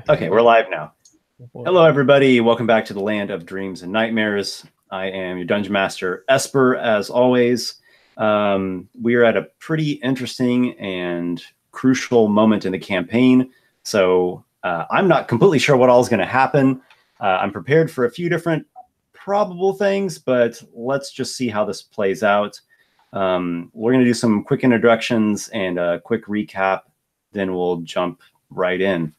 Okay, we're live now. Hello, everybody. Welcome back to the Land of Dreams and Nightmares. I am your Dungeon Master, Esper, as always. We are at a pretty interesting and crucial moment in the campaign. So I'm not completely sure what all is going to happen. I'm prepared for a few different probable things, but let's just see how this plays out. We're going to do some quick introductions and a quick recap. Then we'll jump right in.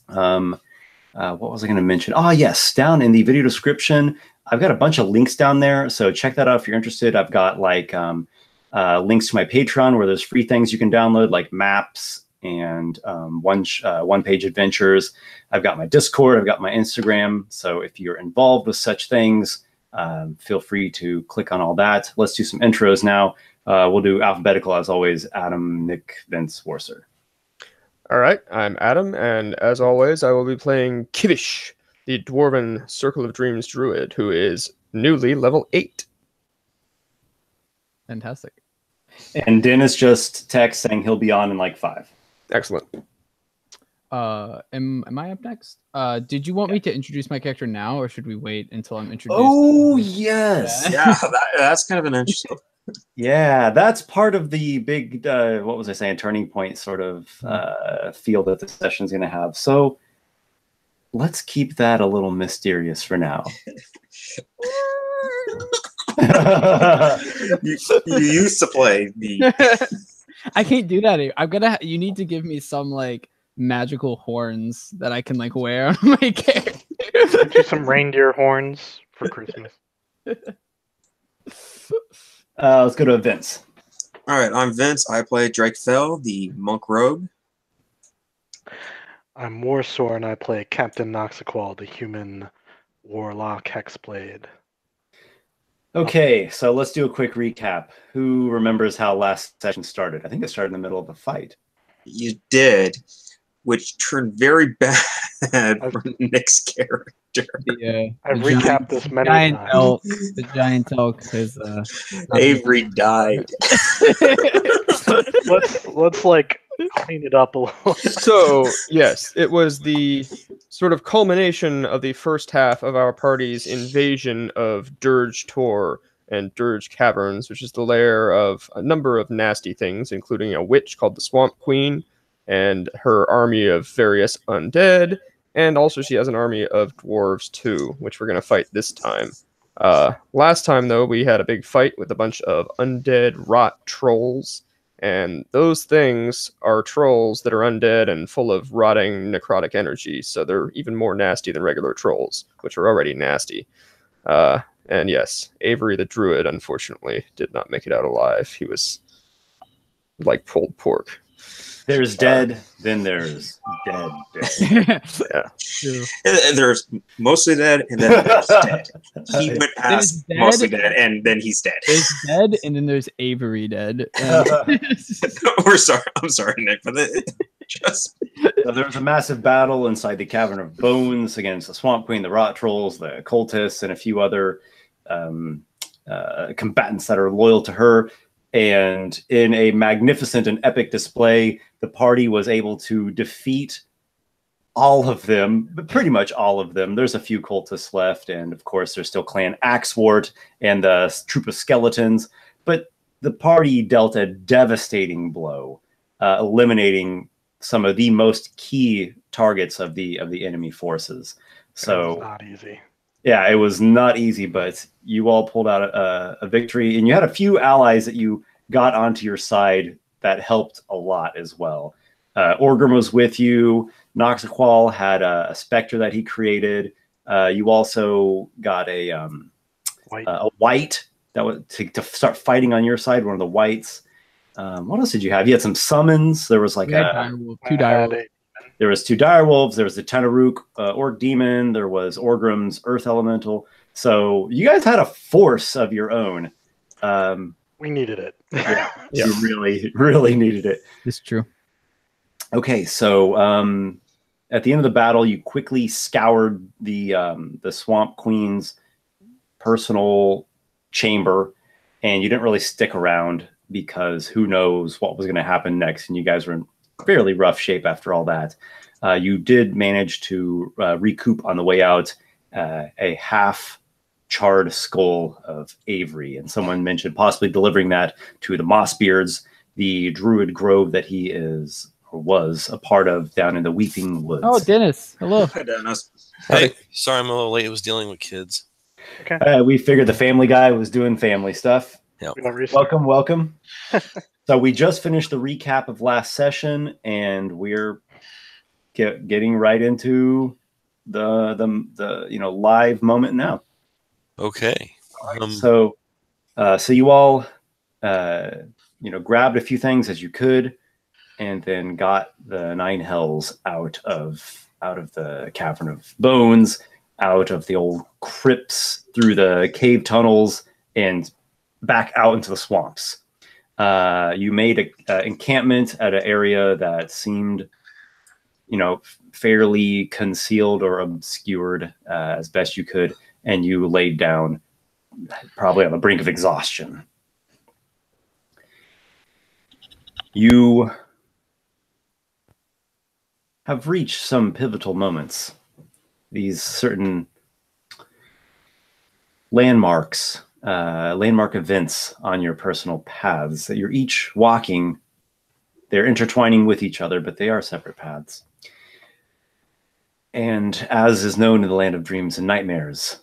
What was I going to mention? Oh, yes. Down in the video description, I've got a bunch of links down there. So check that out if you're interested. I've got like links to my Patreon where there's free things you can download, like maps and one-page adventures. I've got my Discord. I've got my Instagram. So if you're involved with such things, feel free to click on all that. Let's do some intros now. We'll do alphabetical as always. Adam, Nick, Vince, Warsor. All right, I'm Adam, and as always, I will be playing Kivish, the dwarven Circle of Dreams Druid, who is newly level 8. Fantastic. And Dennis just text saying he'll be on in like 5. Excellent. Am I up next? Did you want me to introduce my character now, or should we wait until I'm introduced? Oh, yes. Yeah, that's kind of an interesting. Yeah, that's part of the big, what was I saying, turning point sort of feel that the session's going to have. So let's keep that a little mysterious for now. you used to play the. I can't do that. You need to give me some like magical horns that I can like wear on my character. Do some reindeer horns for Christmas. Let's go to Vince. All right, I'm Vince. I play Drake Fell, the monk rogue. I'm Warsor, and I play Captain Noxiqual, the human warlock hexblade. Okay, so let's do a quick recap. Who remembers how last session started? I think it started in the middle of a fight. You did, which turned very bad for Nick's character. I've recapped this many times. The giant elk is Avery died. let's like clean it up a little. So, yes, it was the sort of culmination of the first half of our party's invasion of Dirge Tor and Dirge Caverns, which is the lair of a number of nasty things, including a witch called the Swamp Queen and her army of various undead. And also she has an army of dwarves too, which we're going to fight this time. Last time, though, we had a big fight with a bunch of undead rot trolls. And those things are trolls that are undead and full of rotting necrotic energy. So they're even more nasty than regular trolls, which are already nasty. And yes, Avery the Druid, unfortunately, did not make it out alive. He was like pulled pork. There's dead, then there's dead. Yeah. There's mostly dead, and then there's dead. He went past mostly dead, and then he's dead. There's dead, and then there's Avery dead. We're sorry. I'm sorry, Nick, but just so there was a massive battle inside the Cavern of Bones against the Swamp Queen, the Rot Trolls, the Cultists, and a few other combatants that are loyal to her. And in a magnificent and epic display, the party was able to defeat all of them, but pretty much all of them. There's a few cultists left, and of course there's still Clan Axewort and the troop of skeletons. But the party dealt a devastating blow, eliminating some of the most key targets of the enemy forces. So it was not easy. Yeah, it was not easy, but you all pulled out a victory, and you had a few allies that you got onto your side that helped a lot as well. Orgrim was with you. Noxiqual had a specter that he created. You also got a white that was to start fighting on your side, one of the whites. What else did you have? You had some summons. There was like two direwolves. There was 2 direwolves. There was the Tenaruk orc demon. There was Orgrim's earth elemental. So you guys had a force of your own. We needed it. Yeah, you really needed it. It's true. Okay, so at the end of the battle, you quickly scoured the Swamp Queen's personal chamber, and you didn't really stick around because who knows what was going to happen next, and you guys were fairly rough shape after all that. You did manage to recoup on the way out a half charred skull of Avery, and someone mentioned possibly delivering that to the Mossbeards, the Druid grove that he is or was a part of down in the Weeping Woods. Oh, Dennis, hello. Hi, Dennis. Hey, sorry I'm a little late. I was dealing with kids. Okay. We figured the family guy was doing family stuff. Yep. Welcome, welcome. So we just finished the recap of last session, and we're getting right into the live moment now. Okay. So you all grabbed a few things as you could, and then got the 9 hells out of the cavern of bones, out of the old crypts, through the cave tunnels, and back out into the swamps. You made an encampment at an area that seemed, fairly concealed or obscured as best you could, and you laid down, probably on the brink of exhaustion. You have reached some pivotal moments. These certain landmark events on your personal paths that you're each walking. They're intertwining with each other, but they are separate paths. And as is known in the land of dreams and nightmares,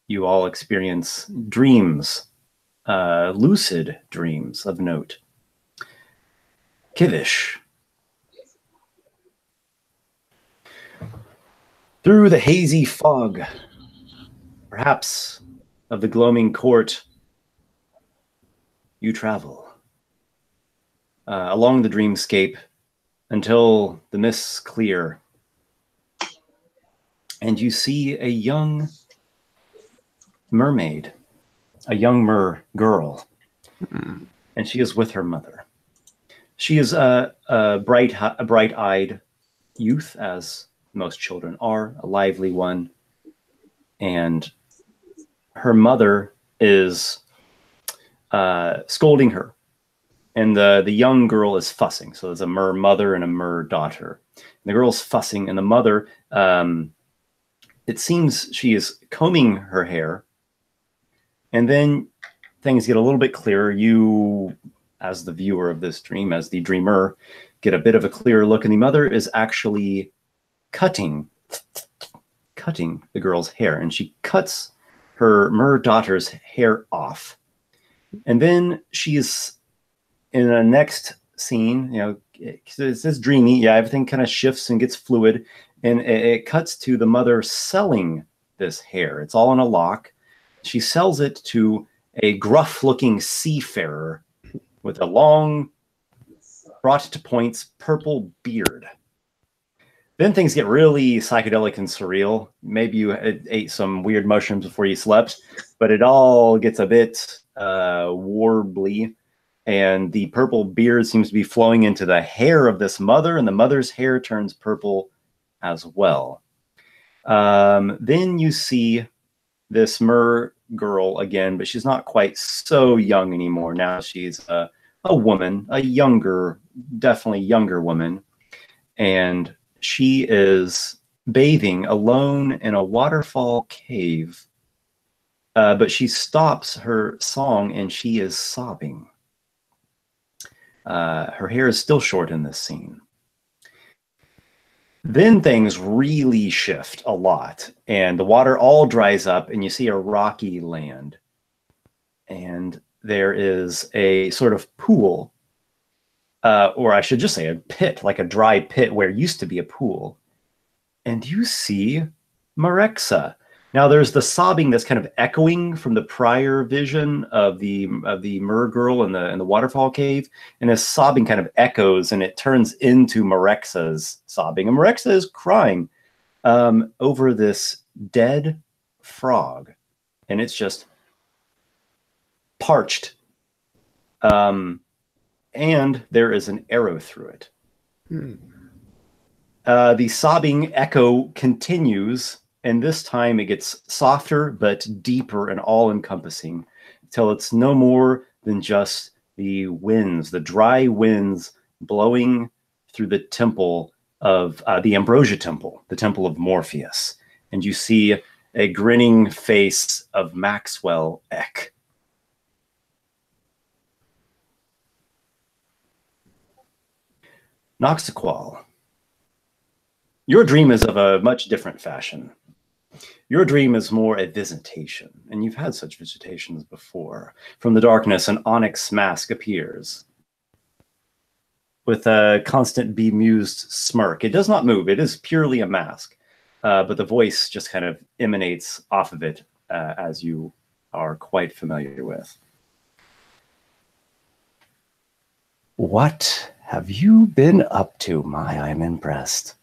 you all experience dreams, lucid dreams of note. Kivish. Through the hazy fog, perhaps of the gloaming court, you travel along the dreamscape until the mists clear, and you see a young mermaid, a young mer girl, and she is with her mother. She is a bright-eyed youth, as most children are, a lively one, and her mother is scolding her, and the young girl is fussing. So there's a mer mother and a mer daughter. And the girl's fussing, and the mother, it seems she is combing her hair, and then things get a little bit clearer. You, as the viewer of this dream, as the dreamer, get a bit of a clearer look, and the mother is actually cutting the girl's hair, and she cuts her mer daughter's hair off. And then she's in a next scene, it's this dreamy, everything kind of shifts and gets fluid, and it cuts to the mother selling this hair. It's all in a lock. She sells it to a gruff-looking seafarer with a long, brought to points, purple beard. Then things get really psychedelic and surreal. Maybe you ate some weird mushrooms before you slept, but it all gets a bit warbly, and the purple beard seems to be flowing into the hair of this mother, and the mother's hair turns purple as well. Then you see this mer girl again, but she's not quite so young anymore. Now she's a woman, definitely younger woman, and she is bathing alone in a waterfall cave, but she stops her song and she is sobbing. Her hair is still short in this scene. Then things really shift a lot, and the water all dries up, and you see a rocky land. And there is a sort of pool, or I should just say a pit, like a dry pit where used to be a pool. And you see Marexa. Now there's the sobbing that's kind of echoing from the prior vision of the mer girl in the waterfall cave, and this sobbing kind of echoes, and it turns into Marexa's sobbing, and Marexa is crying over this dead frog, and it's just parched, and there is an arrow through it. The sobbing echo continues, and this time it gets softer but deeper and all-encompassing, till it's no more than just the winds, the dry winds blowing through the temple of the Ambrosia Temple, the Temple of Morpheus, and you see a grinning face of Maxwell Eck. Noxiqual, your dream is of a much different fashion. Your dream is more a visitation, and you've had such visitations before. From the darkness, an onyx mask appears with a constant bemused smirk. It does not move. It is purely a mask, but the voice just kind of emanates off of it, as you are quite familiar with. What have you been up to, Mai? I'm impressed.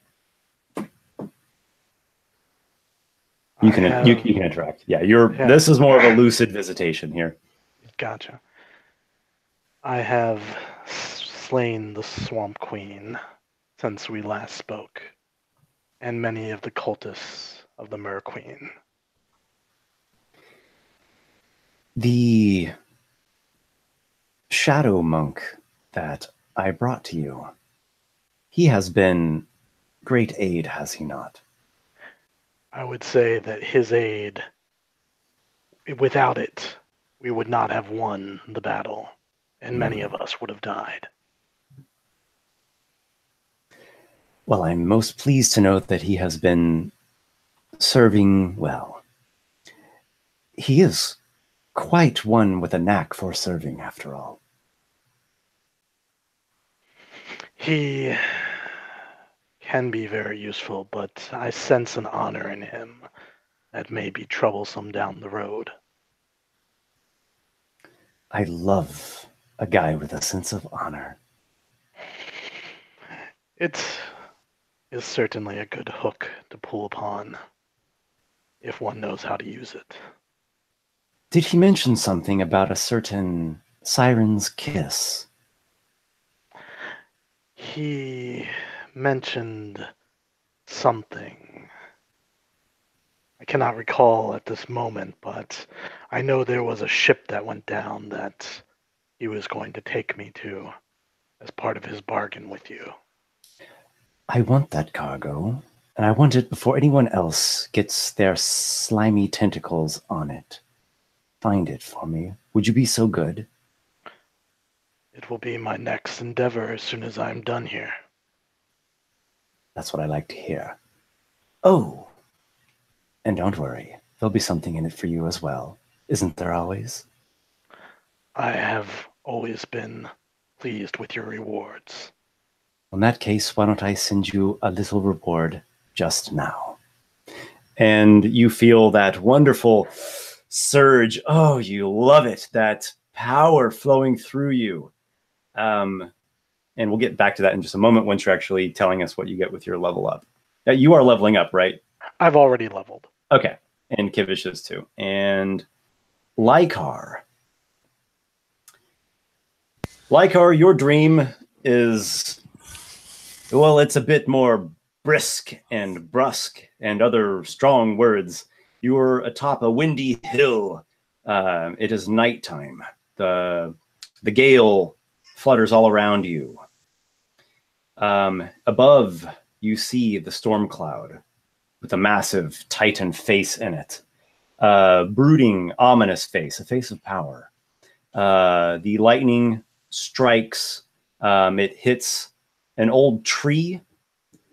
You can interact. Yeah, this is more of a lucid visitation here. Gotcha. I have slain the Swamp Queen since we last spoke, and many of the cultists of the Mer Queen. The shadow monk that I brought to you, he has been great aid, has he not? I would say that his aid, without it, we would not have won the battle, and many of us would have died. Well, I'm most pleased to note that he has been serving well. He is quite one with a knack for serving, after all. He can be very useful, but I sense an honor in him that may be troublesome down the road. I love a guy with a sense of honor. It is certainly a good hook to pull upon, if one knows how to use it. Did he mention something about a certain siren's kiss? He mentioned something. I cannot recall at this moment, but I know there was a ship that went down that he was going to take me to as part of his bargain with you. I want that cargo, and I want it before anyone else gets their slimy tentacles on it. Find it for me. Would you be so good? It will be my next endeavor as soon as I'm done here. That's what I like to hear. Oh, and don't worry. There'll be something in it for you as well. Isn't there always? I have always been pleased with your rewards. In that case, why don't I send you a little reward just now? And you feel that wonderful surge. Oh, you love it. That power flowing through you. And we'll get back to that in just a moment once you're actually telling us what you get with your level up. You are leveling up, right? I've already leveled. Okay. And Kivish is too. And Lykar. Lykar, your dream is, well, it's a bit more brisk and brusque and other strong words. You're atop a windy hill. It is nighttime. The gale flutters all around you. Above, you see the storm cloud with a massive titan face in it. Brooding, ominous face, a face of power. The lightning strikes. It hits an old tree,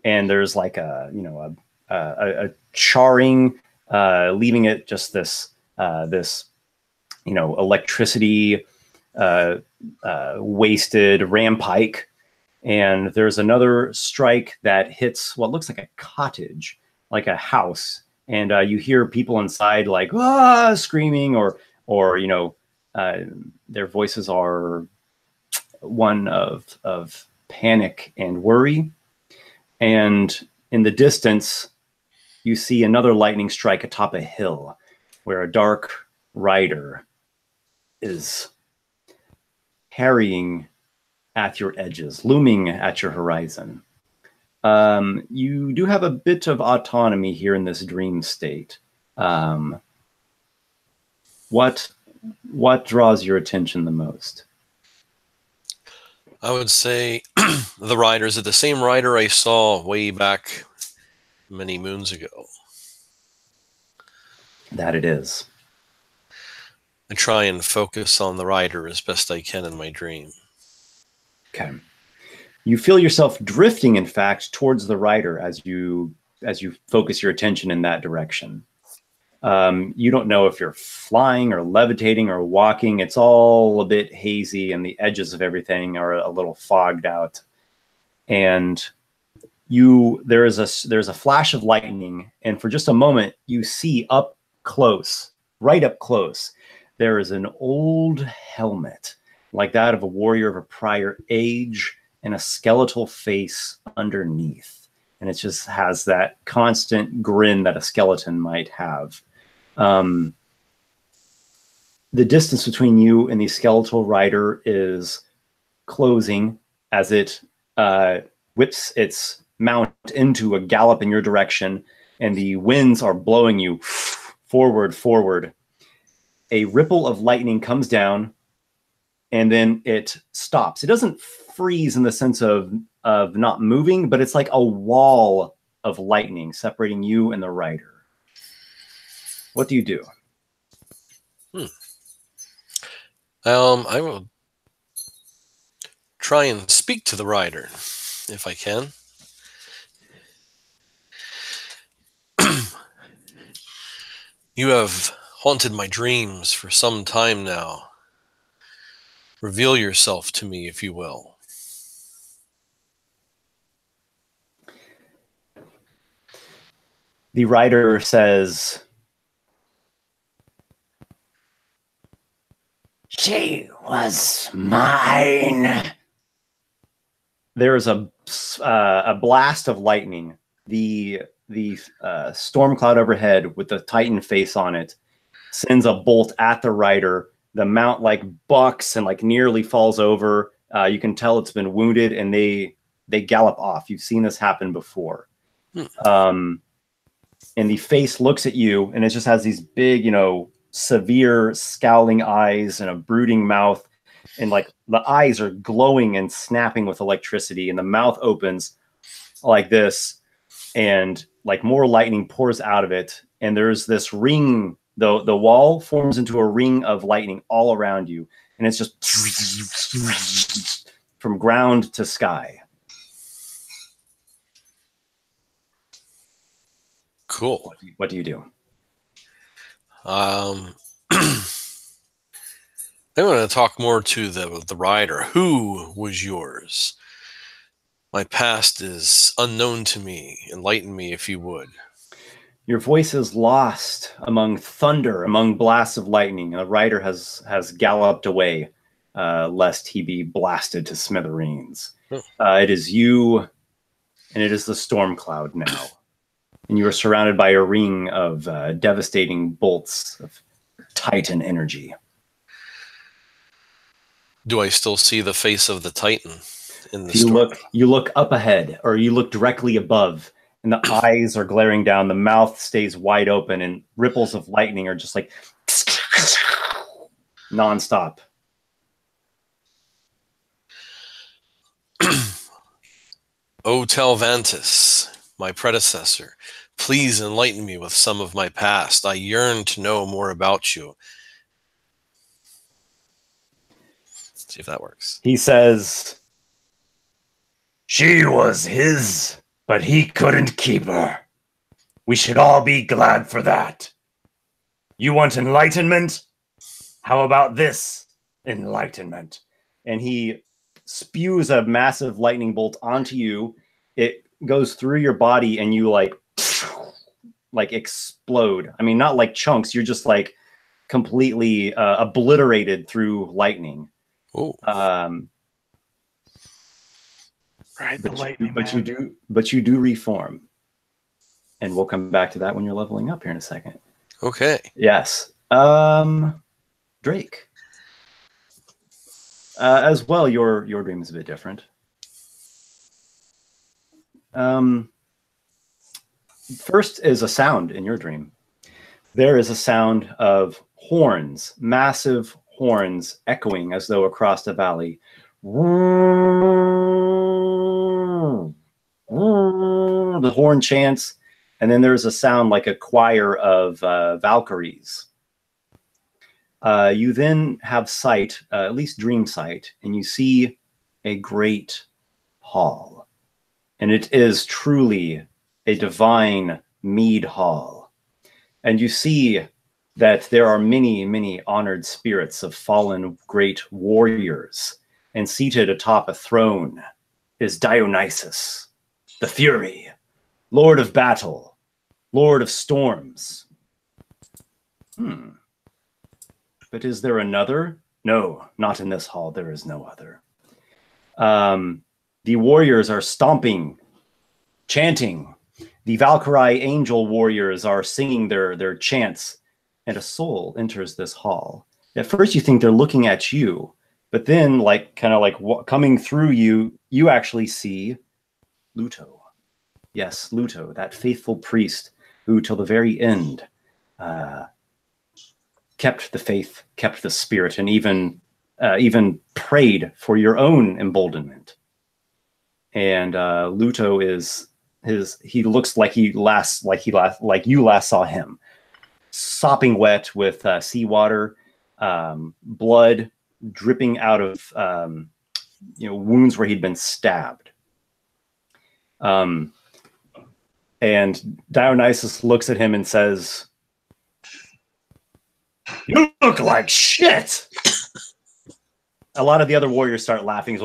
and there's like a charring, leaving it just this electricity wasted rampike. And there's another strike that hits what looks like a cottage, like a house, and you hear people inside like screaming, or their voices are one of panic and worry. And in the distance, you see another lightning strike atop a hill where a dark rider is harrying at your edges, looming at your horizon. You do have a bit of autonomy here in this dream state. What draws your attention the most? I would say the rider. Is it the same rider I saw way back many moons ago? That it is. I try and focus on the rider as best I can in my dream. Okay. You feel yourself drifting, in fact, towards the rider as you focus your attention in that direction. You don't know if you're flying or levitating or walking. It's all a bit hazy, and the edges of everything are a little fogged out. And there's a flash of lightning, and for just a moment, you see up close, right up close, there is an old helmet, like that of a warrior of a prior age, and a skeletal face underneath. And it just has that constant grin that a skeleton might have. The distance between you and the skeletal rider is closing as it whips its mount into a gallop in your direction, and the winds are blowing you forward. A ripple of lightning comes down, and then it stops. It doesn't freeze in the sense of not moving, but it's like a wall of lightning separating you and the rider. What do you do? I will try and speak to the rider, if I can. You have haunted my dreams for some time now. Reveal yourself to me, if you will. The rider says, "She was mine." There is a blast of lightning. The storm cloud overhead with the Titan face on it sends a bolt at the rider. The mount like bucks and like nearly falls over. You can tell it's been wounded, and they gallop off. You've seen this happen before. And the face looks at you, and it just has these big, severe scowling eyes and a brooding mouth, and like the eyes are glowing and snapping with electricity, and the mouth opens like this, and like more lightning pours out of it, and there's this ring. The wall forms into a ring of lightning all around you, and it's just from ground to sky. Cool. What do you do? I want to talk more to the rider. Who was yours? My past is unknown to me. Enlighten me, if you would. Your voice is lost among thunder, among blasts of lightning. The rider has galloped away, lest he be blasted to smithereens. It is you, and it is the storm cloud now. And you are surrounded by a ring of devastating bolts of Titan energy. Do I still see the face of the Titan in the storm? You look up ahead, or you look directly above, and the eyes are glaring down. The mouth stays wide open, and ripples of lightning are just like nonstop. O Telvantis, my predecessor, please enlighten me with some of my past. I yearn to know more about you. Let's see if that works. He says, "She was his, but he couldn't keep her. We should all be glad for that. You want enlightenment? How about this enlightenment?" And he spews a massive lightning bolt onto you. It goes through your body, and you like explode. I mean, not like chunks. You're just like completely obliterated through lightning. Oh. Right, but you do reform, and we'll come back to that when you're leveling up here in a second. Okay. Yes. Drake. As well, your dream is a bit different. First is a sound in your dream. There is a sound of horns, massive horns echoing as though across the valley, The horn chants, and then there's a sound like a choir of Valkyries. You then have sight, at least dream sight, and you see a great hall. And it is truly a divine mead hall. And you see that there are many, many honored spirits of fallen great warriors. And seated atop a throne is Dionysus, the Fury, Lord of Battle, Lord of Storms. But is there another? No, not in this hall. There is no other. The warriors are stomping, chanting. The Valkyrie angel warriors are singing their chants, and a soul enters this hall. At first you think they're looking at you, but then coming through you, you actually see Luto. Yes, Luto, that faithful priest who till the very end kept the faith, kept the spirit, and even prayed for your own emboldenment. And Luto he looks like you last saw him, sopping wet with seawater, blood dripping out of wounds where he'd been stabbed. And Dionysus looks at him and says, "You look like shit." A lot of the other warriors start laughing.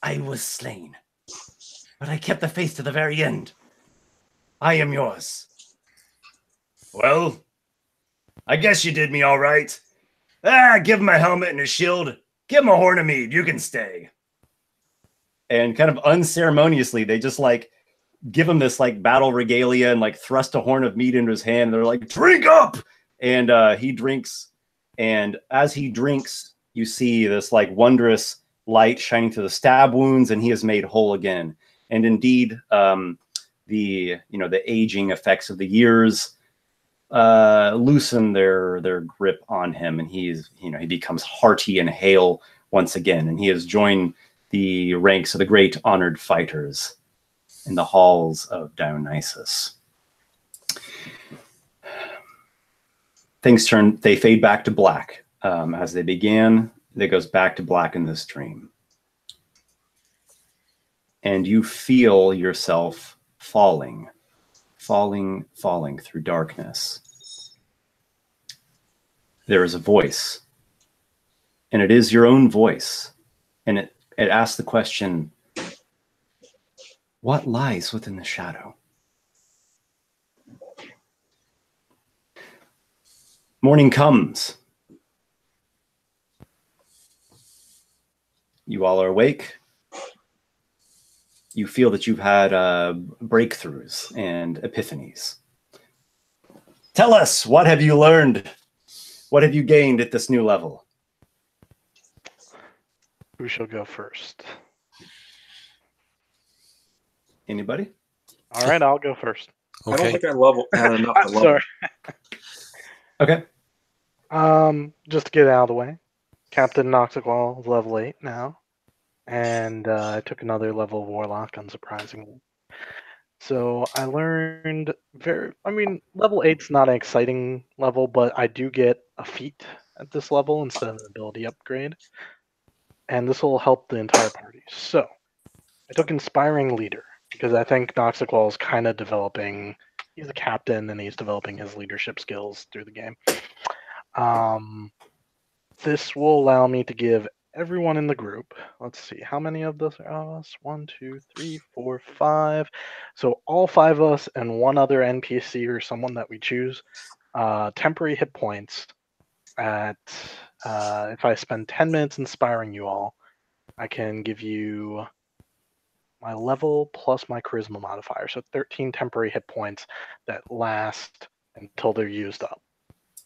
I was slain, but I kept the faith to the very end. I am yours. Well, I guess you did me all right. Give him a helmet and a shield. Give him a horn of mead. You can stay. And kind of unceremoniously, they just give him this battle regalia and thrust a horn of mead into his hand. And they're like, drink up. And he drinks. And as he drinks, you see this wondrous light shining through the stab wounds, and he is made whole again. And indeed, the aging effects of the years loosen their grip on him, and he becomes hearty and hale once again, and he has joined the ranks of the great honored fighters in the halls of Dionysus. They fade back to black. As they began, it goes back to black in this dream. And you feel yourself falling through darkness. There is a voice, and it is your own voice. And it asks the question, what lies within the shadow? Morning comes. You all are awake. You feel that you've had breakthroughs and epiphanies. Tell us, what have you learned? What have you gained at this new level? Who shall go first? Anybody? All right, I'll go first. Okay. I don't think I had enough to level. Sorry. Okay. Just to get it out of the way, Captain Noxiqual is level 8 now, and I took another level of Warlock, unsurprisingly. So I learned level 8's not an exciting level, but I do get a feat at this level instead of an ability upgrade, and this will help the entire party. So I took Inspiring Leader, because I think Noxiqual is kind of developing. He's a captain, and he's developing his leadership skills through the game. This will allow me to give everyone in the group, let's see, how many of us are us? 1, 2, 3, 4, 5. So all 5 of us and one other NPC or someone that we choose, temporary hit points at, if I spend 10 minutes inspiring you all, I can give you my level plus my charisma modifier. So 13 temporary hit points that last until they're used up.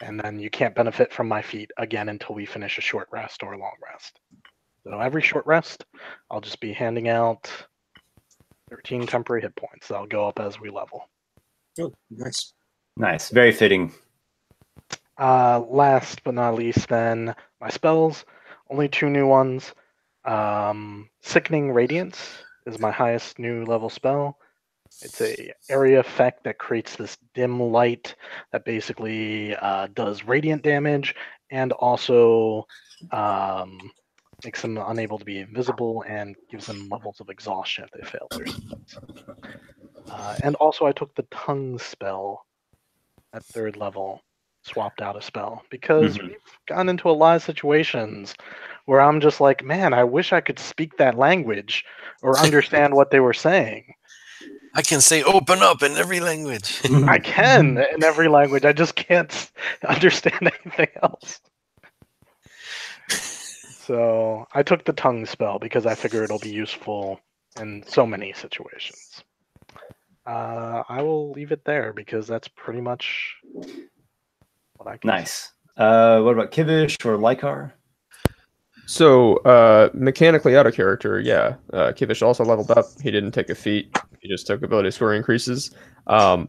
And then you can't benefit from my feat again until we finish a short rest or a long rest. So every short rest, I'll just be handing out 13 temporary hit points. That'll go up as we level. Oh, nice. Nice. Very fitting. Last but not least, then my spells. Only 2 new ones. Sickening Radiance is my highest new level spell. It's a area effect that creates this dim light that basically does radiant damage and also makes them unable to be invisible and gives them levels of exhaustion if they fail their spells. And also I took the Tongue spell at 3rd level, swapped out a spell, because we've gotten into a lot of situations where I'm just like, man, I wish I could speak that language or understand what they were saying. I can say open up in every language. I can in every language. I just can't understand anything else. So I took the Tongue spell because I figure it'll be useful in so many situations. I will leave it there because that's pretty much what I can say. Nice. What about Kivish or Lykar? So, mechanically out of character, yeah. Kivish also leveled up. He didn't take a feat. He just took ability score increases. And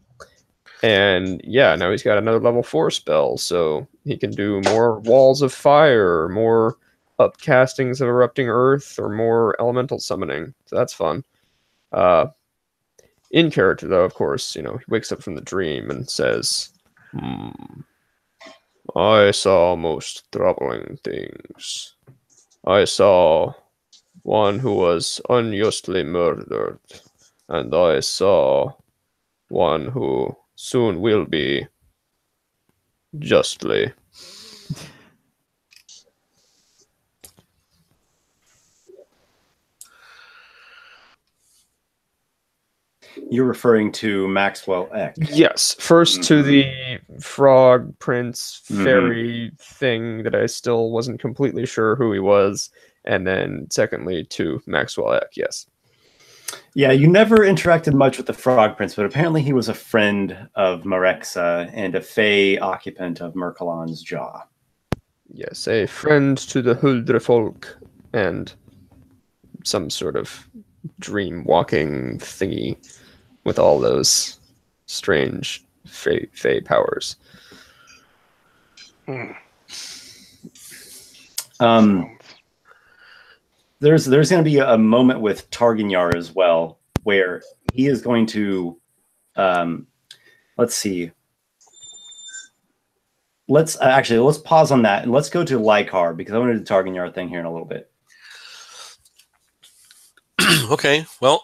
yeah, now he's got another level 4 spell, so he can do more Walls of Fire, more upcastings of Erupting Earth, or more elemental summoning. So that's fun. In character, though, of course, he wakes up from the dream and says, I saw most troubling things. I saw one who was unjustly murdered, and I saw one who soon will be justly. You're referring to Maxwell Eck. Yes, first to the frog prince fairy thing that I still wasn't completely sure who he was, and then secondly to Maxwell Eck, yes. Yeah, you never interacted much with the frog prince, but apparently he was a friend of Marexa and a fey occupant of Merkalon's jaw. Yes, a friend to the Huldre folk and some sort of dream walking thingy with all those strange fey powers. There's going to be a moment with Targanyar as well, where he is going to, let's see. Let's pause on that and let's go to Lykar because I want to do the Targanyar thing here in a little bit. Okay, well,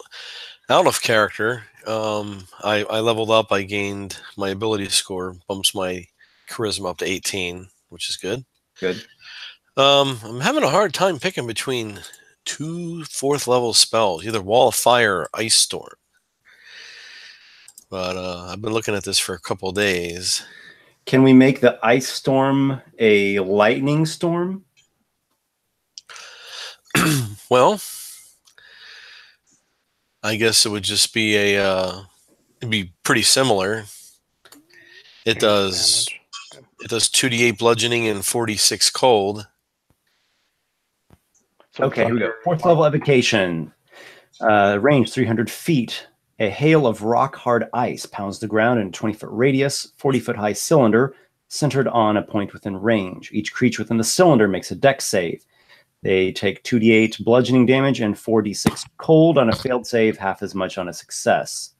out of character, I leveled up. I gained my ability score, bumps my charisma up to 18, which is good. Good. I'm having a hard time picking between 2 4th level spells, either Wall of Fire or Ice Storm. But I've been looking at this for a couple of days. Can we make the Ice Storm a Lightning Storm? Well, I guess it would just be it'd be pretty similar. It does 2d8 bludgeoning and 46 cold. Okay, here we go. 4th level evocation. Range 300 feet. A hail of rock-hard ice pounds the ground in a 20-foot radius, 40-foot-high cylinder centered on a point within range. Each creature within the cylinder makes a dex save. They take 2d8 bludgeoning damage and 4d6 cold on a failed save, half as much on a success.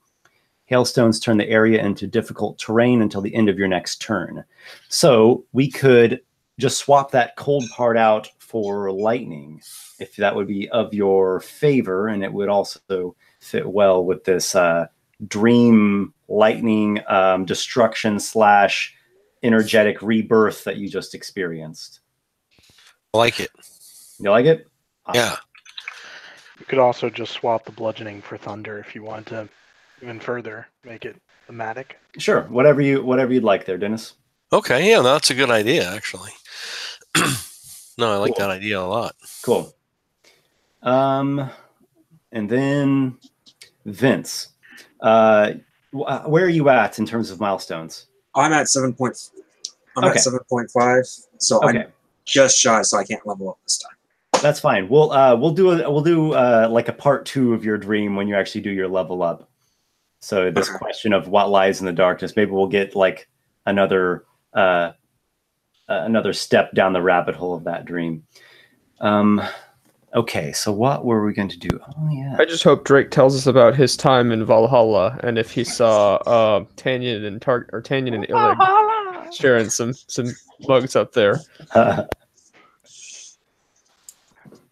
Hailstones turn the area into difficult terrain until the end of your next turn. So we could just swap that cold part out for lightning, if that would be of your favor, and it would also fit well with this dream lightning destruction / energetic rebirth that you just experienced. I like it. You like it? Yeah. You could also just swap the bludgeoning for thunder if you want to even further make it thematic. Sure, whatever you'd like there, Dennis. Okay, yeah, no, that's a good idea, actually. No, I like that idea a lot. Cool. And then Vince, where are you at in terms of milestones? I'm at 7.5, so I'm just shy, so I can't level up this time. That's fine. We'll do like a part 2 of your dream when you actually do your level up. So this question of what lies in the darkness, maybe we'll get like another another step down the rabbit hole of that dream. Okay, so what were we going to do? Oh yeah. I just hope Drake tells us about his time in Valhalla and if he saw Tanyan and Tanyan and Illig sharing some bugs up there.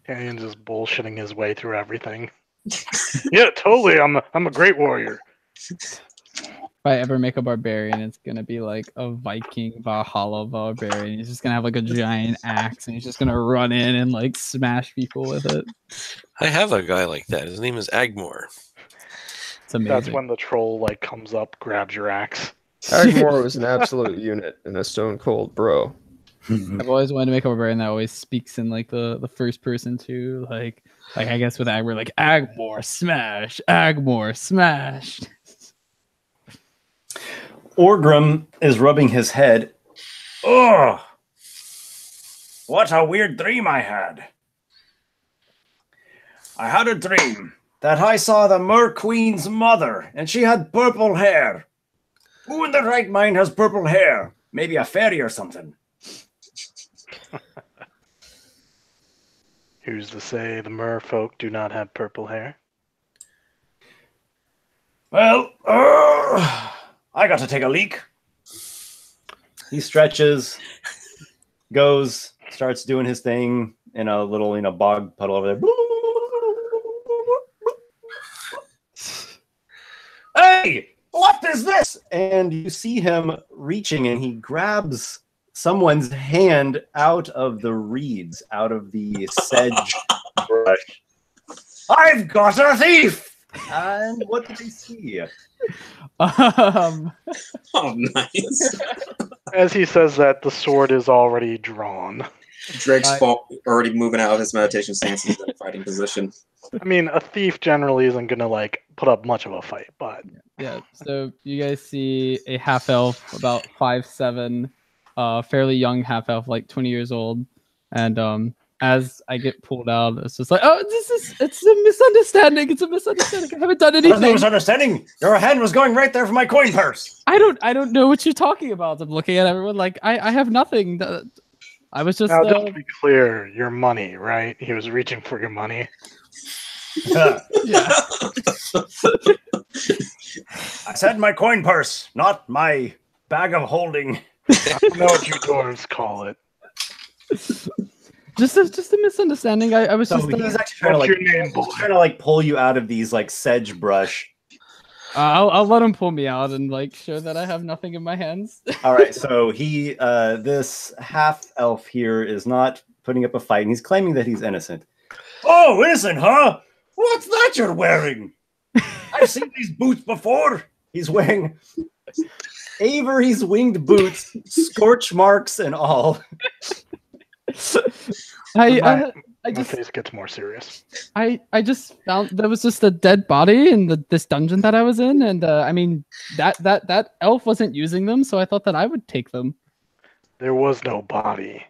Tanyan's just bullshitting his way through everything. Yeah, totally. I'm a great warrior. If I ever make a barbarian, it's gonna be like a Viking Valhalla barbarian. He's just gonna have like a giant axe, and he's just gonna run in and like smash people with it. I have a guy like that. His name is Agmore. It's amazing. That's when the troll like comes up, grabs your axe. Agmore was an absolute unit and a stone cold bro. I've always wanted to make a barbarian that always speaks in like the first person too, like I guess with Agmore, like Agmore smash, Agmore smash. Orgrim is rubbing his head. Oh, what a weird dream I had. I had a dream that I saw the Mer Queen's mother, and she had purple hair. Who in their right mind has purple hair? Maybe a fairy or something. Who's to say the Mer folk do not have purple hair? Well, I got to take a leak. He stretches, goes, starts doing his thing in a little, bog puddle over there. Hey, what is this? And you see him reaching, and he grabs someone's hand out of the reeds, out of the sedge brush. I've got a thief! And what did he see? Oh, nice. As he says that, the sword is already drawn. Drake's already moving out of his meditation stance into the fighting position. I mean, a thief generally isn't going to, like, put up much of a fight, but... Yeah, so you guys see a half-elf, about 5'7", fairly young half-elf, like 20 years old, and as I get pulled out, it's just like, oh, it's a misunderstanding. It's a misunderstanding. I haven't done anything. There's no misunderstanding. Your hand was going right there for my coin purse. I don't know what you're talking about. I'm looking at everyone like I have nothing. I was just. Now, just to be clear, your money, right? He was reaching for your money. Yeah. I said my coin purse, not my bag of holding. I don't know what you dwarves call it. Just a misunderstanding. I was just. He's actually trying to like pull you out of these like sedge brush. I'll let him pull me out and like show that I have nothing in my hands. All right, so he this half elf here is not putting up a fight, and he's claiming that he's innocent. Oh, innocent, huh? What's that you're wearing? I've seen these boots before. He's wearing Avery's winged boots, scorch marks and all. My face gets more serious. I just found there was just a dead body in this dungeon that I was in, and I mean that elf wasn't using them, so I thought that I would take them. There was no body.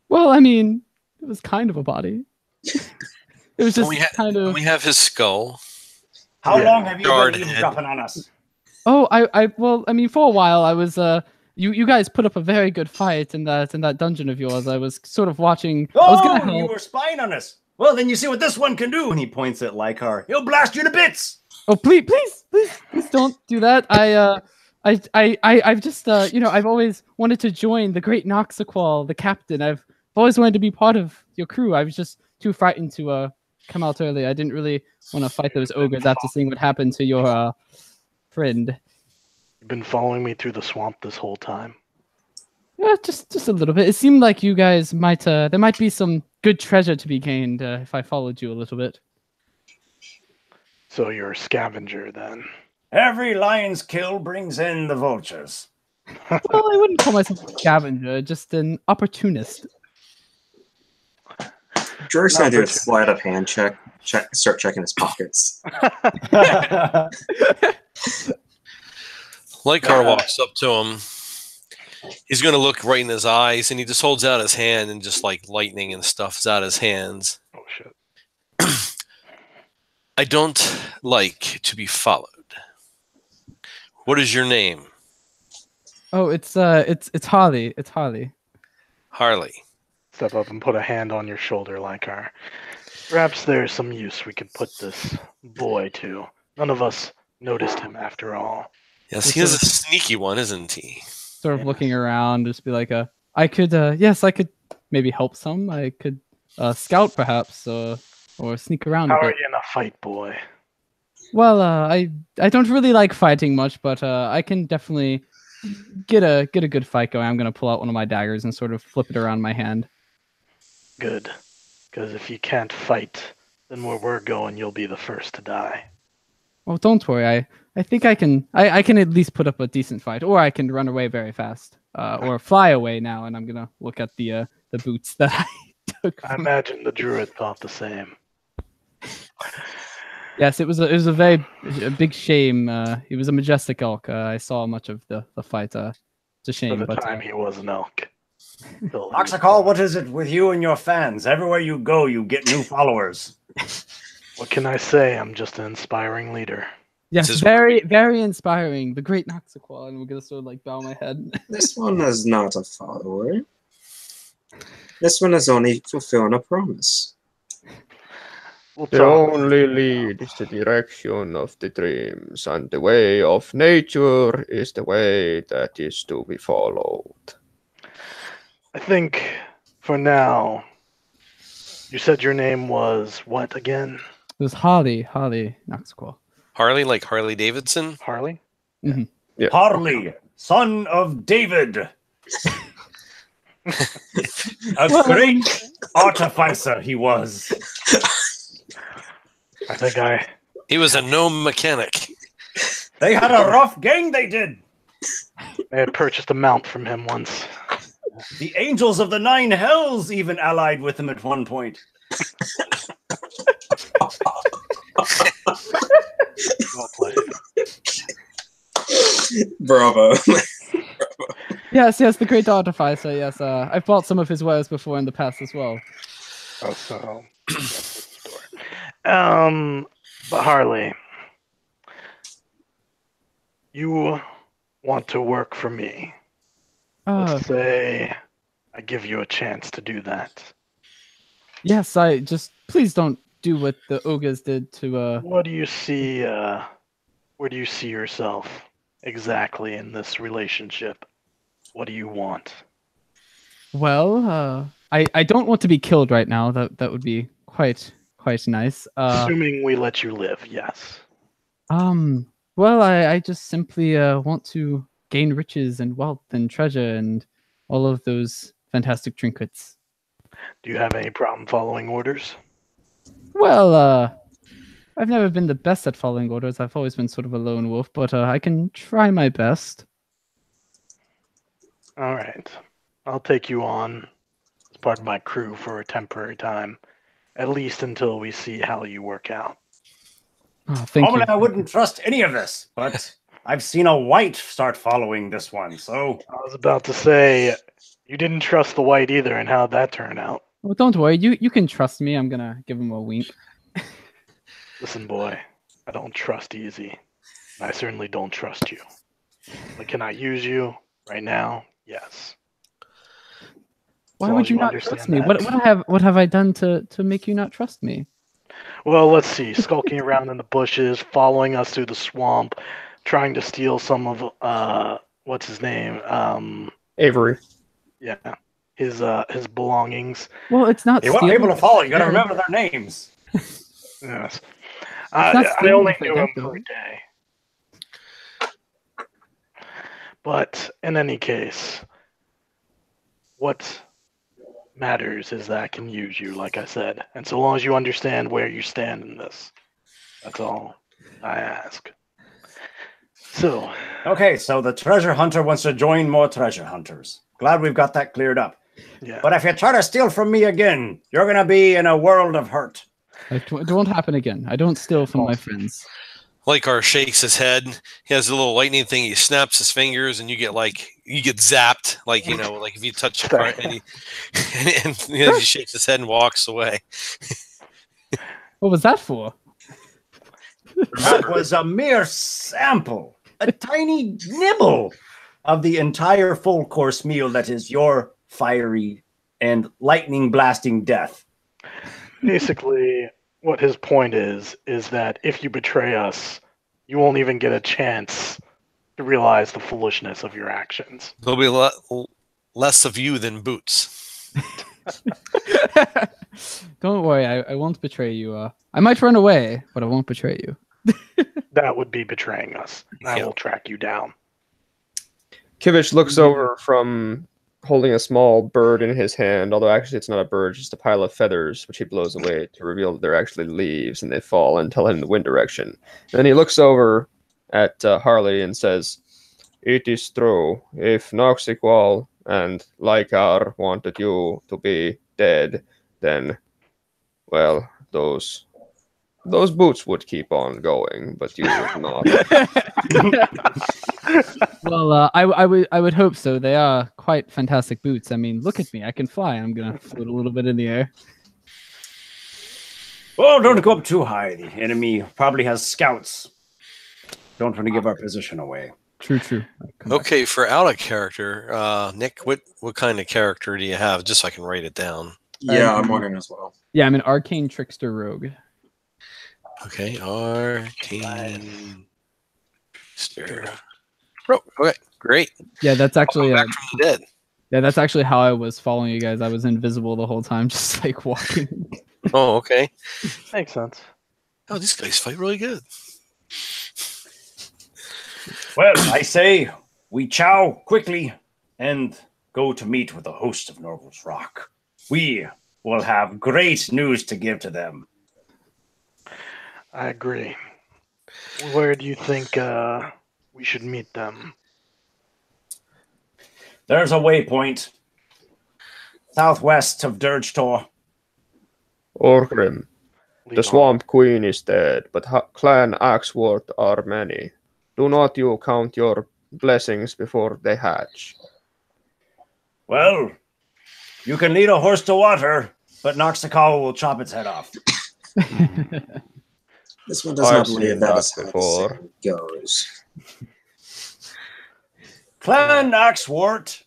Well, I mean, it was kind of a body. It was just kind of. We have his skull. How long have you been eavesdropping on us? Oh, well, I mean, for a while I was You guys put up a very good fight in that dungeon of yours. I was sort of watching. Oh, I was gonna help. You were spying on us. Well, then you see what this one can do. And he points at Lykar. He'll blast you to bits. Oh, please don't do that. I've just I've always wanted to join the great Noxiqual, the captain. I've always wanted to be part of your crew. I was just too frightened to come out early. I didn't really want to fight those ogres after seeing what happened to your friend. You've been following me through the swamp this whole time. Yeah, just a little bit. It seemed like you guys might there might be some good treasure to be gained if I followed you a little bit. So you're a scavenger then. Every lion's kill brings in the vultures. Well, I wouldn't call myself a scavenger, just an opportunist. George's gonna do a sleight of hand check. Start checking his pockets. Lykar walks up to him. He's going to look right in his eyes, and he just holds out his hand, and just like lightning and stuff is out his hands. Oh, shit. I don't like to be followed. What is your name? Oh, it's Harley. It's Harley. Harley. Step up and put a hand on your shoulder, Lykar. Perhaps there's some use we could put this boy to. None of us noticed him after all. Yes, he is a sneaky one, isn't he? Sort of looking around, just be like, I could, yes, I could maybe help some. I could scout perhaps, or sneak around How a bit. are you in a fight, boy? Well, I don't really like fighting much, but I can definitely get a good fight going. I'm gonna pull out one of my daggers and sort of flip it around my hand. Good. Because if you can't fight, then where we're going, you'll be the first to die. Well, don't worry. I think I can at least put up a decent fight, or I can run away very fast, or fly away now. And I'm gonna look at the boots that I took. I imagine the Druid thought the same. Yes, it was a very big shame. He was a majestic elk. I saw much of the fight. It's a shame. For the but time he was an elk. Noxiqual, what is it with you and your fans? Everywhere you go, you get new followers. What can I say? I'm just an inspiring leader. Yes, This is- very, very inspiring. The great Noxiqual, and we're gonna sort of like bow my head. This one is not a follower. This one is only fulfilling a promise. We'll The talk. only lead is the direction of the dreams, and the way of nature is the way that is to be followed. I think for now, you said your name was what again? It was Harley Noxiqual. Harley, like Harley Davidson? Harley? Harley, son of David. A great artificer he was. I think He was a gnome mechanic. They had a rough gang, they did. I had purchased a mount from him once. The angels of the nine hells even allied with him at one point. Well played. Bravo. Yes, the great artificer. Yes, I've bought some of his wares before in the past as well. Oh, so. But Harley, you want to work for me. Let's say I give you a chance to do that. Yes, please don't do what the ogres did to. What do you see? Where do you see yourself exactly in this relationship? What do you want? Well, I don't want to be killed right now. That would be quite nice. Assuming we let you live, yes. Well, I just simply want to gain riches and wealth and treasure and all of those fantastic trinkets. Do you have any problem following orders? Well, I've never been the best at following orders. I've always been sort of a lone wolf, but I can try my best. All right. I'll take you on as part of my crew for a temporary time, at least until we see how you work out. Oh, thank Normally, you. I wouldn't trust any of this, but I've seen a white start following this one, so... I was about to say, you didn't trust the white either, and how'd that turn out? Well, don't worry. You can trust me. I'm gonna give him a wink. Listen, boy, I don't trust easy. And I certainly don't trust you. But can I use you right now? Yes. Why long would as you you not understand trust me? that. What have I done to make you not trust me? Well, let's see. Skulking around in the bushes, following us through the swamp, trying to steal some of what's his name? Avery. Yeah, his belongings. Well, it's not. They weren't stealing. able to follow. You gotta remember their names. Yes. not I stealing only if I knew don't him do for a it. day. But in any case, what matters is that I can use you, like I said. And so long as you understand where you stand in this, that's all I ask. So, Okay, so the treasure hunter wants to join more treasure hunters. Glad we've got that cleared up. yeah. But if you try to steal from me again, you're gonna be in a world of hurt. It won't happen again. I don't steal from my friends. Lykar shakes his head. He has a little lightning thing. He snaps his fingers, and you get zapped, like like if you touch a car, and he shakes his head and walks away. What was that for? That was a mere sample, a tiny nibble. of the entire full course meal that is your fiery and lightning blasting death. Basically, what his point is that if you betray us, you won't even get a chance to realize the foolishness of your actions. There'll be less of you than Boots. Don't worry, I won't betray you. I might run away, but I won't betray you. That would be betraying us. I Yeah. will track you down. Kivish looks over from holding a small bird in his hand, although actually it's not a bird, just a pile of feathers, which he blows away to reveal that they're actually leaves, and they fall and tell him the wind direction. And then he looks over at Harley and says, "It is true. If Noxiqual and Lykar wanted you to be dead, then, well, those boots would keep on going, but you would not." Well, I would hope so. They are quite fantastic boots. I mean, look at me. I can fly. I'm gonna float a little bit in the air. Oh, don't go up too high. The enemy probably has scouts. Don't want to give our position away. True. Okay, for out of character, Nick, what kind of character do you have? Just so I can write it down. Yeah, I'm wondering as well. Yeah, I'm an Arcane Trickster Rogue. Okay, Arcane Trickster. Oh, okay, great. Yeah, that's actually Back from the dead. yeah, that's actually how I was following you guys. I was invisible the whole time, just like walking. Oh, okay. Makes sense. Oh, these guys fight really good. Well, I say we chow quickly and go to meet with the host of Norval's Rock. We will have great news to give to them. I agree. Where do you think we should meet them? There's a waypoint southwest of Dirge. Orgrim, the Leave Swamp Queen is dead, but Clan Axworth are many. Do not you count your blessings before they hatch. Well, you can lead a horse to water, but Noxiqual will chop its head off. This one does I've not believe seen that that is how the before. saying goes. Clan Axworth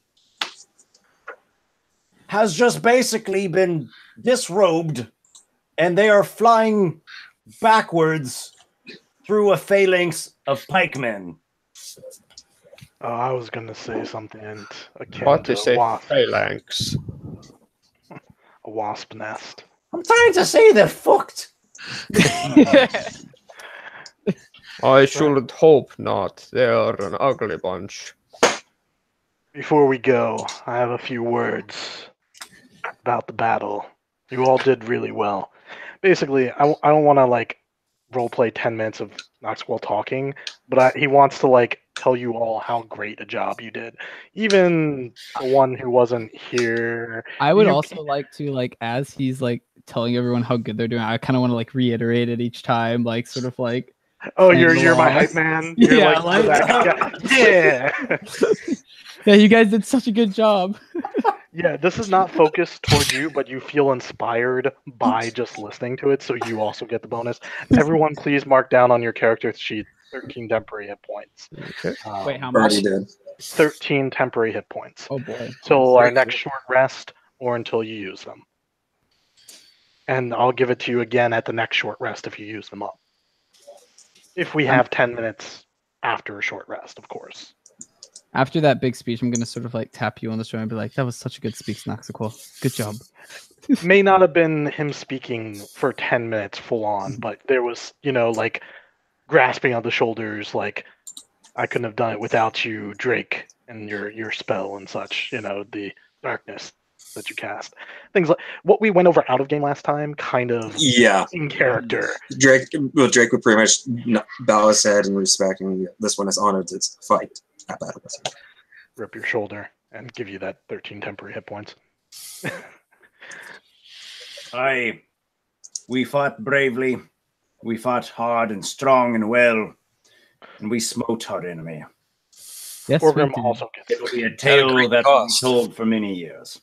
has just basically been disrobed, and they are flying backwards through a phalanx of pikemen. Oh, I was going to say something akin What to is a a phalanx? wasp nest. I'm trying to say they're fucked. I should hope not. They are an ugly bunch. Before we go, I have a few words about the battle. You all did really well. Basically, I don't want to like roleplay 10 minutes of Noxiqual talking, but he wants to like tell you all how great a job you did. Even the one who wasn't here. I would also like to, like, as he's like telling everyone how good they're doing, I kind of want to like reiterate it each time, like sort of like. Oh, playing you're my along. hype man. You're Yeah, like that guy. Yeah. Yeah, you guys did such a good job. Yeah, this is not focused towards you, but you feel inspired by just listening to it, so you also get the bonus. Everyone, please mark down on your character sheet 13 temporary hit points. Okay. Wait, how much? Already did. 13 temporary hit points. Oh boy. Till our next short rest, or until you use them. And I'll give it to you again at the next short rest if you use them up. If we have 10 minutes after a short rest, of course. After that big speech, I'm gonna sort of like tap you on the shoulder and be like, "That was such a good speech, Noxiqual. Good job." May not have been him speaking for 10 minutes full on, but there was, like grasping on the shoulders, like I couldn't have done it without you, Drake, and your spell and such, the darkness that you cast. Things like what we went over out of game last time, kind of Yeah. in character. Drake would pretty much bow his head in respect, and this one is honored to fight at battle. Rip your shoulder and give you that 13 temporary hit points. Aye, we fought bravely. We fought hard and strong and well, and we smote our enemy. Yes, we Orgrim did. also gets It will be a tale great that will be cost. told for many years,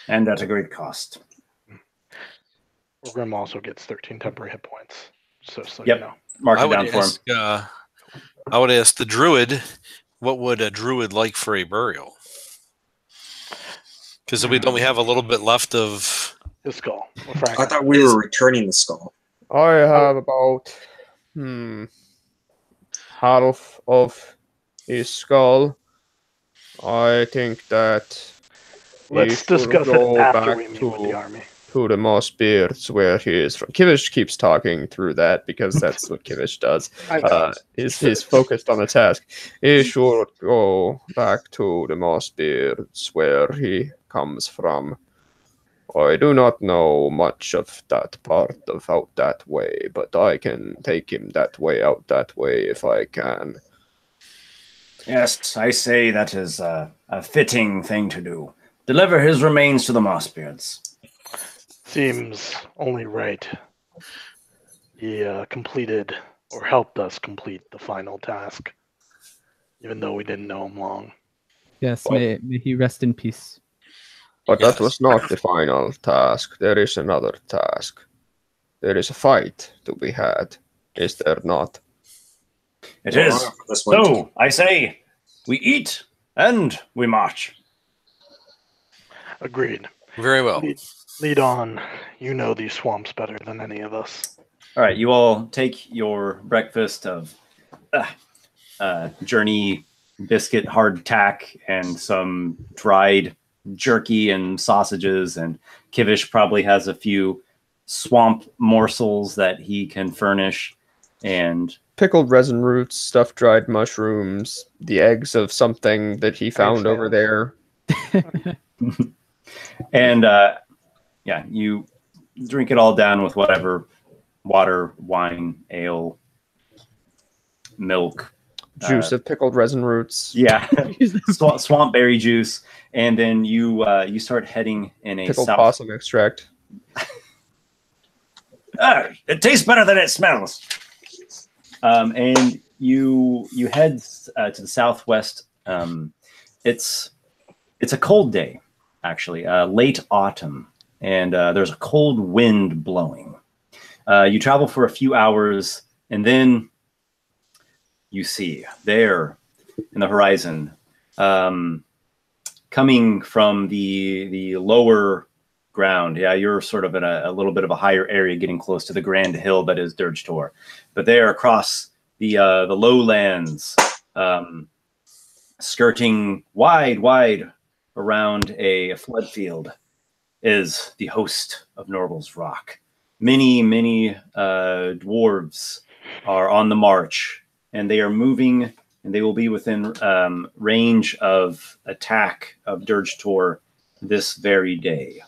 and at a great cost. Orgrim also gets 13 temporary hit points. So Yep. you know. Mark I it would down for him. ask. I would ask the Druid what would a druid like for a burial? Because don't we have a little bit left of The skull. I thought we were returning the skull. I have about half of his skull. I think that Let's discuss it after we meet with the army. To the Mossbeards, where he is from. Kivish keeps talking through that because that's what Kivish does. He's focused on the task. He should go back to the Mossbeards, where he comes from. I do not know much of that part of out that way, but I can take him that way, out that way, if I can. Yes, I say that is a fitting thing to do. Deliver his remains to the Mossbeards. Seems only right. He completed, or helped us complete, the final task, even though we didn't know him long. Yes, may he rest in peace. But that was not the final task. There is another task. There is a fight to be had. Is there not? It is. So, I say, we eat and we march. Agreed. Very well. Lead on. You know these swamps better than any of us. All right, you all take your breakfast of journey biscuit hardtack and some dried jerky and sausages, and Kivish probably has a few swamp morsels that he can furnish, and pickled resin roots, stuffed dried mushrooms, the eggs of something that he found over there. And yeah, you drink it all down with whatever water, wine, ale, milk, juice of pickled resin roots. Yeah, swamp berry juice, and then you start heading in a pickled possum extract. It tastes better than it smells. And you head to the southwest. It's a cold day, actually, late autumn, and there's a cold wind blowing. You travel for a few hours, and then you see there in the horizon, coming from the lower ground. Yeah, you're sort of in a little bit of a higher area, getting close to the grand hill that is Dirge Tor. But there, across the lowlands, skirting wide around a flood field, is the host of Norval's Rock. Many dwarves are on the march, and they are moving, and they will be within range of attack of Dirge Tor this very day.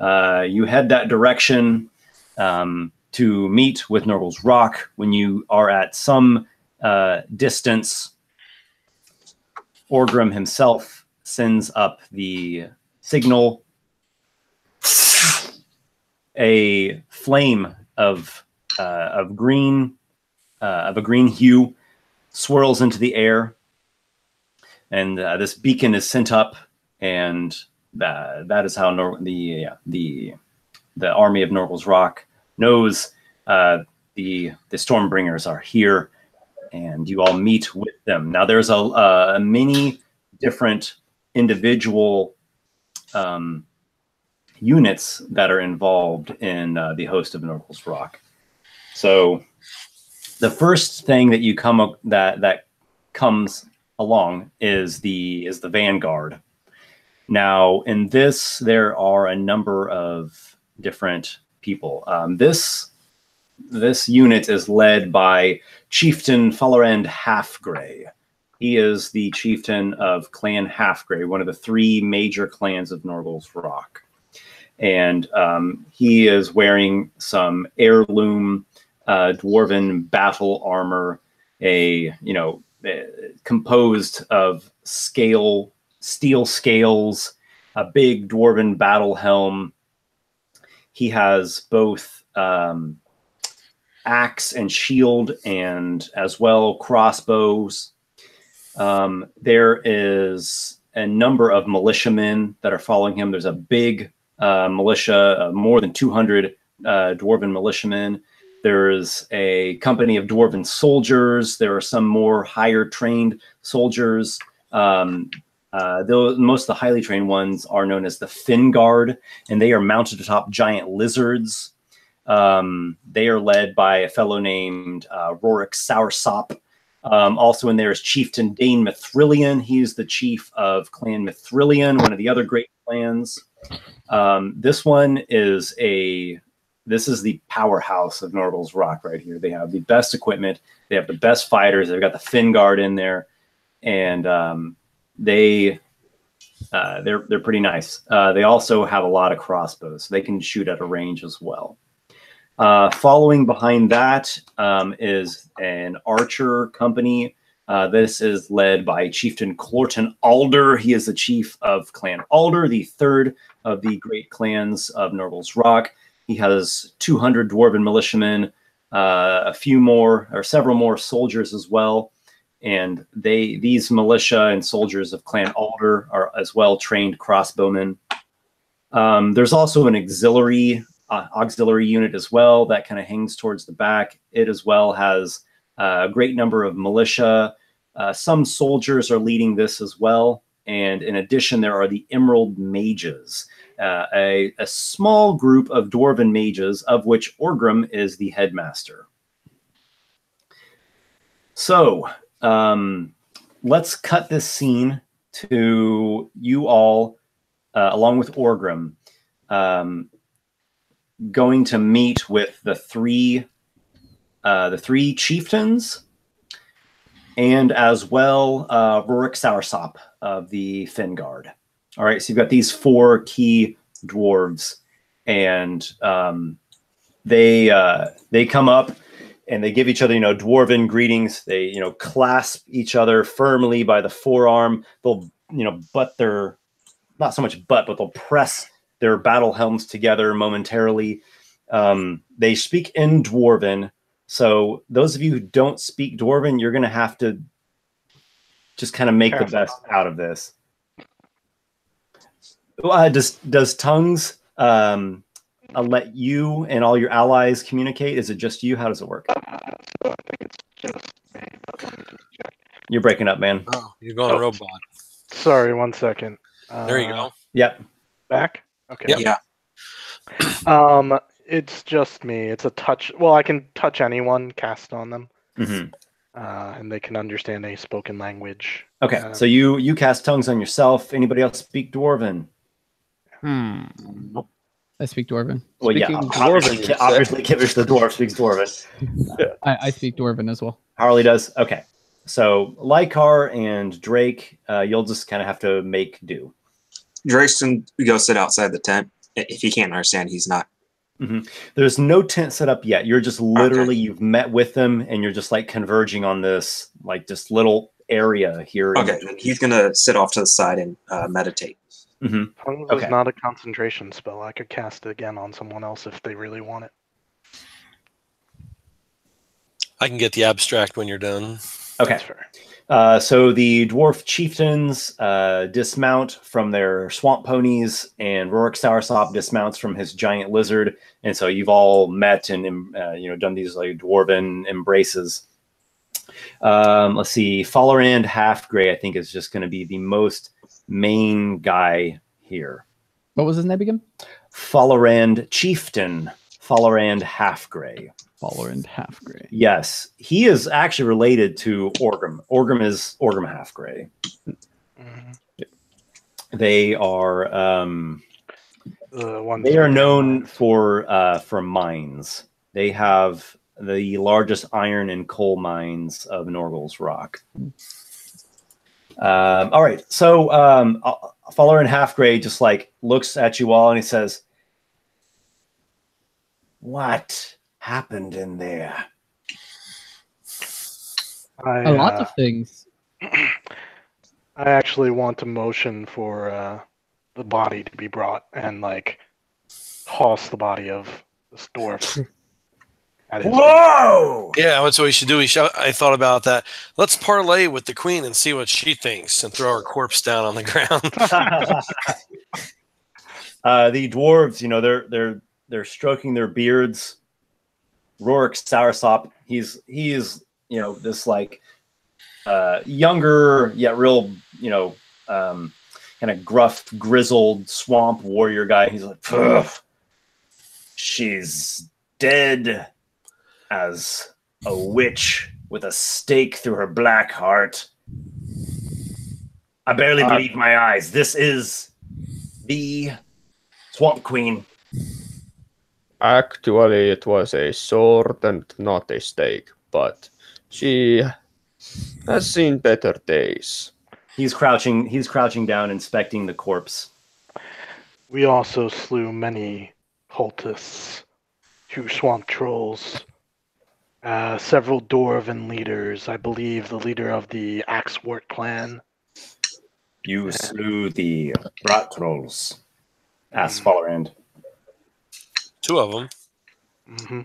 You head that direction to meet with Norval's Rock. When you are at some distance, Orgrim himself sends up the signal. A flame of a green hue swirls into the air, and this beacon is sent up, and that is how the army of Norval's Rock knows the Stormbringers are here, and you all meet with them. Now there's a many different individual units that are involved in the host of Norval's Rock. So the first thing that you that comes along is the Vanguard. Now in this, there are a number of different people. This unit is led by Chieftain Fallerend Halfgrey. He is the chieftain of Clan Halfgrey, one of the three major clans of Norval's Rock. And he is wearing some heirloom dwarven battle armor, composed of steel scales, a big dwarven battle helm. He has both axe and shield, and as well crossbows. There is a number of militiamen that are following him. There's a big militia, more than 200 dwarven militiamen. There's a company of dwarven soldiers. There are some more higher trained soldiers. Most of the highly trained ones are known as the Fin Guard, and they are mounted atop giant lizards. They are led by a fellow named Rorik Soursop. Also in there is Chieftain Dane Mithrillion. He's the chief of Clan Mithrillion, one of the other great clans. This is the powerhouse of Norgal's Rock right here. They have the best equipment. They have the best fighters. They've got the Fin Guard in there, and they're pretty nice. They also have a lot of crossbows, so they can shoot at a range as well. Following behind that is an archer company. This is led by Chieftain Clorton Alder. He is the chief of Clan Alder, the third of the great clans of Norgal's Rock. He has 200 dwarven militiamen, several more soldiers as well. And these militia and soldiers of Clan Alder are as well trained crossbowmen. There's also an auxiliary unit as well that kind of hangs towards the back. It as well has a great number of militia. Some soldiers are leading this as well. And in addition, there are the Emerald Mages, a small group of dwarven mages, of which Orgrim is the headmaster. So let's cut this scene to you all, along with Orgrim, going to meet with the three chieftains, and as well Rorik Soursop of the Fin Guard. All right, so you've got these 4 key dwarves, and they come up and they give each other, dwarven greetings. They, clasp each other firmly by the forearm. They'll, but they'll press their battle helms together momentarily. They speak in Dwarven. So those of you who don't speak Dwarven, you're going to have to just kind of make the best out of this. Does tongues let you and all your allies communicate? Is it just you? How does it work? So I think it's just me. You're breaking up, man. Oh, you're going robot. Sorry, 1 second. There you go. Yep. Back? Okay. Yep. Yeah. It's just me. It's a touch. Well, I can touch anyone, cast on them, Mm-hmm. and they can understand a spoken language. Okay, so you cast tongues on yourself. Anybody else speak Dwarven? I speak Dwarven. Well, yeah, obviously Kivish the dwarf speaks Dwarven. I speak Dwarven as well. Harley does. Okay, so Lykar and Drake, you'll just kind of have to make do. Drake's can go sit outside the tent. If he can't understand, he's not. Mm-hmm. There's no tent set up yet. You're just literally, you've met with them and you're just like converging on this, like just little area here. Okay, then he's going to sit off to the side and meditate. Mm-hmm. Tongues is not a concentration spell. I could cast it again on someone else if they really want it. I can get the abstract when you're done. Okay. That's fair. So the dwarf chieftains dismount from their swamp ponies, and Rorik Soursop dismounts from his giant lizard. And so you've all met and done these like dwarven embraces. Let's see, Fallerand Halfgrey, I think, is just going to be the most main guy here. What was his name again? Fallerand Chieftain. Fallerand Halfgrey. Fallerand Halfgrey. Yes, he is actually related to Orgrim. Orgrim is Orgrim Halfgrey. Mm-hmm. They are They are known for mines. They have the largest iron and coal mines of Norgal's Rock. All right, so Fallerand Halfgrey just like looks at you all and he says, "What happened in there?" A lot of things. I actually want to motion for the body to be brought and like toss the body of this dwarf. Whoa! Yeah, that's what we should do. I thought about that. Let's parlay with the queen and see what she thinks, and throw her corpse down on the ground. The dwarves, they're stroking their beards. Rourke Soursop. He's this like younger yet real kind of gruff, grizzled swamp warrior guy. He's like, ugh, she's dead as a witch with a stake through her black heart. I barely believe my eyes. This is the Swamp Queen. Actually, it was a sword and not a stake, but she has seen better days. He's crouching down, inspecting the corpse. We also slew many cultists, 2 swamp trolls, several dwarven leaders. I believe the leader of the Axewort clan. You slew the rat trolls. Asked Fallerand. 2 of them. Mm-hmm.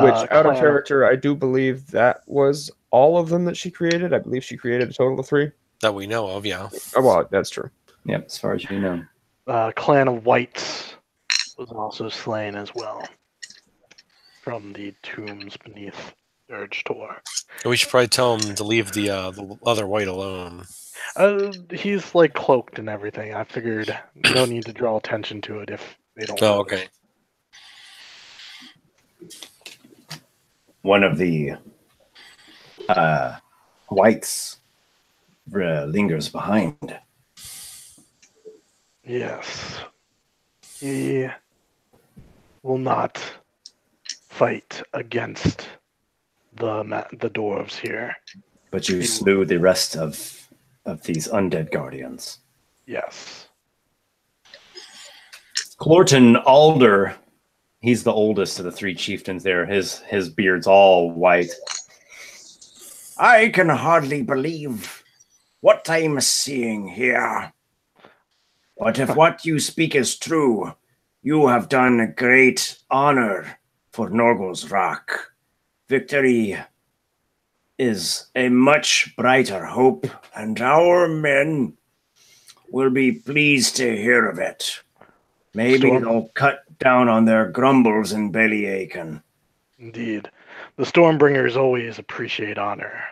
Which, out of character, I do believe that was all of them that she created. I believe she created a total of 3. That we know of, yeah. Oh, well, that's true. Yep, as far as you know. Clan of Whites was also slain as well from the tombs beneath Dirge Tor. We should probably tell him to leave the other white alone. He's like cloaked and everything. I figured no need to draw attention to it if they don't. Oh, okay. One of the whites lingers behind. Yes. He will not fight against the dwarves here. But you slew the rest of these undead guardians. Yes. Clorton Alder, he's the oldest of the 3 chieftains there. His beard's all white. I can hardly believe what I'm seeing here. But if what you speak is true, you have done a great honor for Norgol's Rock. Victory is a much brighter hope, and our men will be pleased to hear of it. Maybe they'll cut down on their grumbles and bellyaching. Indeed. The Stormbringers always appreciate honor,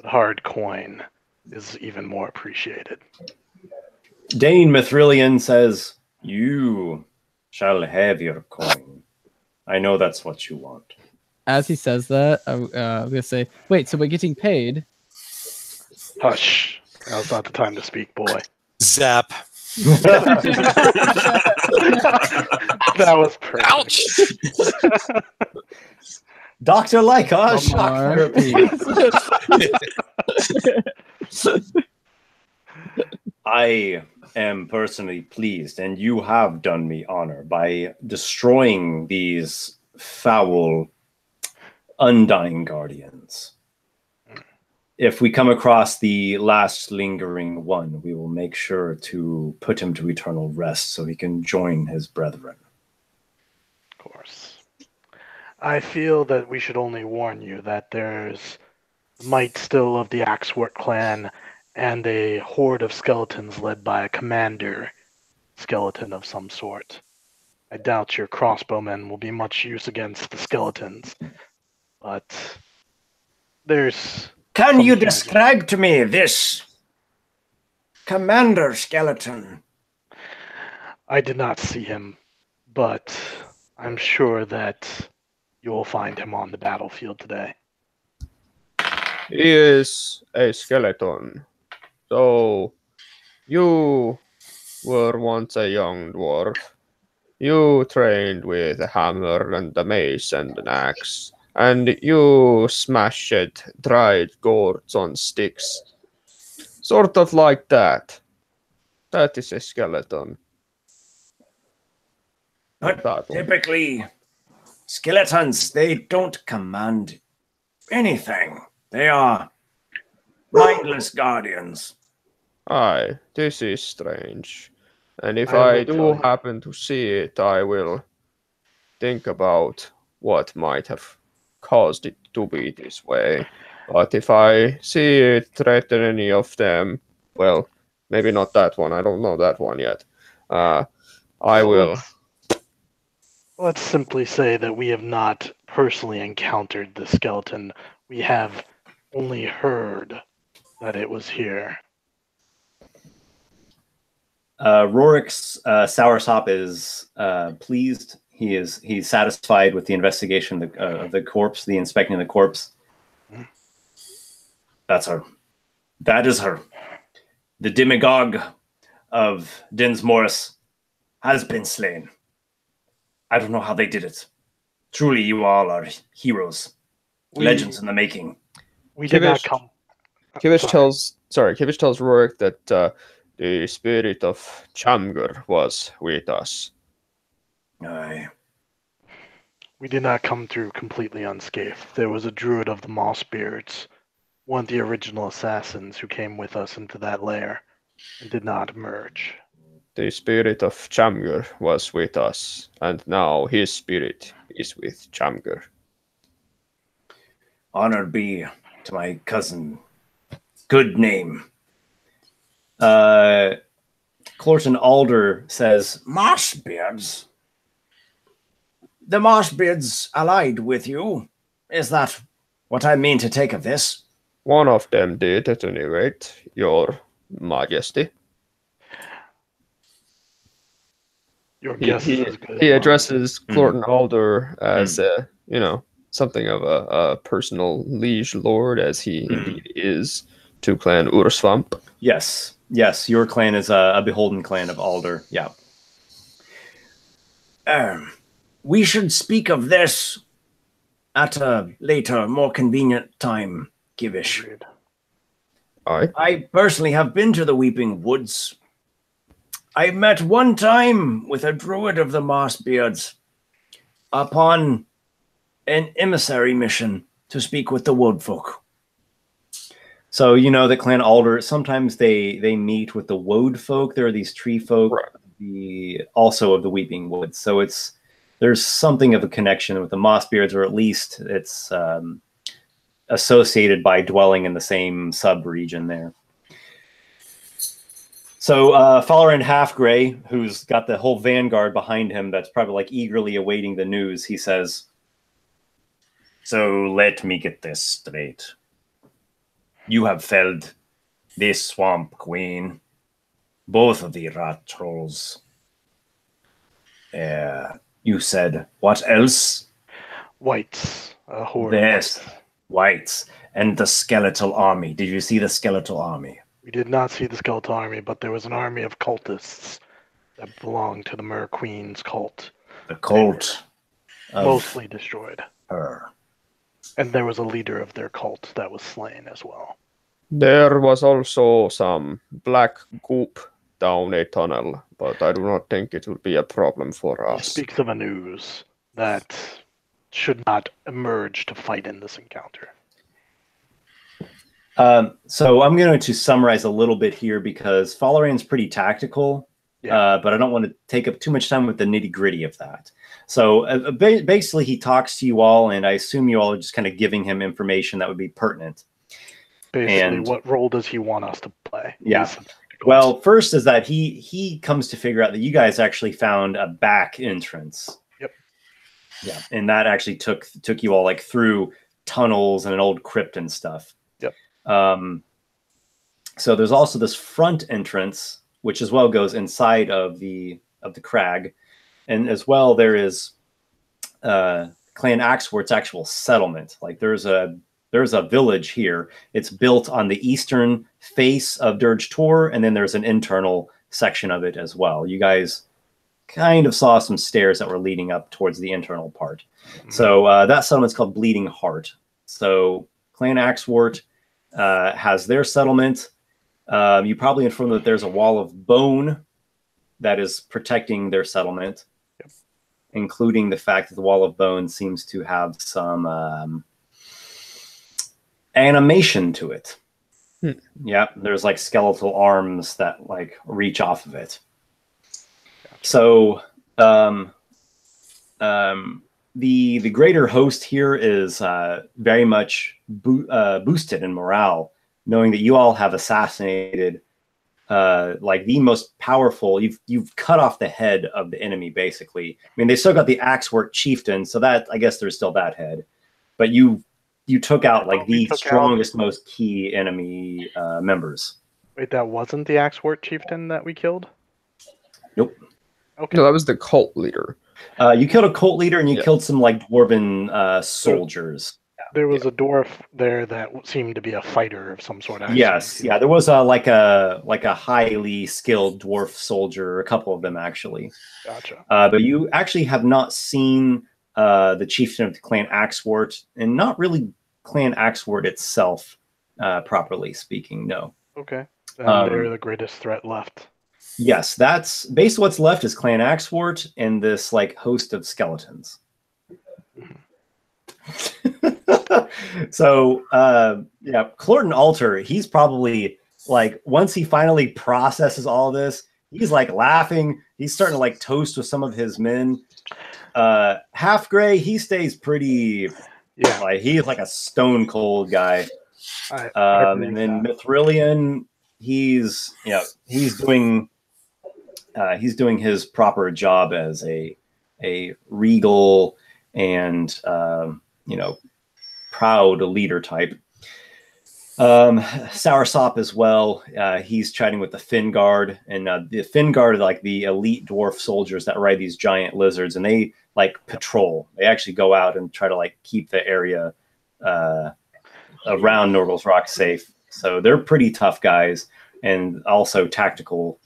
but hard coin is even more appreciated. Dane Mithrillian says, you shall have your coin. I know that's what you want. As he says that, I'm going to say, wait, so we're getting paid? Hush. Now's not the time to speak, boy. Zap. That was perfect. Ouch! Dr. Lykar, shock therapy. I am personally pleased, and you have done me honor by destroying these foul, undying guardians. If we come across the last lingering one, we will make sure to put him to eternal rest so he can join his brethren. Of course. I feel that we should only warn you that there's might still of the Axewort clan and a horde of skeletons led by a commander skeleton of some sort. I doubt your crossbowmen will be much use against the skeletons, but there's... Can you describe to me this commander skeleton? I did not see him, but I'm sure that you'll find him on the battlefield today. He is a skeleton. So, you were once a young dwarf. You trained with a hammer and a mace and an axe. And you smashed dried gourds on sticks. Sort of like that. That is a skeleton. But typically, skeletons, they don't command anything. They are mindless guardians. Aye, this is strange. And if I do happen to see it, I will think about what might have caused it to be this way. But if I see it threaten any of them, well, maybe not that one. I don't know that one yet. I will. Let's simply say that we have not personally encountered the skeleton. We have only heard that it was here. Rorik's Soursop is pleased. He's satisfied with the investigation of the corpse, the inspecting of the corpse. That's her. That is her. The demagogue of Dinsmorris has been slain. I don't know how they did it. Truly, you all are heroes, legends in the making. We did not come. Kivish tells Rorik that the spirit of Chamgur was with us. Aye. We did not come through completely unscathed. There was a druid of the Moss Spirits, one of the original assassins who came with us into that lair and did not emerge. The spirit of Chamgur was with us, and now his spirit is with Chamgur. Honor be to my cousin. Good name. Clorton Alder says, Mossbeards? The Mossbeards allied with you? Is that what I mean to take of this? One of them did, at any rate, your majesty. Your guess is as good. He addresses Clorton Alder as, something of a personal liege lord, as he indeed is, to Clan Ursvamp. Yes, your clan is a beholden clan of Alder, yeah. We should speak of this at a later, more convenient time, Kivish. I personally have been to the Weeping Woods. I met one time with a druid of the Mossbeards upon an emissary mission to speak with the woodfolk. So you know that Clan Alder, sometimes they meet with the woodfolk. There are these tree folk, also of the Weeping Woods. So there's something of a connection with the Mossbeards, or at least it's associated by dwelling in the same sub-region there. So Falaran Halfgrey, who's got the whole vanguard behind him that's probably like eagerly awaiting the news, he says, so let me get this straight. You have felled this swamp queen, both of the rat trolls. You said, what else? Whites. A horde. Yes, whites. And the skeletal army. Did you see the skeletal army? We did not see the skeletal army, but there was an army of cultists that belonged to the Mer Queen's cult. The cult. Mostly destroyed. Her. And there was a leader of their cult that was slain as well. There was also some black goop down a tunnel, but I do not think it would be a problem for us. He speaks of a news that should not emerge to fight in this encounter. So I'm going to summarize a little bit here because Falaran's pretty tactical, but I don't want to take up too much time with the nitty-gritty of that. So basically he talks to you all, and I assume you all are just kind of giving him information that would be pertinent. Basically, what role does he want us to play? Yeah. Well, first is that he comes to figure out that you guys actually found a back entrance. Yep. Yeah, and that actually took you all like through tunnels and an old crypt and stuff. Yep. So there's also this front entrance, which as well goes inside of the crag, and as well there is Clan Axworth's actual settlement. Like there's a village here. It's built on the eastern face of Dirge Tor, and then there's an internal section of it as well. You guys kind of saw some stairs that were leading up towards the internal part. So that settlement's called Bleeding Heart. So Clan Axworth has their settlement. You probably informed that there's a wall of bone that is protecting their settlement, including the fact that the wall of bone seems to have some animation to it. Yeah, there's like skeletal arms that like reach off of it. So the greater host here is very much boosted in morale, knowing that you all have assassinated like the most powerful. You've cut off the head of the enemy, basically. I mean, they still got the Axework Chieftain, so that I guess there's still that head, but you took out like the strongest, most key enemy members. Wait, that wasn't the Axework Chieftain that we killed? Nope. Okay. No, that was the cult leader. You killed a cult leader, and you killed some like dwarven soldiers. There was a dwarf there that seemed to be a fighter of some sort. Yes, yeah, there was like a highly skilled dwarf soldier, a couple of them actually. Gotcha. But you actually have not seen the chieftain of the clan Axewort, and not really clan Axewort itself, properly speaking. No. Okay. And they're the greatest threat left. Yes, that's basically what's left is clan Axewort and this like host of skeletons. So yeah, Clorton Alter, he's probably like, once he finally processes all this, he's like laughing. He's starting to like toast with some of his men. Half Gray, he stays pretty, like he's like a stone cold guy. And then Mithrillian, he's doing his proper job as a regal and proud leader type. Soursop as well. He's chatting with the Finguard, and the Finguard are like the elite dwarf soldiers that ride these giant lizards, and they like patrol. They actually go out and try to like keep the area around Norgal's Rock safe. So they're pretty tough guys and also tactical.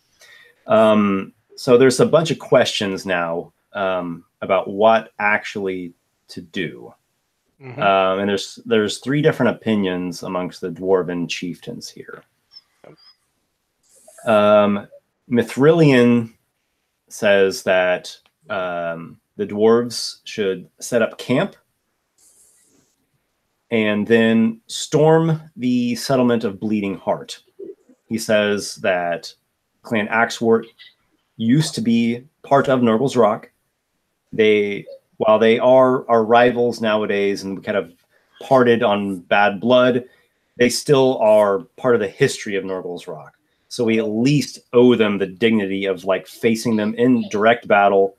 So there's a bunch of questions now about what actually to do. Mm-hmm. And there's three different opinions amongst the dwarven chieftains here. Mithrillian says that the dwarves should set up camp and then storm the settlement of Bleeding Heart. He says that Clan Axewort used to be part of Nurgle's Rock. While they are our rivals nowadays and kind of parted on bad blood, they still are part of the history of Nurgle's Rock. So we at least owe them the dignity of like facing them in direct battle.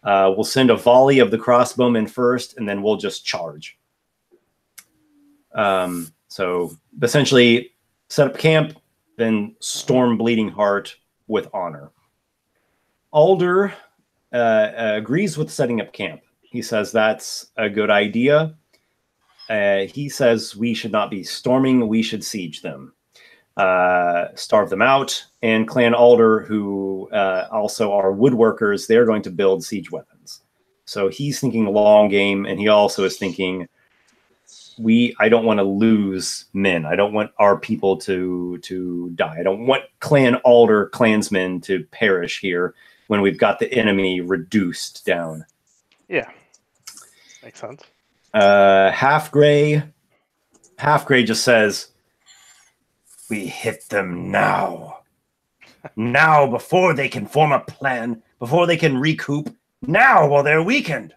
We'll send a volley of the crossbowmen first, and then we'll just charge. So essentially set up camp, then storm Bleeding Heart with honor. Alder agrees with setting up camp. He says that's a good idea. He says we should not be storming, we should siege them. Starve them out. And Clan Alder, who also are woodworkers, they're going to build siege weapons. So he's thinking long game, and he also is thinking, I don't want to lose men. I don't want our people to die. I don't want Clan Alder clansmen to perish here when we've got the enemy reduced down. Yeah. Makes sense. Half Gray just says, we hit them now. Now, before they can form a plan, before they can recoup, now while they're weakened.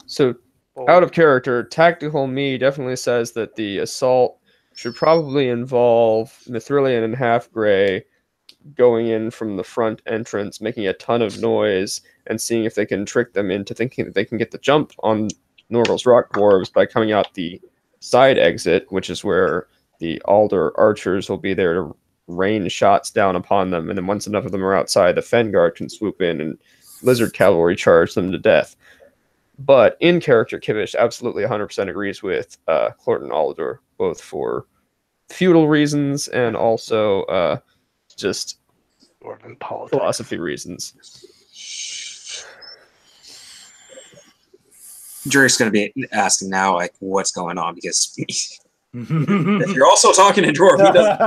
So, out of character, Tactical Me definitely says that the assault should probably involve Mithrillian and Half Gray going in from the front entrance, making a ton of noise, and seeing if they can trick them into thinking that they can get the jump on Norgal's Rock dwarves by coming out the side exit, which is where the Alder archers will be there to rain shots down upon them. And then once enough of them are outside, the Fenguard can swoop in and lizard cavalry charge them to death. But in character, Kivish absolutely 100% agrees with Clorton Alder, both for feudal reasons and also just philosophy reasons. Drake's going to be asking now, like, what's going on? Because if you're also talking in Dwarf, he doesn't.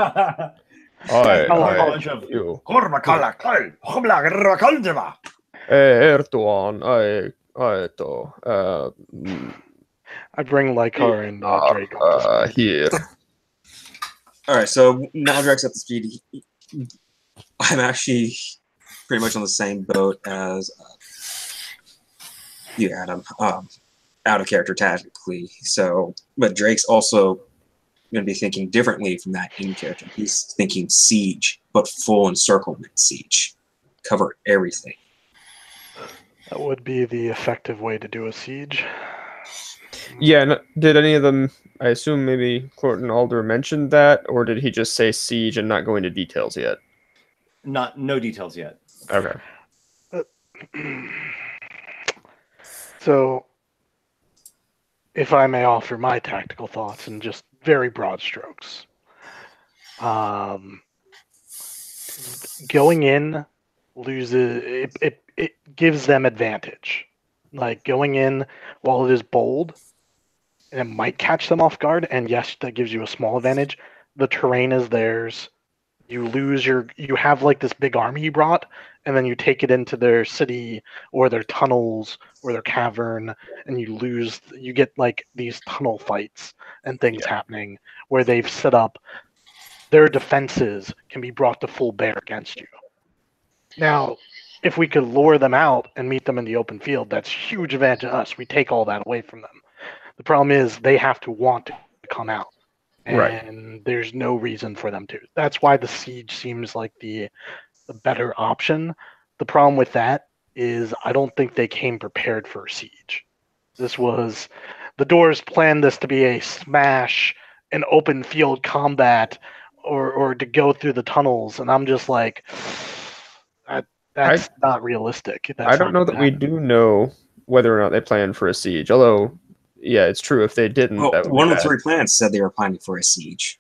I bring Lykar and Drake up here. All right, so now Drake's up to speed. I'm actually pretty much on the same boat as you, Adam. Out of character tactically. So, but Drake's also going to be thinking differently from that in character. He's thinking siege, but full encirclement siege. Cover everything. That would be the effective way to do a siege. Yeah, did any of them, I assume maybe Clorton Alder mentioned that, or did he just say siege and not go into details yet? No details yet. Okay. So, if I may offer my tactical thoughts in just very broad strokes. Going in loses it gives them advantage. Like going in while it is bold, and it might catch them off guard, and yes, that gives you a small advantage. The terrain is theirs. You have like this big army you brought, and then you take it into their city or their tunnels or their cavern, and you get like these tunnel fights and things happening where they've set up their defenses can be brought to full bear against you. Now, if we could lure them out and meet them in the open field, that's huge advantage to us. We take all that away from them. The problem is they have to want to come out. And there's no reason for them to. That's why the siege seems like the better option. The problem with that is I don't think they came prepared for a siege. The Dwarves planned this to be a smash, an open field combat, or to go through the tunnels, and I'm just like, that's not realistic. I don't know that we do know whether or not they planned for a siege, although, yeah, it's true. If they didn't, well, one of the 3 plans said they were planning for a siege.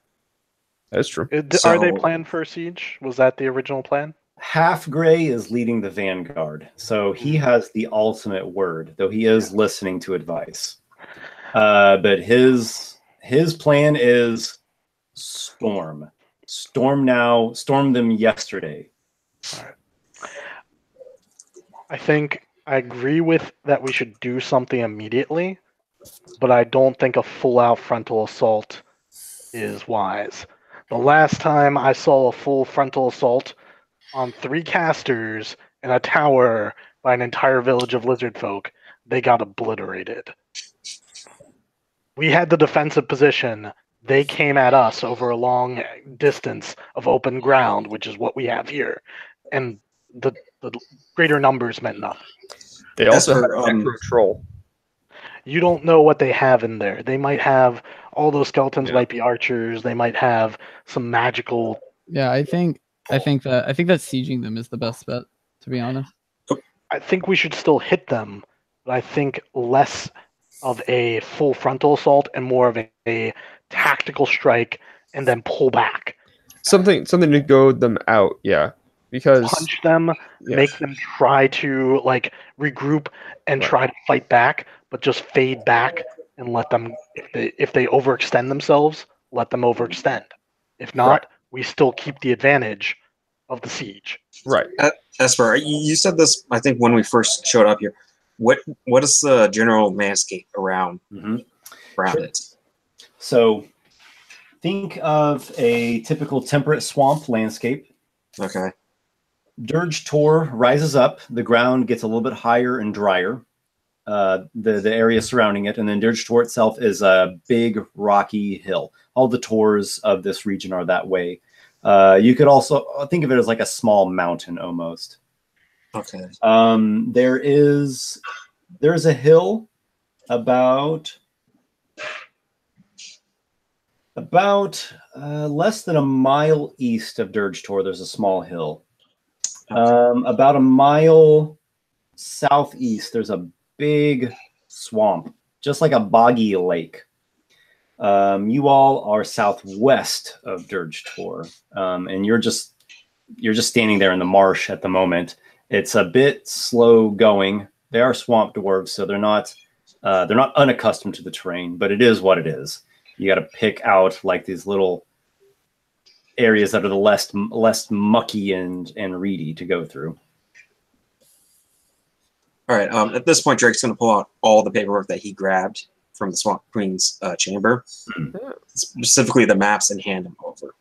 That's true. Are they planned for a siege? Was that the original plan? Half Gray is leading the vanguard, so he has the ultimate word, though he is listening to advice. But his plan is storm. Storm now. Storm them yesterday. All right. I think I agree with that we should do something immediately, but I don't think a full-out frontal assault is wise. The last time I saw a full frontal assault on 3 casters in a tower by an entire village of lizard folk, they got obliterated. We had the defensive position. They came at us over a long distance of open ground, which is what we have here. And the greater numbers meant nothing. They also have necro troll. You don't know what they have in there. They might have all those skeletons might be archers. They might have some magical. Yeah, I think that sieging them is the best bet, to be honest. I think we should still hit them, but I think less of a full frontal assault and more of a tactical strike and then pull back. Something to goad them out, because punch them, make them try to like regroup and try to fight back, but just fade back and let them. If they overextend themselves, let them overextend. If not, we still keep the advantage of the siege. Right. Esper, you said this, I think, when we first showed up here. What is the general landscape around it? So think of a typical temperate swamp landscape. Okay. Dirge Tor rises up. The ground gets a little bit higher and drier. The area surrounding it, and then Dirge Tor itself is a big rocky hill. All the Tors of this region are that way. You could also think of it as like a small mountain almost. Okay. There's a hill about less than a mile east of Dirge Tor. There's a small hill. About a mile southeast, there's a big swamp, just like a boggy lake. You all are southwest of Dirge Tor, and you're just standing there in the marsh at the moment. It's a bit slow going. They are swamp dwarves, so they're not unaccustomed to the terrain, but it is what it is. You got to pick out like these little areas that are the less mucky and reedy to go through. All right. At this point, Drake's going to pull out all the paperwork that he grabbed from the Swamp Queen's chamber, specifically the maps, and hand them over,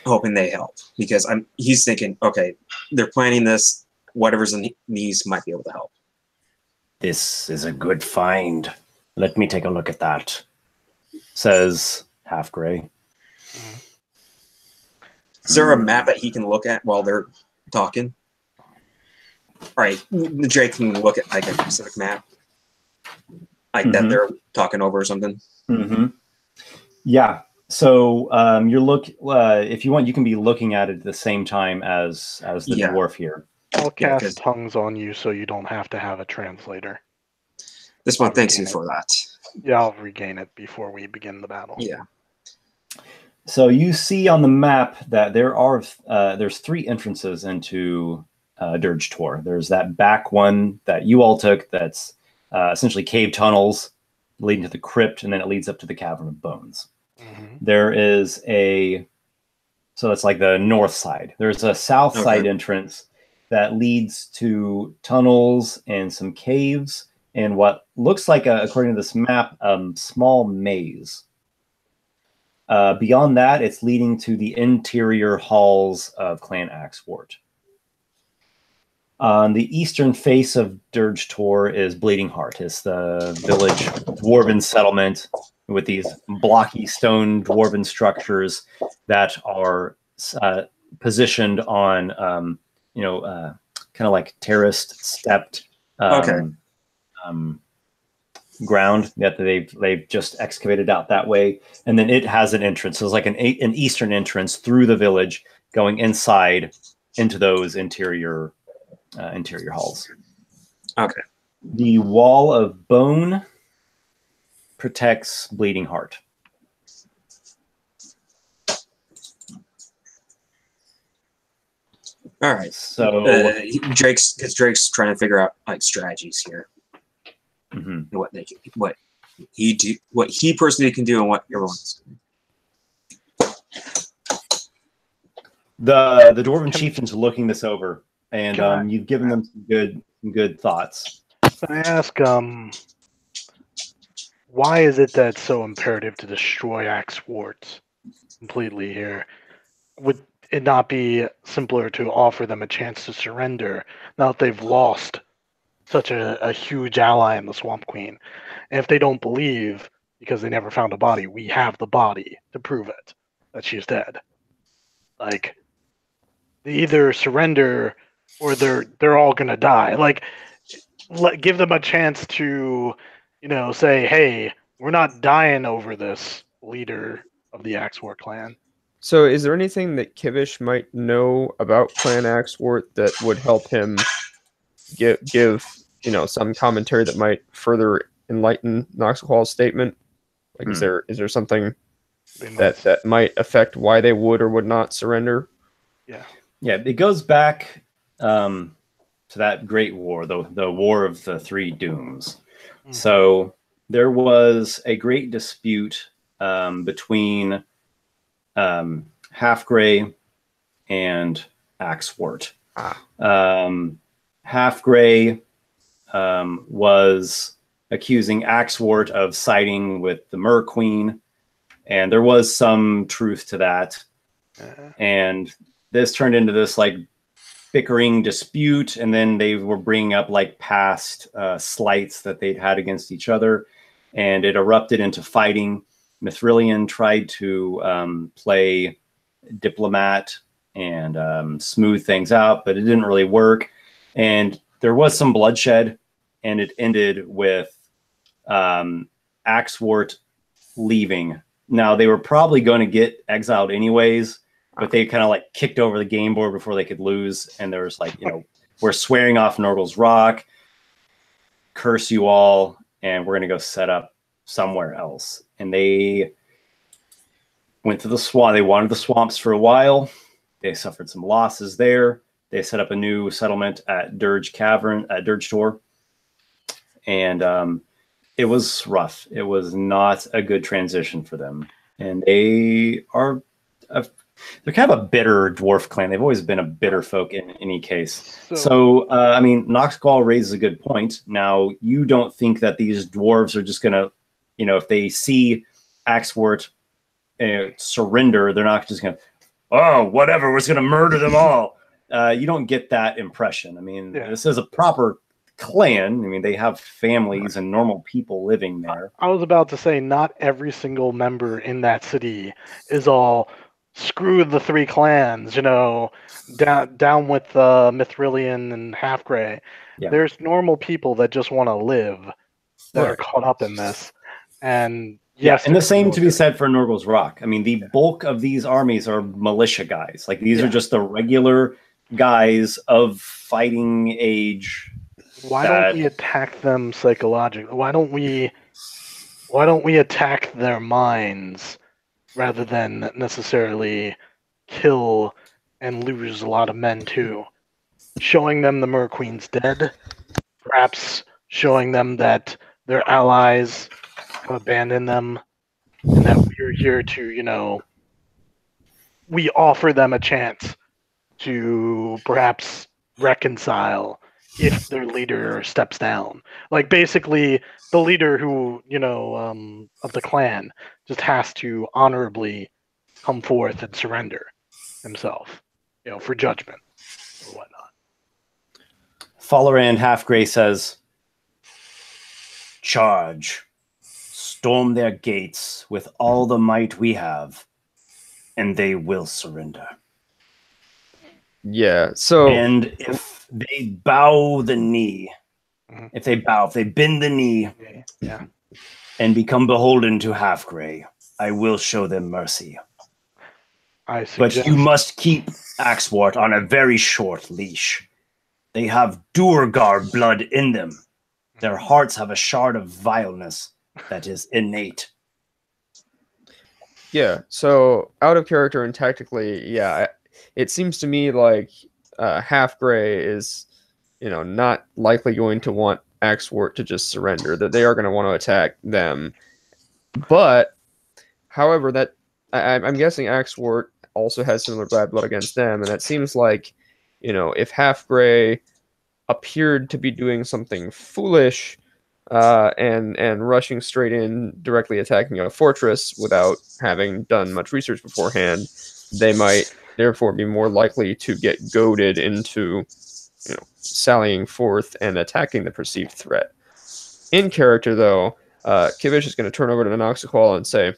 hoping they help. Because he's thinking, okay, they're planning this. Whatever's in these might be able to help. This is a good find. Let me take a look at that. Says half gray. Is there a map that he can look at while they're talking? All right, Drake can look at like a specific map, like that they're talking over or something. Yeah. So if you want, you can be looking at it at the same time as the dwarf here. I'll cast tongues on you so you don't have to have a translator. This one thanks you for that. Yeah, I'll regain it before we begin the battle. Yeah. So you see on the map that there's 3 entrances into Dirge Tor. There's that back one that you all took that's essentially cave tunnels leading to the crypt, and then it leads up to the Cavern of Bones. There is so it's like the north side. There's a south side entrance that leads to tunnels and some caves and what looks like, according to this map, small maze. Beyond that, it's leading to the interior halls of Clan Axewort. On the eastern face of Dirge Tor is Bleeding Heart. It's the village dwarven settlement with these blocky stone dwarven structures that are positioned on, kind of like terraced, stepped ground that they've just excavated out that way. And then it has an entrance. So it's like an eastern entrance through the village going inside into those interior halls. Okay. The Wall of Bone protects Bleeding Heart. All right. So Drake's trying to figure out like strategies here. What he personally can do, and what everyone's doing. The dwarven chieftains are looking this over, and you've given them some good thoughts. Can I ask, why is it that it's so imperative to destroy Axewort completely here? Would it not be simpler to offer them a chance to surrender now that they've lost such a huge ally in the Swamp Queen? And if they don't believe because they never found a body, we have the body to prove it that she's dead. Like, they either surrender or they're all gonna die. Like, give them a chance to, say, hey, we're not dying over this leader of the Axewort clan. So is there anything that Kivish might know about Clan Axewort that would help him give some commentary that might further enlighten Noxiqual's statement? Like, is there something that might affect why they would or would not surrender? Yeah, it goes back to that great war, the War of the Three Dooms. So there was a great dispute between Half-Gray and Axewort. Half-Gray was accusing Axewort of siding with the Mer Queen, and there was some truth to that. And this turned into this like bickering dispute, and then they were bringing up like past slights that they'd had against each other, and it erupted into fighting. Mithrillian tried to play diplomat and smooth things out, but it didn't really work. And there was some bloodshed, and it ended with Axewort leaving. Now, they were probably going to get exiled anyways, but they kind of like kicked over the game board before they could lose. And there was like, we're swearing off Nurgle's Rock, curse you all, and we're going to go set up somewhere else. And they went to the swamp. They wandered the swamps for a while. They suffered some losses there. They set up a new settlement at Dirge Cavern, at Dirge Tor. And it was rough. It was not a good transition for them. And they are, they're kind of a bitter dwarf clan. They've always been a bitter folk in any case. So Noxiqual raises a good point. Now, you don't think that these dwarves are just going to, if they see Axewort surrender, they're not just going to, oh, whatever, we're just going to murder them all. You don't get that impression. I mean, this is a proper clan. I mean, they have families and normal people living there. I was about to say, not every single member in that city is all screw the three clans, down with Mithrilian and Half Grey. Yeah. There's normal people that just want to live that are caught up in this. And yes, and the same to be said for Nurgle's Rock. I mean, the bulk of these armies are militia guys. Like, these are just the regular guys of fighting age. Why don't we attack them psychologically? Why don't we attack their minds rather than necessarily kill and lose a lot of men too? Showing them the Mer Queen's dead, perhaps showing them that their allies have abandoned them, and that we're here to, we offer them a chance to perhaps reconcile if their leader steps down. Like, basically, the leader who, of the clan just has to honorably come forth and surrender himself, for judgment or whatnot. Follower and Half Grey says, "Charge. Storm their gates with all the might we have, and they will surrender." Yeah, so... And if they bow the knee, if they bend the knee, and become beholden to Half Grey, I will show them mercy. But you must keep Axwart on a very short leash. They have Durgar blood in them. Their hearts have a shard of vileness that is innate. Yeah, so out of character and tactically, it seems to me like Half Grey is, not likely going to want Axwart to just surrender, that they are going to want to attack them. But, however, that I'm guessing Axwart also has similar bad blood against them, and that seems like, if Half Grey appeared to be doing something foolish and rushing straight in, directly attacking a fortress without having done much research beforehand, they might therefore be more likely to get goaded into, sallying forth and attacking the perceived threat. In character, though, Kivish is going to turn over to Noxiqual and say,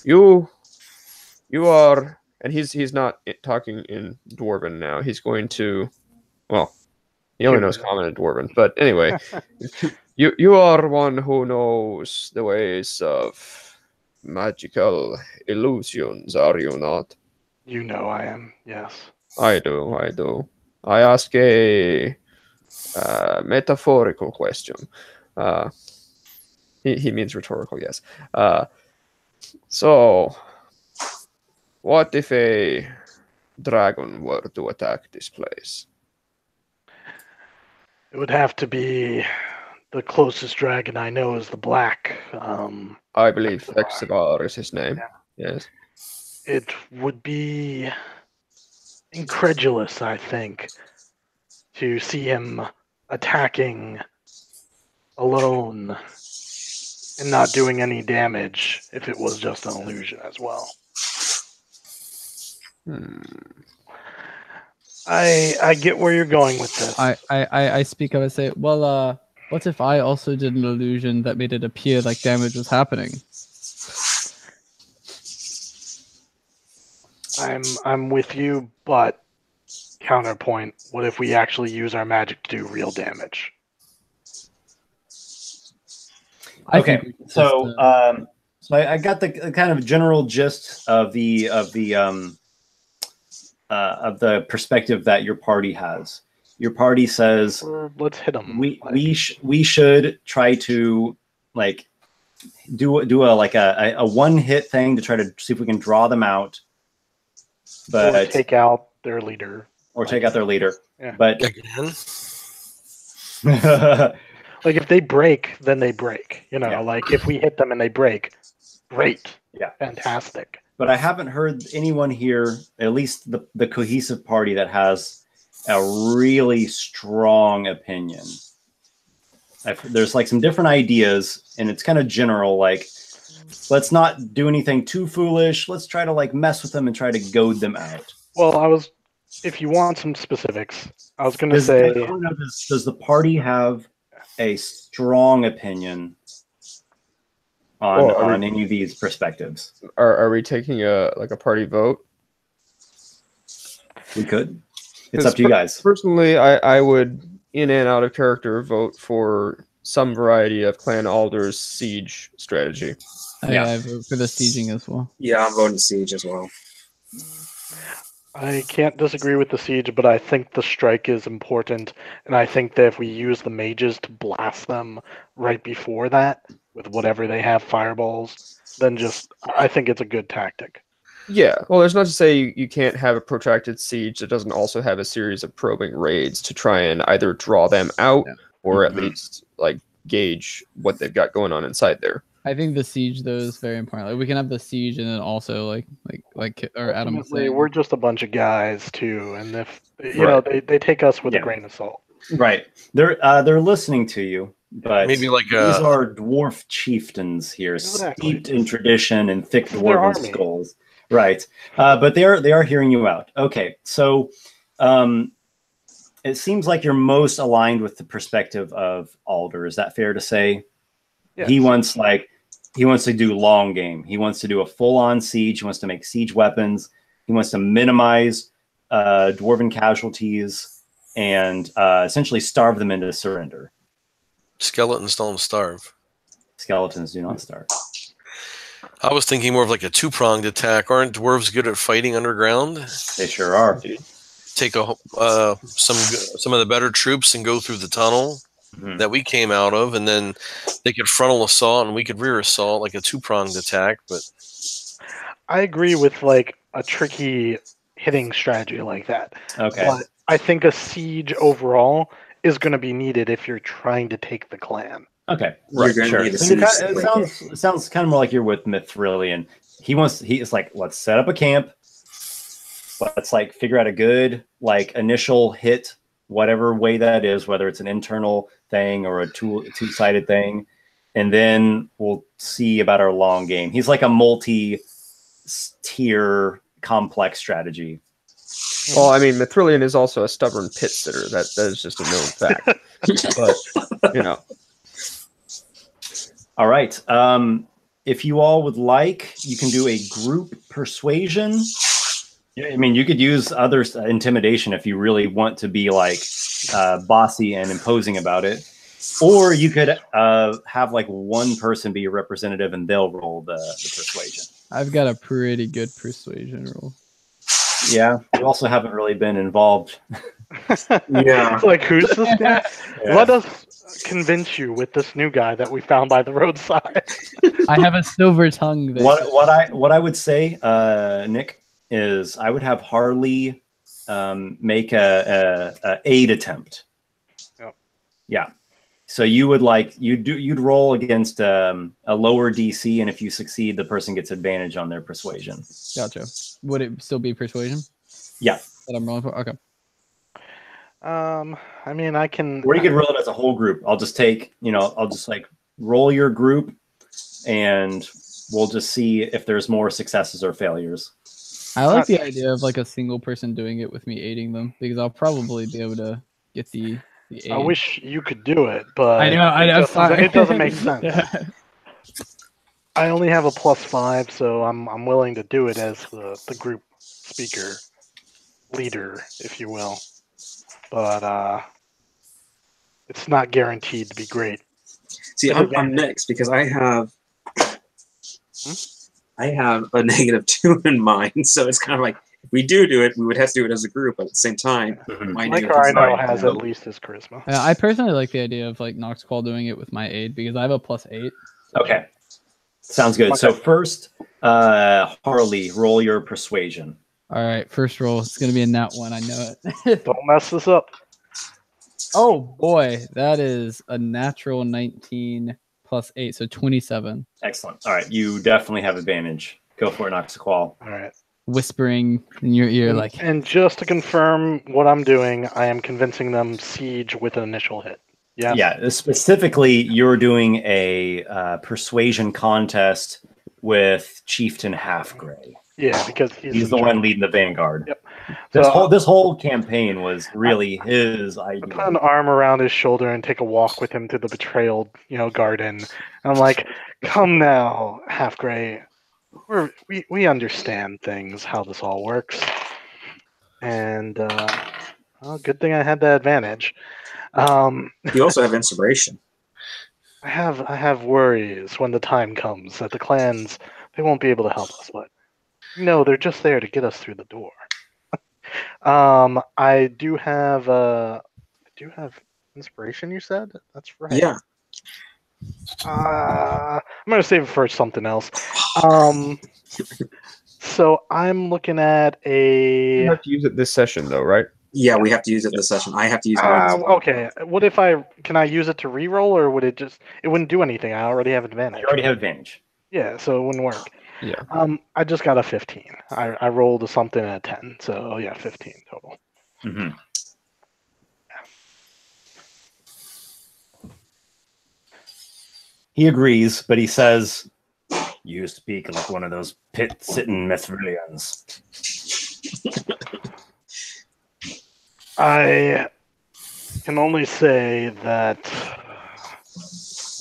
You are, and he's not talking in Dwarven now. He's going to, well, he only knows Common and Dwarven, but anyway, you are one who knows the ways of magical illusions, are you not? You know I am, yes. I do. I ask a metaphorical question. He means rhetorical, yes. So, what if a dragon were to attack this place? It would have to be the closest dragon I know is the black. I believe Hexblade is his name. Yeah. Yes. It would be incredulous, I think, to see him attacking alone and not doing any damage if it was just an illusion as well. I get where you're going with this. I speak up and say, well, what if I also did an illusion that made it appear like damage was happening? I'm with you, but counterpoint, what if we actually use our magic to do real damage? Okay, so I got the kind of general gist of the perspective that your party has. Your party says, let's hit them. We should try to do a one hit thing to try to see if we can draw them out, but or take out their leader. Yeah. But like if they break, then they break. Like if we hit them and they break, great. Yeah. Fantastic. But I haven't heard anyone here, at least the cohesive party, that has a really strong opinion. There's some different ideas, and it's kind of general, let's not do anything too foolish. Let's try to mess with them and try to goad them out. Well, I was if you want some specifics, I was going to say... Does the party have a strong opinion on any of these perspectives? Are we taking a party vote? We could. It's up to you guys. Personally, I would, in and out of character, vote for some variety of Clan Alder's siege strategy. I vote for the sieging as well. Yeah, I'm voting siege as well. I can't disagree with the siege, but I think the strike is important, and I think that if we use the mages to blast them right before that, with whatever they have, fireballs, then I think it's a good tactic. Yeah, well, there's not to say you can't have a protracted siege that doesn't also have a series of probing raids to try and either draw them out or at least like gauge what they've got going on inside there. I think the siege though is very important. Like we can have the siege and then also like Adam was saying, we're just a bunch of guys too, and if you know they take us with a grain of salt. Right, they're listening to you, but maybe like these are dwarf chieftains here, steeped in tradition and thick dwarven skulls. Right, but they are hearing you out. Okay, so it seems like you're most aligned with the perspective of Alder. Is that fair to say? Yes. He wants to do long game. He wants to do a full-on siege. He wants to make siege weapons. He wants to minimize dwarven casualties and essentially starve them into surrender. Skeletons don't starve. Skeletons do not starve. I was thinking more of like a two-pronged attack. Aren't dwarves good at fighting underground? They sure are. Take some of the better troops and go through the tunnel that we came out of, and then they could frontal assault and we could rear assault, like a two-pronged attack. But I agree with like a tricky hitting strategy like that. Okay. But I think a siege overall is going to be needed if you're trying to take the clan. Okay, right, sure. It sounds kind of more like you're with Mithrillian. He's like, let's set up a camp. Let's like figure out a good like initial hit, whatever way that is, whether it's an internal thing or a two-sided thing, and then we'll see about our long game. He's like a multi-tier complex strategy. Well, I mean, Mithrillian is also a stubborn pit sitter. That is just a known fact. But you know. All right. If you all would like, you can do a group persuasion. Yeah, I mean, you could use other intimidation if you really want to be like bossy and imposing about it, or you could have like one person be a representative and they'll roll the persuasion. I've got a pretty good persuasion roll. Yeah, you also haven't really been involved. Yeah, like who's this guy? Yeah. Let us convince you with this new guy that we found by the roadside. I have a silver tongue. What I would say, Nick, is I would have Harley make a aid attempt. Yep. Yeah. So you would you'd roll against a lower DC, and if you succeed, the person gets advantage on their persuasion. Gotcha. Would it still be persuasion? Yeah. That I'm rolling for? Okay. I mean, I can. Or you could roll it as a whole group. I'll just like roll your group, and we'll just see if there's more successes or failures. I like the idea of like a single person doing it with me aiding them, because I'll probably be able to get the aid. I wish you could do it, but I know. It doesn't make sense. Yeah. I only have a +5, so I'm willing to do it as the group speaker, leader, if you will. But it's not guaranteed to be great. See, I'm next because I have a -2 in mind, so it's kind of like if we do it, we would have to do it as a group, but at the same time, Lykar I know has at least his charisma. I personally like the idea of like Noxiqual doing it with my aid because I have a +8. Okay, sounds good. Okay. So first, Harley, roll your persuasion. All right, first roll. It's gonna be a nat 1. I know it. Don't mess this up. Oh boy, that is a natural 19 +8, so 27. Excellent. All right, you definitely have advantage. Go for it, Noxiqual. All right. Whispering in your ear, like. And just to confirm what I'm doing, I am convincing them siege with an initial hit. Yeah. Yeah. Specifically, you're doing a persuasion contest with Chieftain Halfgrey. Yeah, because he's the one leading the vanguard. Yep. This whole campaign was really his idea. I put an arm around his shoulder and take a walk with him to the betrayal, garden. And I'm like, "Come now, Half Grey. We understand things, how this all works, and good thing I had that advantage." You also have inspiration. I have worries when the time comes that the clans, they won't be able to help us, but no, they're just there to get us through the door. I do have inspiration. You said that's right. Yeah. I'm gonna save it for something else. So I'm looking at You a. have to use it this session, though, right? Yeah, we have to use it this session. I have to use mine. Okay. What if can I use it to reroll, or would it wouldn't do anything? I already have advantage. You already have advantage. Yeah, so it wouldn't work. Yeah. I just got a 15. I rolled something at 10, so yeah, 15 total. Mm-hmm. He agrees, but he says, "You speak like one of those pit-sitting Mithrillians." I can only say that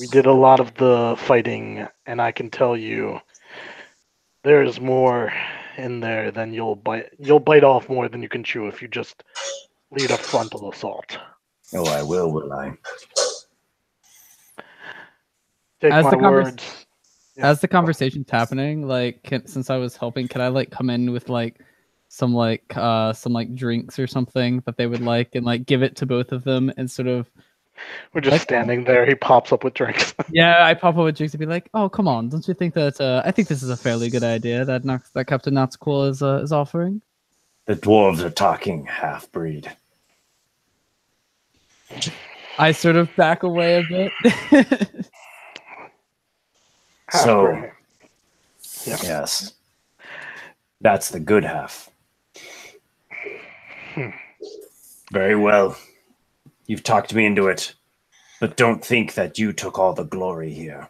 we did a lot of the fighting, and I can tell you there's more in there than you'll bite off more than you can chew if you just lead a frontal assault. Oh, I will I? Take As my the words. Yeah. As the conversation's happening, since I was helping, can I come in with some drinks or something that they would like, and give it to both of them and sort of. We're just standing there. He pops up with drinks. Yeah, I pop up with drinks and be like, "Oh, come on! Don't you think that? I think this is a fairly good idea that Captain Noxiqual is offering." The dwarves are talking, half-breed. I sort of back away a bit. So, Yeah. yes, that's the good half. Very well. You've talked me into it, but don't think that you took all the glory here.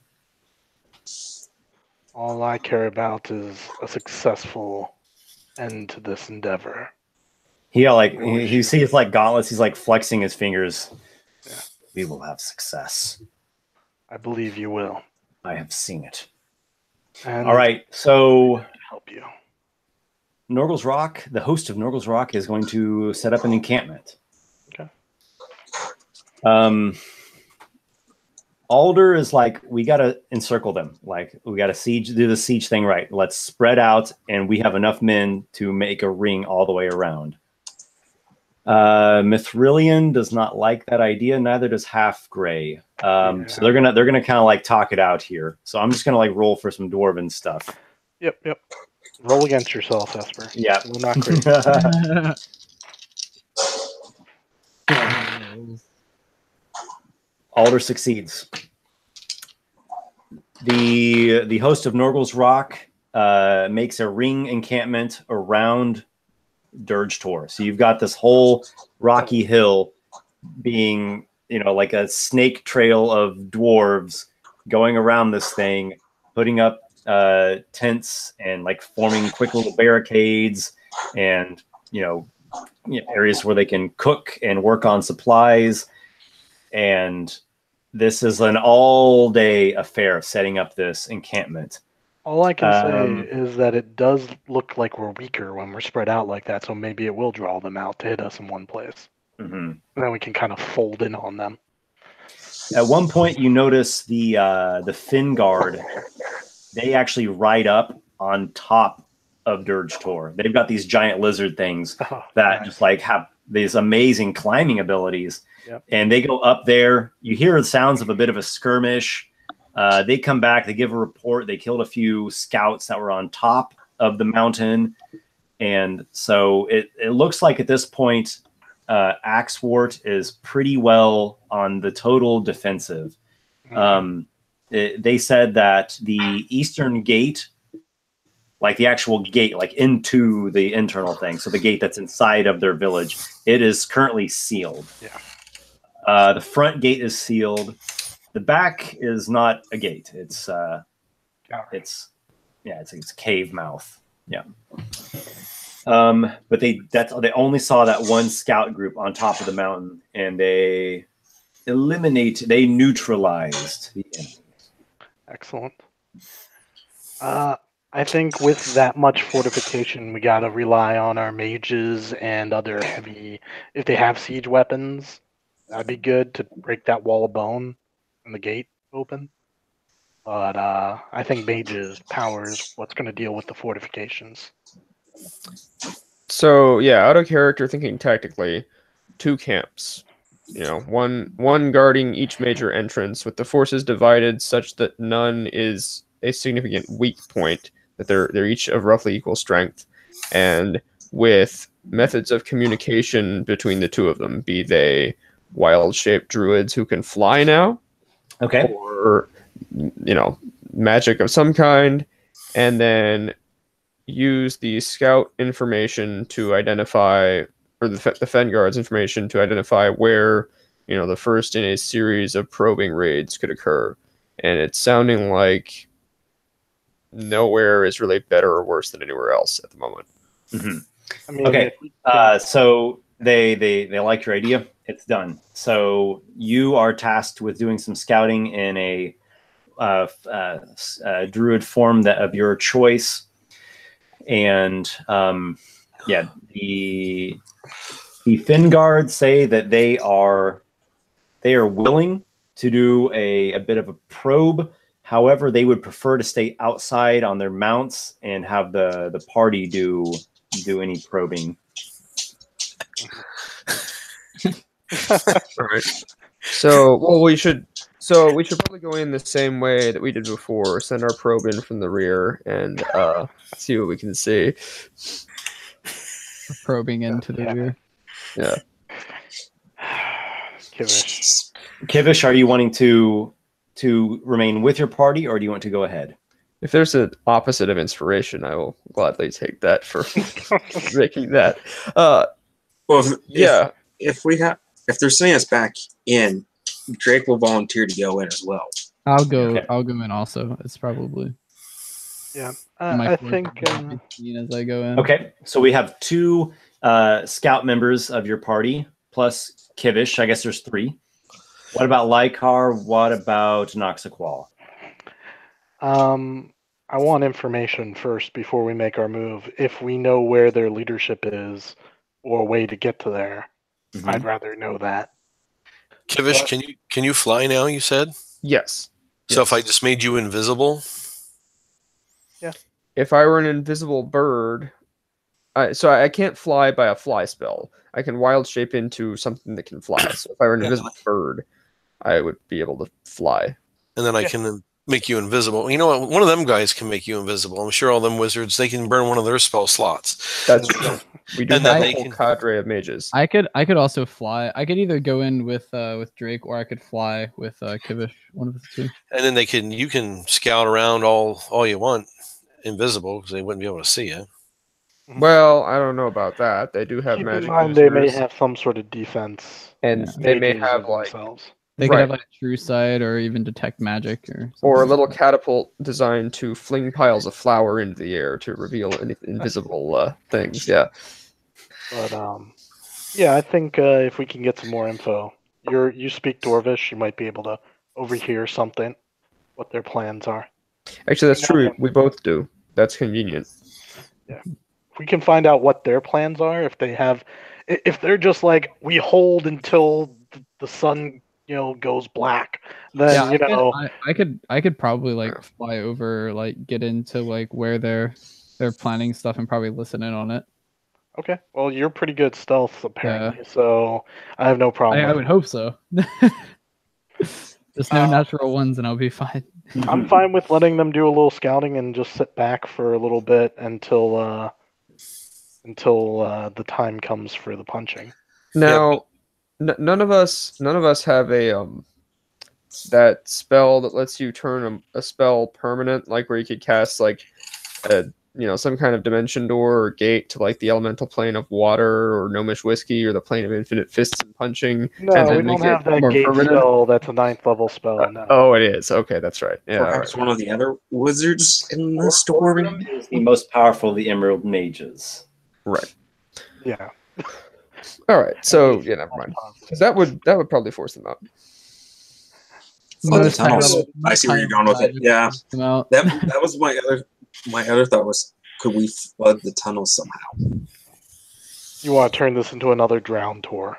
All I care about is a successful end to this endeavor. He sees gauntlets. He's flexing his fingers. Yeah. We will have success. I believe you will. I have seen it. And All right, so help you. Norgal's Rock, the host of Norgal's Rock, is going to set up an encampment. Okay. Alder is we gotta encircle them. We gotta do the siege thing right. Let's spread out, and we have enough men to make a ring all the way around. Mithrillian does not like that idea. Neither does Half Grey. So they're gonna kind of talk it out here. So I'm just gonna roll for some dwarven stuff. Yep. Roll against yourself, Esper. Yeah. We're not crazy. Alder succeeds. The host of Norgal's Rock makes a ring encampment around Dirge Tor. So you've got this whole rocky hill being, like a snake trail of dwarves going around this thing, putting up tents and forming quick little barricades and areas where they can cook and work on supplies. And this is an all-day affair setting up this encampment. All I can say is that it does look like we're weaker when we're spread out like that, so maybe it will draw them out to hit us in one place. Mm-hmm. And then we can kind of fold in on them. At one point, you notice the Fin Guard. They actually ride up on top of Dirge Tor. They've got these giant lizard things that just have these amazing climbing abilities. Yep. And they go up there. You hear the sounds of a bit of a skirmish. They come back. They give a report. They killed a few scouts that were on top of the mountain. And so it looks like at this point, Axewort is pretty well on the total defensive. They said that the eastern gate, the actual gate, into the internal thing, so the gate that's inside of their village, it is currently sealed. Yeah. The front gate is sealed. The back is not a gate. It's a cave mouth. Yeah. But they only saw that one scout group on top of the mountain, and they neutralized the enemy. Excellent. I think with that much fortification, we gotta rely on our mages and other heavy. If they have siege weapons, that'd be good to break that wall of bone and the gate open. But I think mages power is what's going to deal with the fortifications. So yeah, out of character, thinking tactically, 2 camps. You know, one guarding each major entrance, with the forces divided such that none is a significant weak point. That they're each of roughly equal strength, and with methods of communication between the 2 of them, be they wild-shaped druids who can fly now, okay, or magic of some kind, and then use the scout information to identify, or the Fenguard's information to identify where the first in a series of probing raids could occur. And it's sounding like nowhere is really better or worse than anywhere else at the moment. Mm-hmm. I mean, okay, so they like your idea. It's done. So you are tasked with doing some scouting in a druid form of your choice, and the Fenguard say that they are willing to do a bit of a probe. However, they would prefer to stay outside on their mounts and have the party do any probing. All right. So we should probably go in the same way that we did before. Send our probe in from the rear and see what we can see. Probing into the rear. Yeah. Kivish, are you wanting to remain with your party, or do you want to go ahead? If there's an opposite of inspiration, I will gladly take that for making that. If they're sending us back in, Drake will volunteer to go in as well. I'll go. Okay. I'll go in also. It's probably. Yeah, I think as I go in. Okay, so we have 2 scout members of your party plus Kivish. I guess there's 3. What about Lykar? What about Noxiqual? I want information first before we make our move. If we know where their leadership is or a way to get to there, I'd rather know that. Kivish, can you fly now? You said yes. So if I just made you invisible, yeah. If I were an invisible bird, I can't fly by a fly spell. I can wild shape into something that can fly. So if I were an invisible bird, I would be able to fly. And then I can make you invisible. You know what? One of them guys can make you invisible. I'm sure all them wizards, they can burn one of their spell slots. That's true. We do have a whole cadre of mages. I could also fly. I could either go in with Drake, or I could fly with Kivish. One of the 2. And then you can scout around all you want, invisible, because they wouldn't be able to see you. Well, I don't know about that. They do have Keep magic. In mind, they may have some sort of defense, and they may have themselves. They could have like true sight, or even detect magic, or a little catapult designed to fling piles of flour into the air to reveal invisible things. Yeah. But I think if we can get some more info, you speak Dwarvish, you might be able to overhear something, what their plans are. Actually, that's true. We both do. That's convenient. Yeah. If we can find out what their plans are, if they're just like, we hold until the sun goes black, then I could probably like fly over, like get into like where they're planning stuff and probably listen in on it. Okay, well, you're pretty good stealth apparently, so I have no problem. I would hope so. Just no natural ones and I'll be fine. I'm fine with letting them do a little scouting and just sit back for a little bit until the time comes for the punching. Now, none of us have a that spell that lets you turn a spell permanent, like where you could cast like a some kind of dimension door or gate to like the elemental plane of water or gnomish whiskey or the plane of infinite fists and punching. No, and we don't have that gate spell. That's a 9th level spell. No. Oh, it is. Okay, that's right. Yeah. Perhaps one of the other wizards in the storm is the most powerful of the Emerald Mages. Right. Yeah. All right. So yeah, never mind. Because that would probably force them out. Flood the tunnels. I see where you're going with it. Yeah. That was my other thought was, could we flood the tunnels somehow? You want to turn this into another drown tour?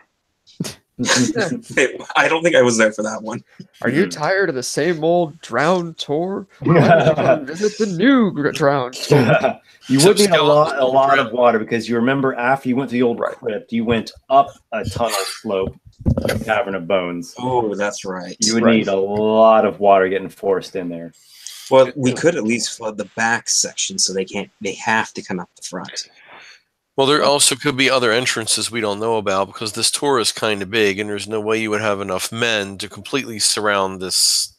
Hey, I don't think I was there for that one. Are you tired of the same old drown tour? Visit the new drown tour. You would need a lot of water, because you remember after you went to the old crypt, you went up a tunnel slope, a cavern of bones. Oh, that's right. You would need a lot of water getting forced in there. Well, we could at least flood the back section so they have to come up the front. Well, there also could be other entrances we don't know about, because this tour is kind of big, and there's no way you would have enough men to completely surround this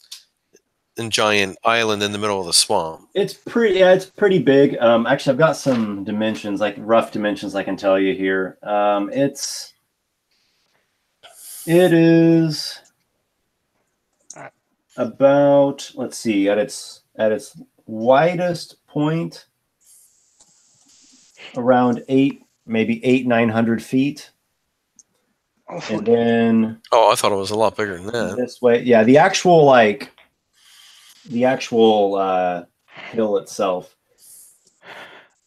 giant island in the middle of the swamp. It's pretty big. Actually, I've got some dimensions, like rough dimensions, I can tell you here. It is about, let's see, at its widest point, around 900 feet. And then I thought it was a lot bigger than that. This way, yeah, the actual hill itself.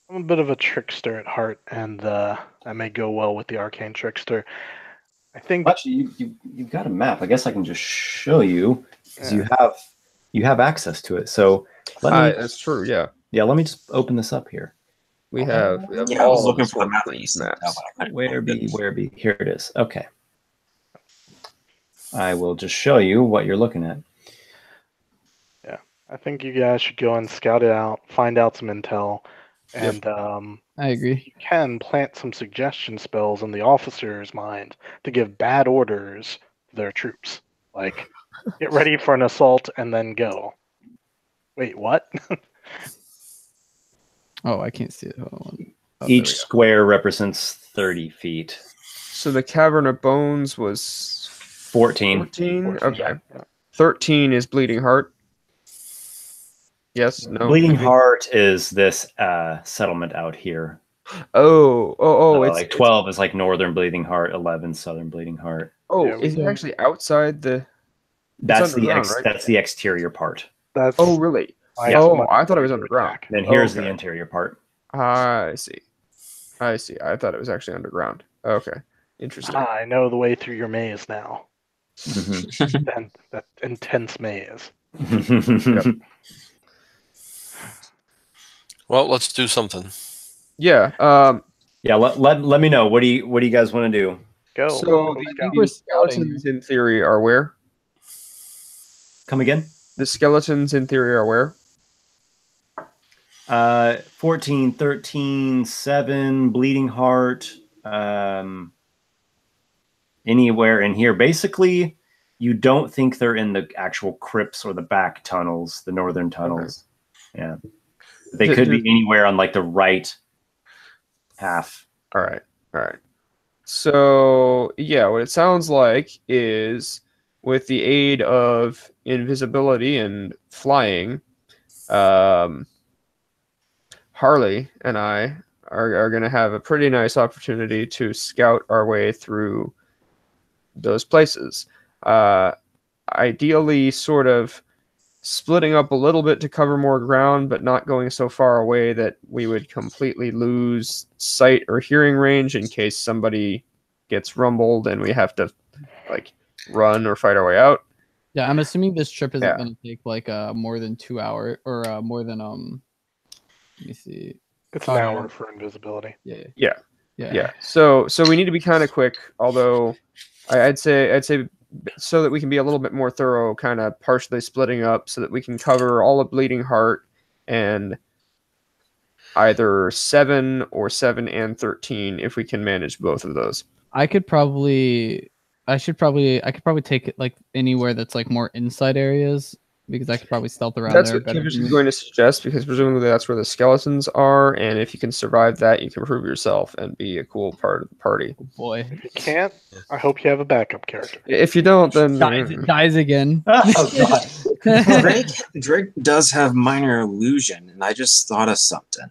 I'm a bit of a trickster at heart, and I may go well with the arcane trickster. I think actually you've got a map. I guess I can just show you, because you have access to it. So that's true. Yeah. Yeah. Let me just open this up here. We have I was looking for the map. Where be? Here it is. Okay. I will just show you what you're looking at. Yeah, I think you guys should go and scout it out, find out some intel, and I agree. You can plant some suggestion spells in the officer's mind to give bad orders to their troops, like get ready for an assault and then go. Wait, what? Oh, I can't see it. Hold on. Oh, each square represents 30 feet. So the Cavern of Bones was 14. 14? Okay. Yeah. 13 is Bleeding Heart. Yes? No? Bleeding Heart is this settlement out here. So it's 12 is like Northern Bleeding Heart, 11 Southern Bleeding Heart. Oh, yeah, is it actually outside the... That's the exterior part. Oh, really? I thought it was underground. Then here's the interior part. I see. I thought it was actually underground. Okay. Interesting. I know the way through your maze now. Mm-hmm. that intense maze. Yep. Well, let's do something. Yeah. Let me know. What do you guys want to do? Go. So the skeletons in theory are where? Come again? The skeletons in theory are where? 14, 13, 7, Bleeding Heart, anywhere in here. Basically, you don't think they're in the actual crypts or the back tunnels, the northern tunnels. Okay. Yeah. They could be anywhere on like the right half. All right. So, yeah, what it sounds like is with the aid of invisibility and flying, Harley and I are going to have a pretty nice opportunity to scout our way through those places. Ideally, sort of splitting up a little bit to cover more ground, but not going so far away that we would completely lose sight or hearing range in case somebody gets rumbled and we have to like run or fight our way out. Yeah, I'm assuming this trip isn't going to take like more than 2 hours or more than let me see. It's an hour for invisibility. Yeah. So we need to be kind of quick. Although I'd say so that we can be a little bit more thorough, kind of partially splitting up, so that we can cover all of Bleeding Heart and either 7 or 7 and 13 if we can manage both of those. I could probably take it like anywhere that's like more inside areas, because I could probably stealth around that's there. That's what Kivish is going to suggest, because presumably that's where the skeletons are, and if you can survive that, you can prove yourself and be a cool part of the party. Oh boy. If you can't, I hope you have a backup character. If you don't, then... Dies again. Oh, God. Drake does have minor illusion, and I just thought of something.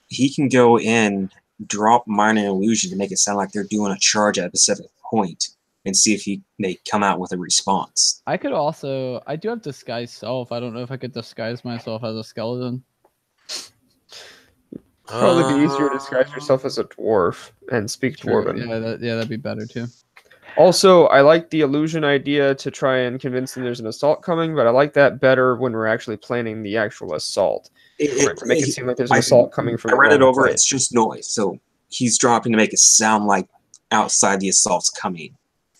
He can go in drop minor illusion to make it sound like they're doing a charge at a specific point, and see if they come out with a response. I could also. I do have disguise self. I don't know if I could disguise myself as a skeleton. Probably be easier to disguise yourself as a dwarf and speak dwarven. Yeah, that'd be better too. Also, I like the illusion idea to try and convince them there's an assault coming, but I like that better when we're actually planning the actual assault. To make it seem like there's an assault coming from. I read it over. It's just noise, so he's dropping to make it sound like outside the assault's coming.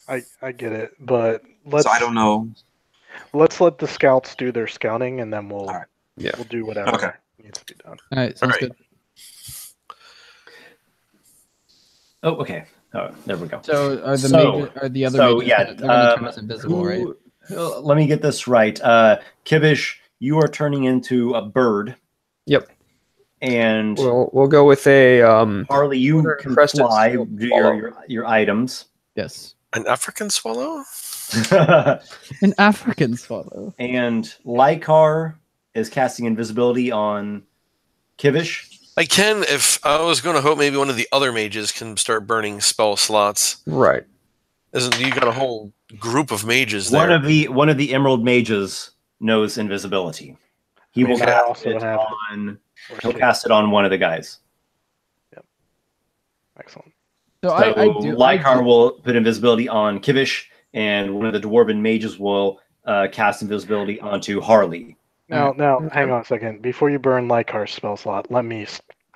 I get it, but let's. So I don't know. Let's let the scouts do their scouting, and then we'll we'll do whatever needs to be done. All right, sounds good. Oh, okay. Oh, there we go. So are the other mages gonna turn us invisible, right? Let me get this right. Kivish, you are turning into a bird. Yep. And we'll go with a Harley. You can fly. Do your items. Yes. An African swallow. An African swallow. And Lykar is casting invisibility on Kivish. I can, if I was going to hope maybe one of the other mages can start burning spell slots. Right. You got a whole group of mages there. One of the emerald mages knows invisibility. He will cast it on. He'll cast it on one of the guys. Yep. Excellent. So Lykar will put invisibility on Kivish, and one of the dwarven mages will cast invisibility onto Harley. Now, hang on a second. Before you burn Lykar's spell slot, let me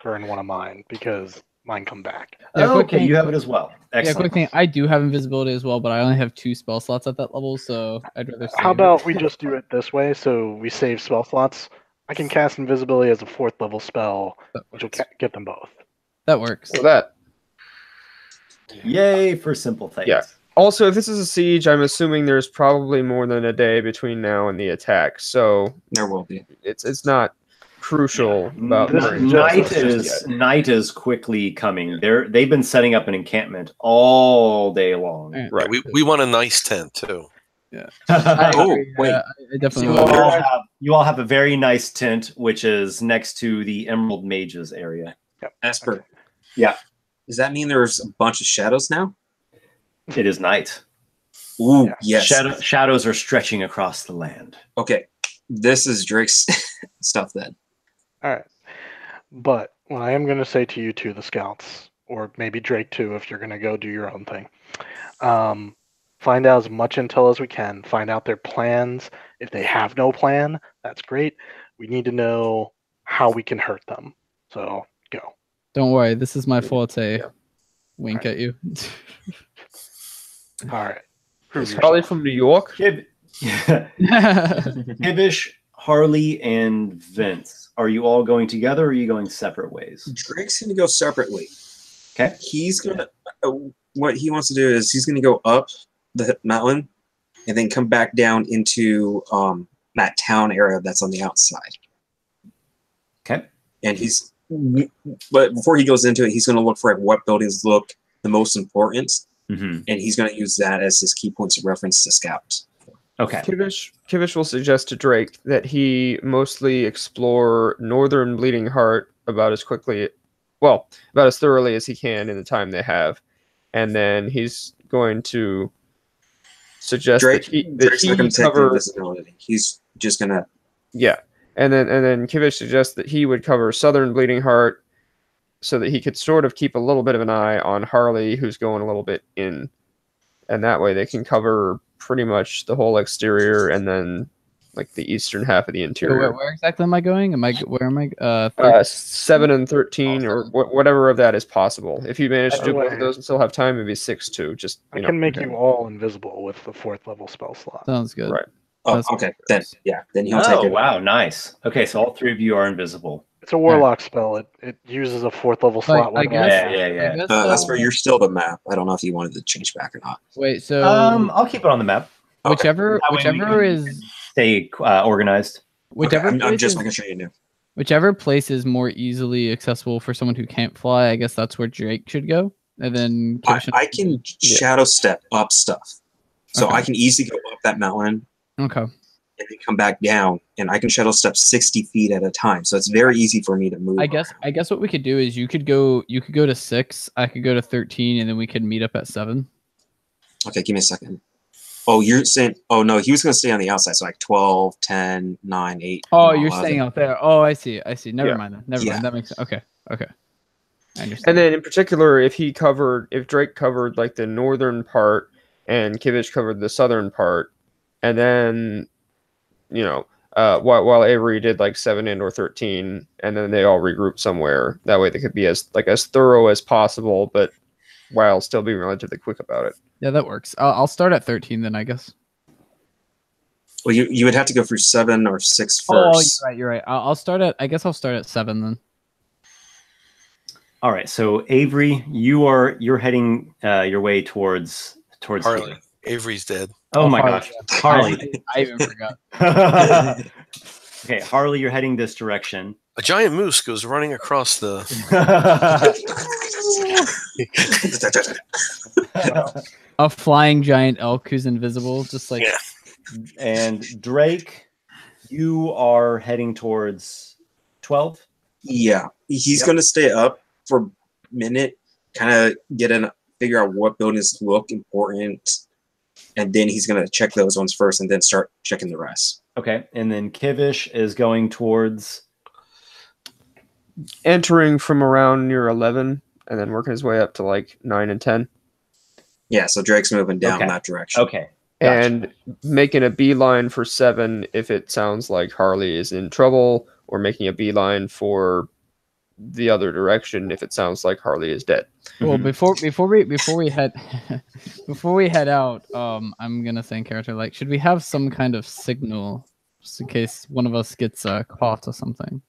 burn one of mine, because mine come back. Yeah, okay, you have it as well. Excellent. Yeah, quick thing. I do have invisibility as well, but I only have 2 spell slots at that level, so I'd rather save. How about we just do it this way, so we save spell slots? I can cast invisibility as a 4th level spell, which will get them both. That works. So that. Yay for simple things. Yeah. Also, if this is a siege, I'm assuming there's probably more than a day between now and the attack, so there will be. It's not crucial about night is quickly coming. They've been setting up an encampment all day long. Right. We want a nice tent too. Yeah. Wait. I definitely you all have a very nice tent, which is next to the Emerald Mages area. Yep. Esper. Okay. Yeah. Does that mean there's a bunch of shadows now? It is night. Ooh, yes. Shadows are stretching across the land. Okay. This is Drake's stuff then. All right. But what I am going to say to you two, the scouts, or maybe Drake too, if you're going to go do your own thing, find out as much intel as we can. Find out their plans. If they have no plan, that's great. We need to know how we can hurt them. So go. Don't worry. This is my forte. Yeah. Wink at you. All right. Is Harley from New York? Kivish, Harley, and Vince. Are you all going together, or are you going separate ways? Drake's going to go separately. Okay. He's going to... what he wants to do is he's going to go up the mountain and then come back down into that town area that's on the outside. Okay. And but before he goes into it, he's going to look for what buildings look the most important. Mm-hmm. And he's going to use that as his key points of reference to scout. Okay. Kivish will suggest to Drake that he mostly explore northern Bleeding Heart about as thoroughly as he can in the time they have. And then he's going to suggest Drake's not going to take cover invisibility. He's just going to... Yeah. And then Kivish suggests that he would cover southern Bleeding Heart so that he could sort of keep a little bit of an eye on Harley, who's going a little bit in. And that way they can cover pretty much the whole exterior and then like the eastern half of the interior. Where exactly am I going? Where am I? 7 and 13 or whatever of that is possible. If you manage to do both of those and still have time, maybe 6 too. Just I can make you all invisible with the 4th level spell slot. Sounds good. Right. Oh, okay. Then he'll take it. Oh, wow, nice. Okay, so all 3 of you are invisible. It's a Warlock spell. It uses a 4th level slot. I guess. Yeah. That's where you're still the map. I don't know if you wanted to change back or not. Wait, so I'll keep it on the map. Whichever is stay organized. I'm just making sure you knew. Whichever place is more easily accessible for someone who can't fly, I guess that's where Drake should go. And then I can shadow step up stuff, so I can easily go up that mountain. Okay. and then come back down, and I can shadow step 60 feet at a time. So it's very easy for me to move. I guess what we could do is you could go to 6, I could go to 13, and then we could meet up at 7. Okay, give me a second. Oh, you're saying, oh no, he was going to stay on the outside. So like 12, 10, 9, 8. Oh, you're staying out there. Oh, I see. Never mind then. Never Yeah. mind. That makes sense. Okay. I understand. And then in particular, if Drake covered like the northern part and Kivish covered the southern part, and then, while Avery did like 7 and or 13, and then they all regroup somewhere. That way they could be as thorough as possible, but while still being relatively quick about it. Yeah, that works. I'll start at 13 then, I guess. Well, you would have to go through 7 or 6 first. Oh, you're right. I'll start at 7 then. All right, so Avery, you're heading your way towards Harley. here. Avery's dead. Oh my Harley. gosh, Harley! I even forgot. Okay, Harley, you're heading this direction. A giant moose goes running across the. A flying giant elk who's invisible, just like. Yeah. And Drake, you are heading towards 12. Yeah, he's going to stay up for a minute, kind of figure out what buildings look important, and then he's going to check those ones first, and then start checking the rest. Okay, and then Kivish is going towards entering from around near 11, and then working his way up to like 9 and 10. Yeah, so Drake's moving down that direction. Okay. Gotcha. And making a beeline for 7 if it sounds like Harley is in trouble, or making a beeline for the other direction if it sounds like Harley is dead. Well, before we head out, I'm gonna say in character, like, should we have some kind of signal just in case one of us gets caught or something?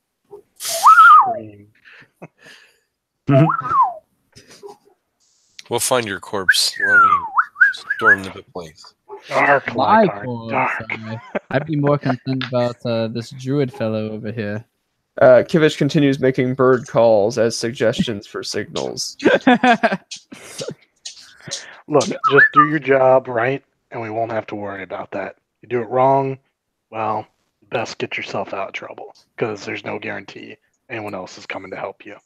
We'll find your corpse when we storm the place. Dark, My Lykar, cause, dark. I'd be more concerned about this druid fellow over here. Kivish continues making bird calls as suggestions for signals. Look, just do your job right, and we won't have to worry about that. You do it wrong, well, best get yourself out of trouble, because there's no guarantee anyone else is coming to help you.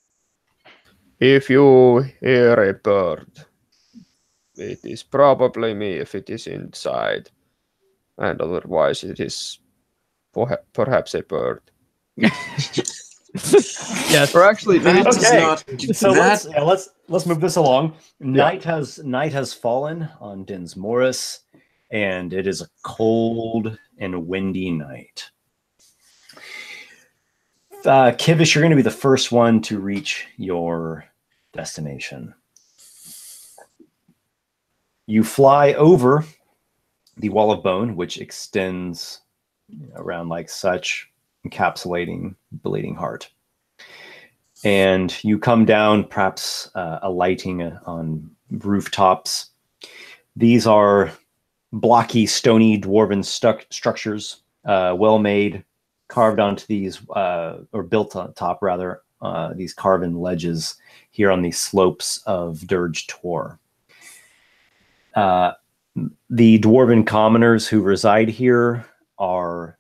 If you hear a bird, it is probably me if it is inside, and otherwise it is perhaps a bird. Yes, or actually, maybe okay. So let's move this along. Night has fallen on Dins Morris, and it is a cold and windy night. Kivish, you're going to be the first one to reach your destination. You fly over the wall of bone, which extends around like such, encapsulating Bleeding Heart. And you come down, perhaps alighting on rooftops. These are blocky, stony, dwarven structures, well made, carved onto these, or built on top rather, these carven ledges here on these slopes of Dirge Tor. The dwarven commoners who reside here are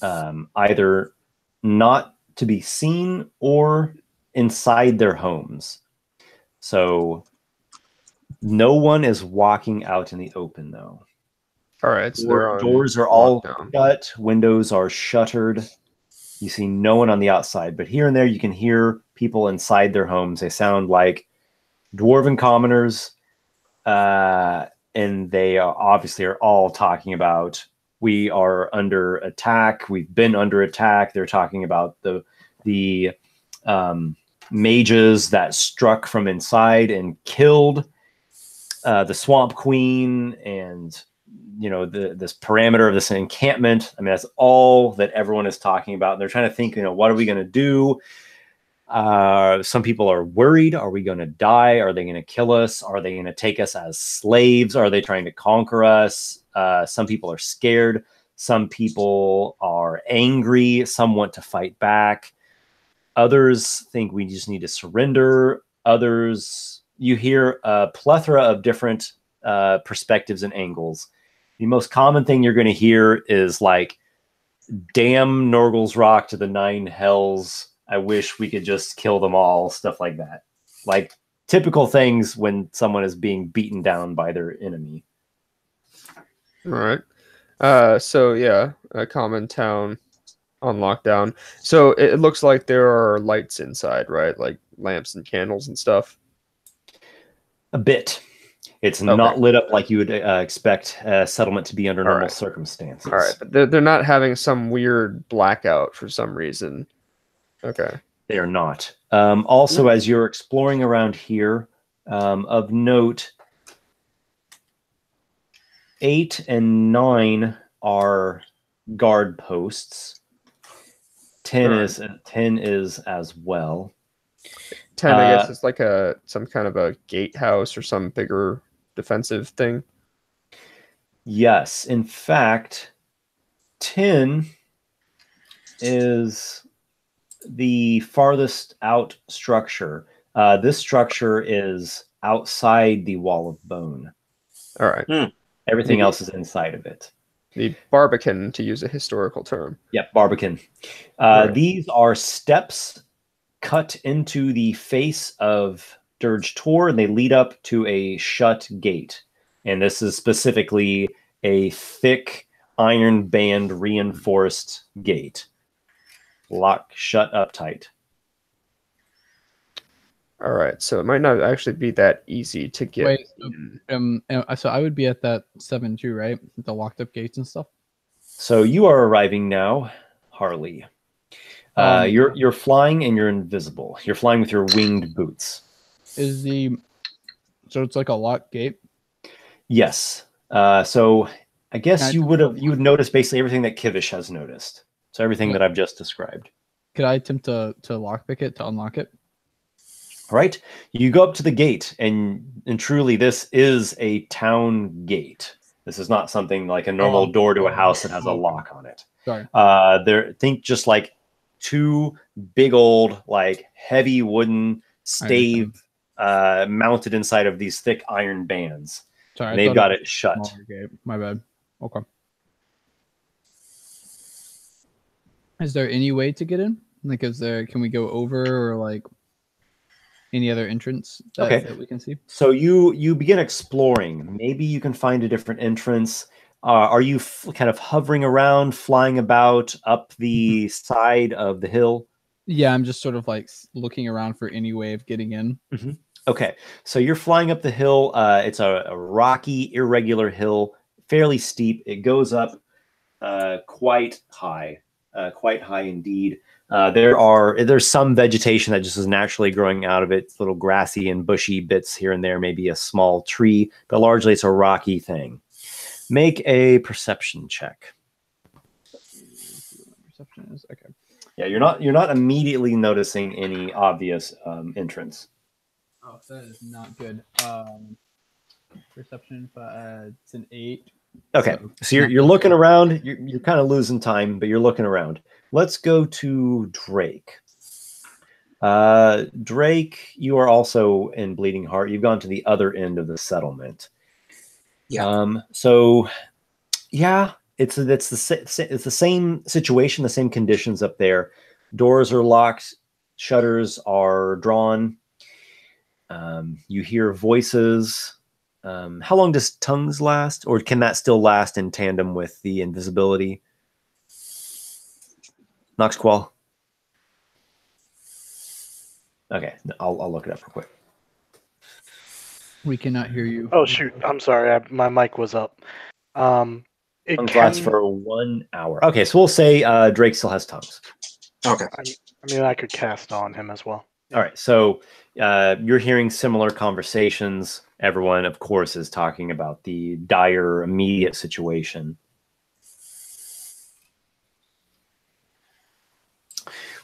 either not to be seen or inside their homes. So no one is walking out in the open, though. All right. So doors are all shut. Windows are shuttered. You see no one on the outside, but here and there you can hear people inside their homes. They sound like dwarven commoners, and they obviously are all talking about, we are under attack. We've been under attack. They're talking about the mages that struck from inside and killed the Swamp Queen, and this parameter of this encampment. I mean, that's all that everyone is talking about. And they're trying to think, what are we going to do? Some people are worried. Are we going to die? Are they going to kill us? Are they going to take us as slaves? Are they trying to conquer us? Some people are scared. Some people are angry. Some want to fight back. Others think we just need to surrender. Others, you hear a plethora of different perspectives and angles. The most common thing you're going to hear is like, damn Norgal's Rock to the 9 hells. I wish we could just kill them all. Stuff like that. Like typical things when someone is being beaten down by their enemy. All right. So yeah, a common town on lockdown. So it looks like there are lights inside, right? Like lamps and candles and stuff. A bit. It's not lit up like you would expect a settlement to be under normal circumstances. All right, but they're not having some weird blackout for some reason. Okay. They are not. Also, as you're exploring around here, of note, 8 and 9 are guard posts. 10 is as well. 10, I guess, is like some kind of a gatehouse or some bigger defensive thing. Yes, in fact, 10 is the farthest out structure. This structure is outside the wall of bone. All right. Everything else is inside of it. The barbican, to use a historical term. Yep, barbican. These are steps cut into the face of Dirge Tor, and they lead up to a shut gate. And this is specifically a thick iron band reinforced gate. Lock shut up tight. All right, so it might not actually be that easy to get. Wait, so I would be at that 7 too, right? The locked up gates and stuff. So you are arriving now, Harley. You're flying and you're invisible. You're flying with your winged boots. So it's like a locked gate? Yes. So I guess you would notice basically everything that Kivish has noticed. So everything that I've just described. Could I attempt to lockpick it, to unlock it? All right. You go up to the gate, and truly this is a town gate. This is not something like a normal door to a house that has a lock on it. Sorry. Think just like 2 big old, like heavy wooden stave mounted inside of these thick iron bands. Sorry, and they've got it shut. My bad. Okay. Is there any way to get in? Like, can we go over, or like any other entrance that we can see? So you begin exploring. Maybe you can find a different entrance. Are you kind of hovering around, flying about up the side of the hill? Yeah, I'm just sort of like looking around for any way of getting in. Okay, so you're flying up the hill. It's a rocky, irregular hill, fairly steep. It goes up quite high indeed. There's some vegetation that just is naturally growing out of it. It's little grassy and bushy bits here and there, maybe a small tree, but largely it's a rocky thing. Make a perception check. Perception is okay. Yeah, you're not immediately noticing any obvious entrance. Oh, that is not good. Perception, it's an 8. Okay, so you're looking around. You're kind of losing time, but you're looking around. Let's go to Drake. Drake, you are also in Bleeding Heart. You've gone to the other end of the settlement. Yeah. So, yeah, it's the same situation, the same conditions up there. Doors are locked, shutters are drawn. You hear voices. How long does tongues last, or can that still last in tandem with the invisibility? Noxiqual. Okay, I'll look it up real quick. We cannot hear you. Oh shoot! I'm sorry. My mic was up. It lasts for 1 hour. Okay, so we'll say Drake still has tongues. Okay. I mean, I could cast on him as well. All right, so you're hearing similar conversations. Everyone, of course, is talking about the dire, immediate situation.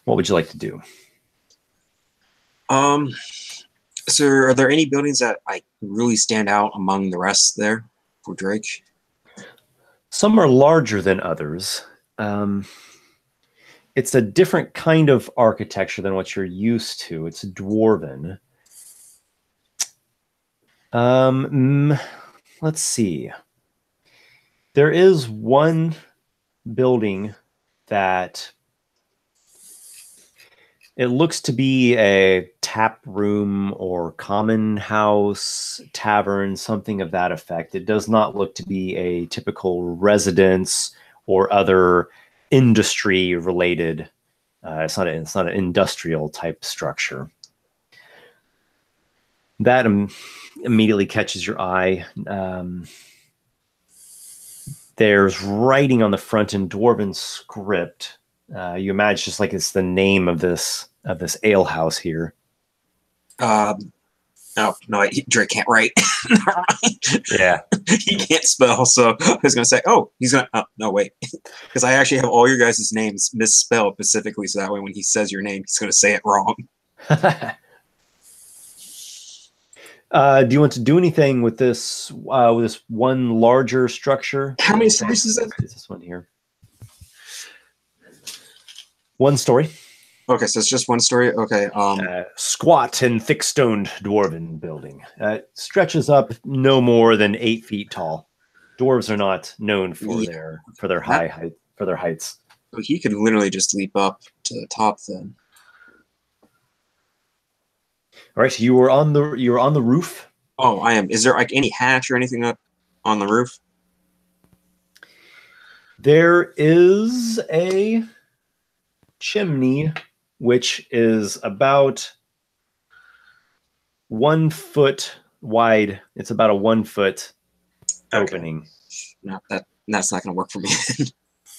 What would you like to do? So are there any buildings that like really stand out among the rest there for Drake? Some are larger than others. It's a different kind of architecture than what you're used to. It's dwarven. Let's see. There is one building that it looks to be a tap room or common house, tavern, something of that effect. It does not look to be a typical residence or other industry related. It's not an industrial type structure. That immediately catches your eye. There's writing on the front in Dwarven script. You imagine just like it's the name of this ale house here. Oh no, Drake can't write. Yeah, he can't spell. So I was gonna say, oh, he's gonna. Oh no, wait, because I actually have all your guys' names misspelled specifically, so that way when he says your name, he's gonna say it wrong. Do you want to do anything with this one larger structure? How many stories is it? Is this one here? One story. Okay, so it's just one story. Okay. Squat and thick-stoned dwarven building. Stretches up no more than 8 feet tall. Dwarves are not known for their heights. So he could literally just leap up to the top then. All right, so you were on the roof. Oh, I am. Is there like any hatch or anything up on the roof? There is a chimney, which is about 1 foot wide. It's about a 1 foot opening. No, that's not going to work for me.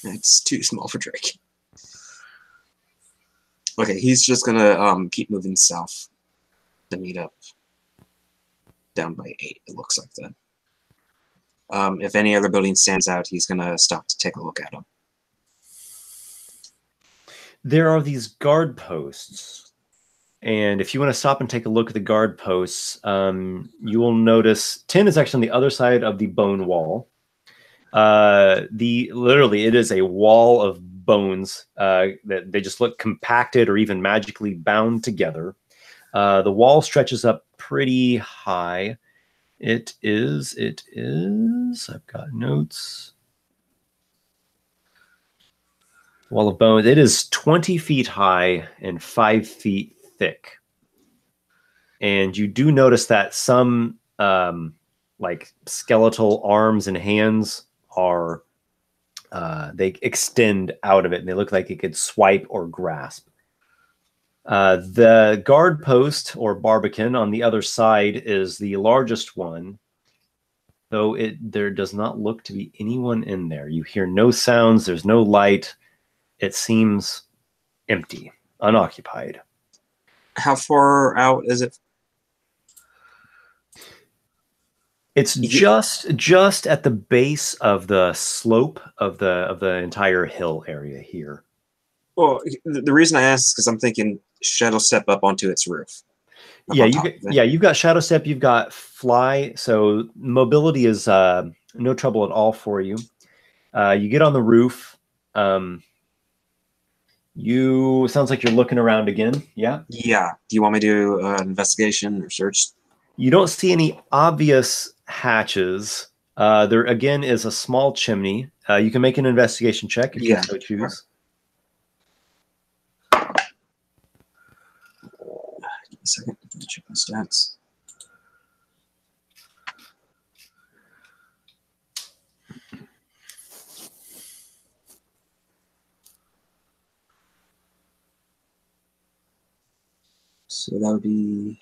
It's too small for Drake. Okay, he's just going to keep moving south to meet up down by 8. It looks like that. If any other building stands out, he's going to stop to take a look at them. There are these guard posts, and if you want to stop and take a look at the guard posts, you will notice 10 is actually on the other side of the bone wall. Literally, it is a wall of bones that they just look compacted or even magically bound together. The wall stretches up pretty high. It is, I've got notes. Wall of bones. It is 20 feet high and 5 feet thick. And you do notice that some like skeletal arms and hands are, they extend out of it and they look like it could swipe or grasp. The guard post or barbican on the other side is the largest one, though there does not look to be anyone in there. You hear no sounds, there's no light. It seems empty, unoccupied. How far out is it? It's just at the base of the slope of the entire hill area here. Well, the reason I asked is because I'm thinking shadow step up onto its roof. Yeah, you've got shadow step, you've got fly, so mobility is no trouble at all for you. You get on the roof. Sounds like you're looking around again. Yeah. Yeah. Do you want me to do an investigation or search? You don't see any obvious hatches. There again is a small chimney. You can make an investigation check if you so choose. Give me a second. Let me check my stats. So that would be...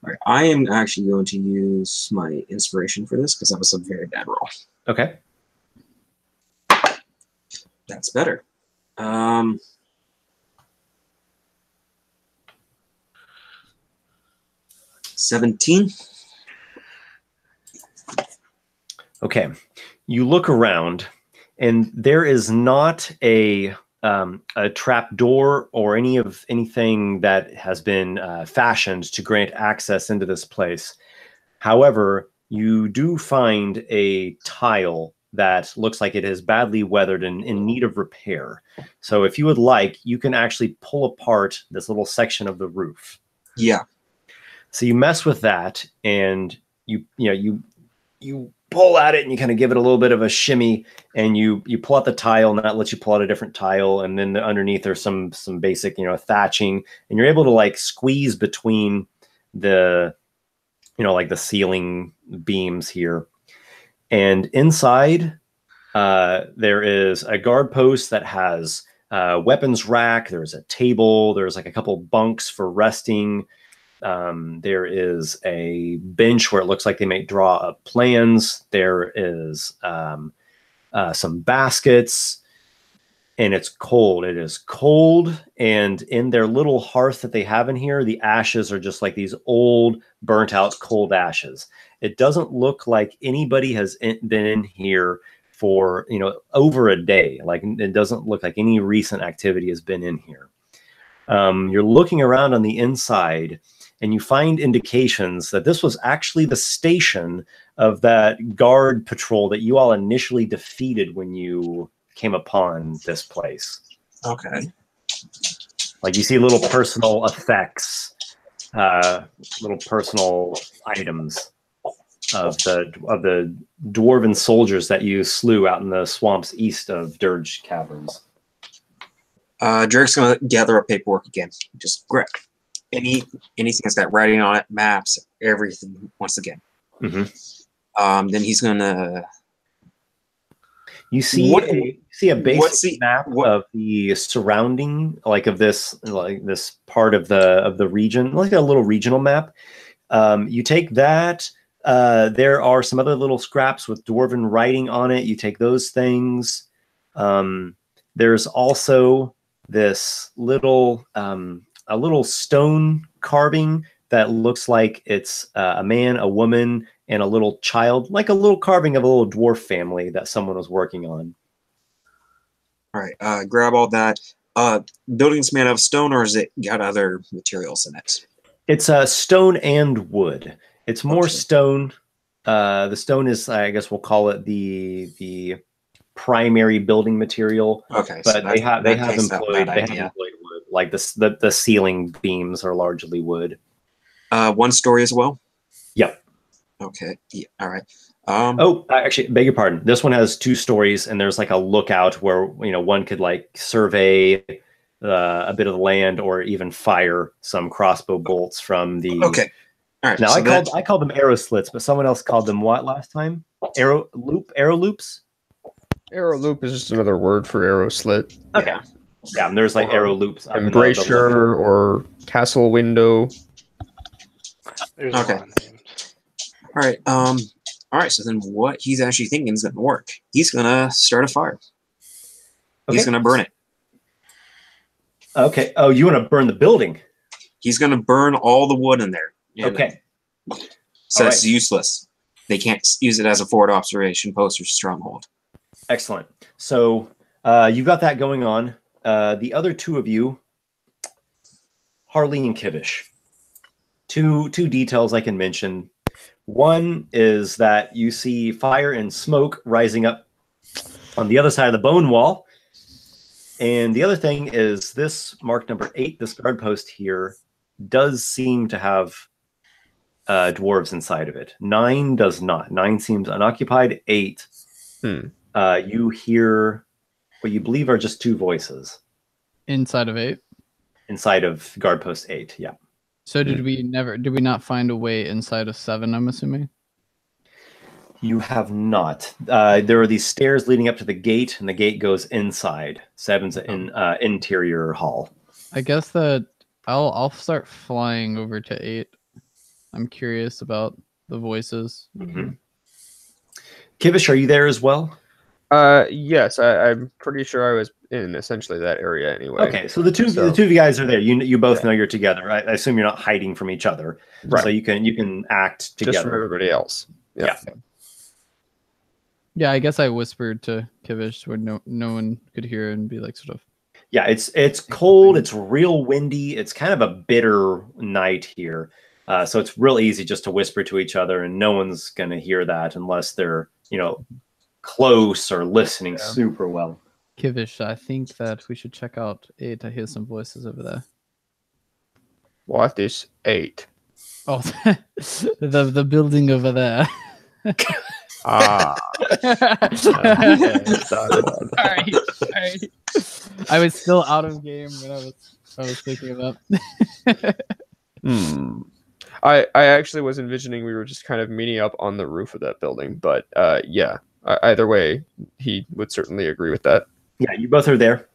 All right, I am actually going to use my inspiration for this because that was a very bad roll. Okay. That's better. 17. Okay. You look around, and there is not a trap door or anything that has been fashioned to grant access into this place. However, you do find a tile that looks like it is badly weathered and in need of repair. So if you would like, you can actually pull apart this little section of the roof. Yeah. So you mess with that, and you pull at it and you kind of give it a little bit of a shimmy, and you pull out the tile, and that lets you pull out a different tile. And then underneath there's some basic, thatching, and you're able to like squeeze between the, like the ceiling beams here. And inside, there is a guard post that has weapons rack. There's a table. There's like a couple bunks for resting. There is a bench where it looks like they may draw up plans. There is some baskets, and it's cold. It is cold, and in their little hearth that they have in here, the ashes are just like these old, burnt out, cold ashes. It doesn't look like anybody has been in here for over a day. Like, it doesn't look like any recent activity has been in here. You're looking around on the inside, and you find indications that this was actually the station of that guard patrol that you all initially defeated when you came upon this place. Okay. Like, you see little personal effects, little personal items of the dwarven soldiers that you slew out in the swamps east of Dirge Caverns. Drake's gonna gather up paperwork again. Just grab anything that's got writing on it, maps, everything once again. Mm-hmm. Then he's gonna. You see a basic map of the surrounding, of this part of the region, like a little regional map. You take that. There are some other little scraps with dwarven writing on it. You take those things. There's also this little a little stone carving that looks like it's a man, a woman, and a little child, like a little carving of a little dwarf family that someone was working on. All right, grab all that. Building's made of stone, or is it got other materials in it? It's stone and wood. It's more stone. The stone is, I guess we'll call it the primary building material. Okay, but so they have employed wood. Like the ceiling beams are largely wood. One story as well. Yep. Okay. Yeah. All right. Actually, beg your pardon. This one has 2 stories, and there's like a lookout where one could like survey a bit of the land, or even fire some crossbow bolts from the. Okay. All right. Now so I called them arrow slits, but someone else called them what last time? Arrow loops. Arrow loop is just another word for arrow slit. Okay. Yeah, and there's like arrow loops. Embrasure or castle window. There's Okay. a lot of names. All right. All right. So then, what he's actually thinking is going to work. He's going to start a fire. He's going to burn it. Okay. Oh, you want to burn the building? He's going to burn all the wood in there. Okay. So it's useless. They can't use it as a forward observation post or stronghold. Excellent. So you've got that going on. The other 2 of you, Harley and Kivish. Two details I can mention. One is that you see fire and smoke rising up on the other side of the bone wall. And the other thing is this mark number 8, this guard post here, does seem to have dwarves inside of it. 9 does not. 9 seems unoccupied. 8, you hear what you believe are just 2 voices. Inside of 8? Inside of guard post 8, yeah. So did we not find a way inside of 7, I'm assuming? You have not. There are these stairs leading up to the gate, and the gate goes inside. 7's an interior hall. I guess that I'll start flying over to 8. I'm curious about the voices. Mm-hmm. Kivish, are you there as well? Yes, I'm pretty sure I was in essentially that area anyway. Okay, so the two of you guys are there. You both know you're together. I assume you're not hiding from each other, right? So you can act together. Just from everybody else. Yeah. Yeah, I guess I whispered to Kivish where no one could hear and be like sort of. Yeah, it's cold. It's real windy. It's kind of a bitter night here, so it's real easy just to whisper to each other, and no one's gonna hear that unless they're close or listening super well. Kivish, I think that we should check out 8. I hear some voices over there. What is 8? Oh, the building over there. Ah. Sorry. I was still out of game when I was thinking about. I actually was envisioning we were just kind of meeting up on the roof of that building, but yeah. Either way, he would certainly agree with that. Yeah, you both are there.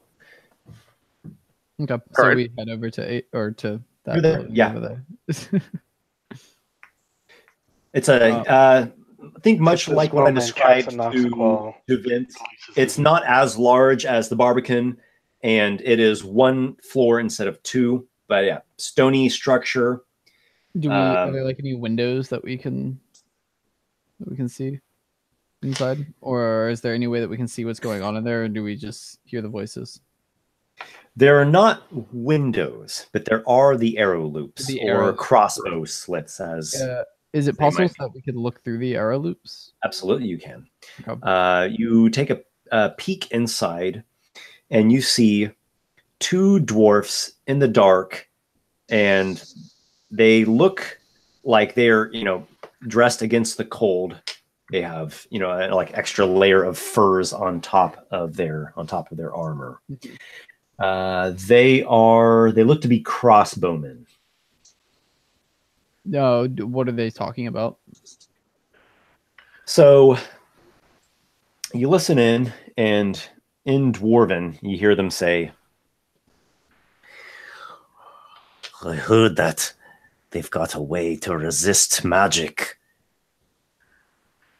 Okay, so right. we head over to to that You're there, building yeah. over there. It's I think much This like what I Bowman described Cats and Noxiqual. to Vince. It's not as large as the Barbican, and it is one floor instead of two. But yeah, stony structure. Are there like any windows that we can see inside, or is there any way that we can see what's going on in there, or do we just hear the voices? There are not windows, but there are the arrow loops or crossbow slits. As is it possible that we could look through the arrow loops? Absolutely, you can. Okay. You take a peek inside, and you see two dwarfs in the dark, and they look like they're dressed against the cold. They have like extra layer of furs on top of their armor. They look to be crossbowmen. No, what are they talking about? So you listen in, and in Dwarven, you hear them say, "I heard that they've got a way to resist magic.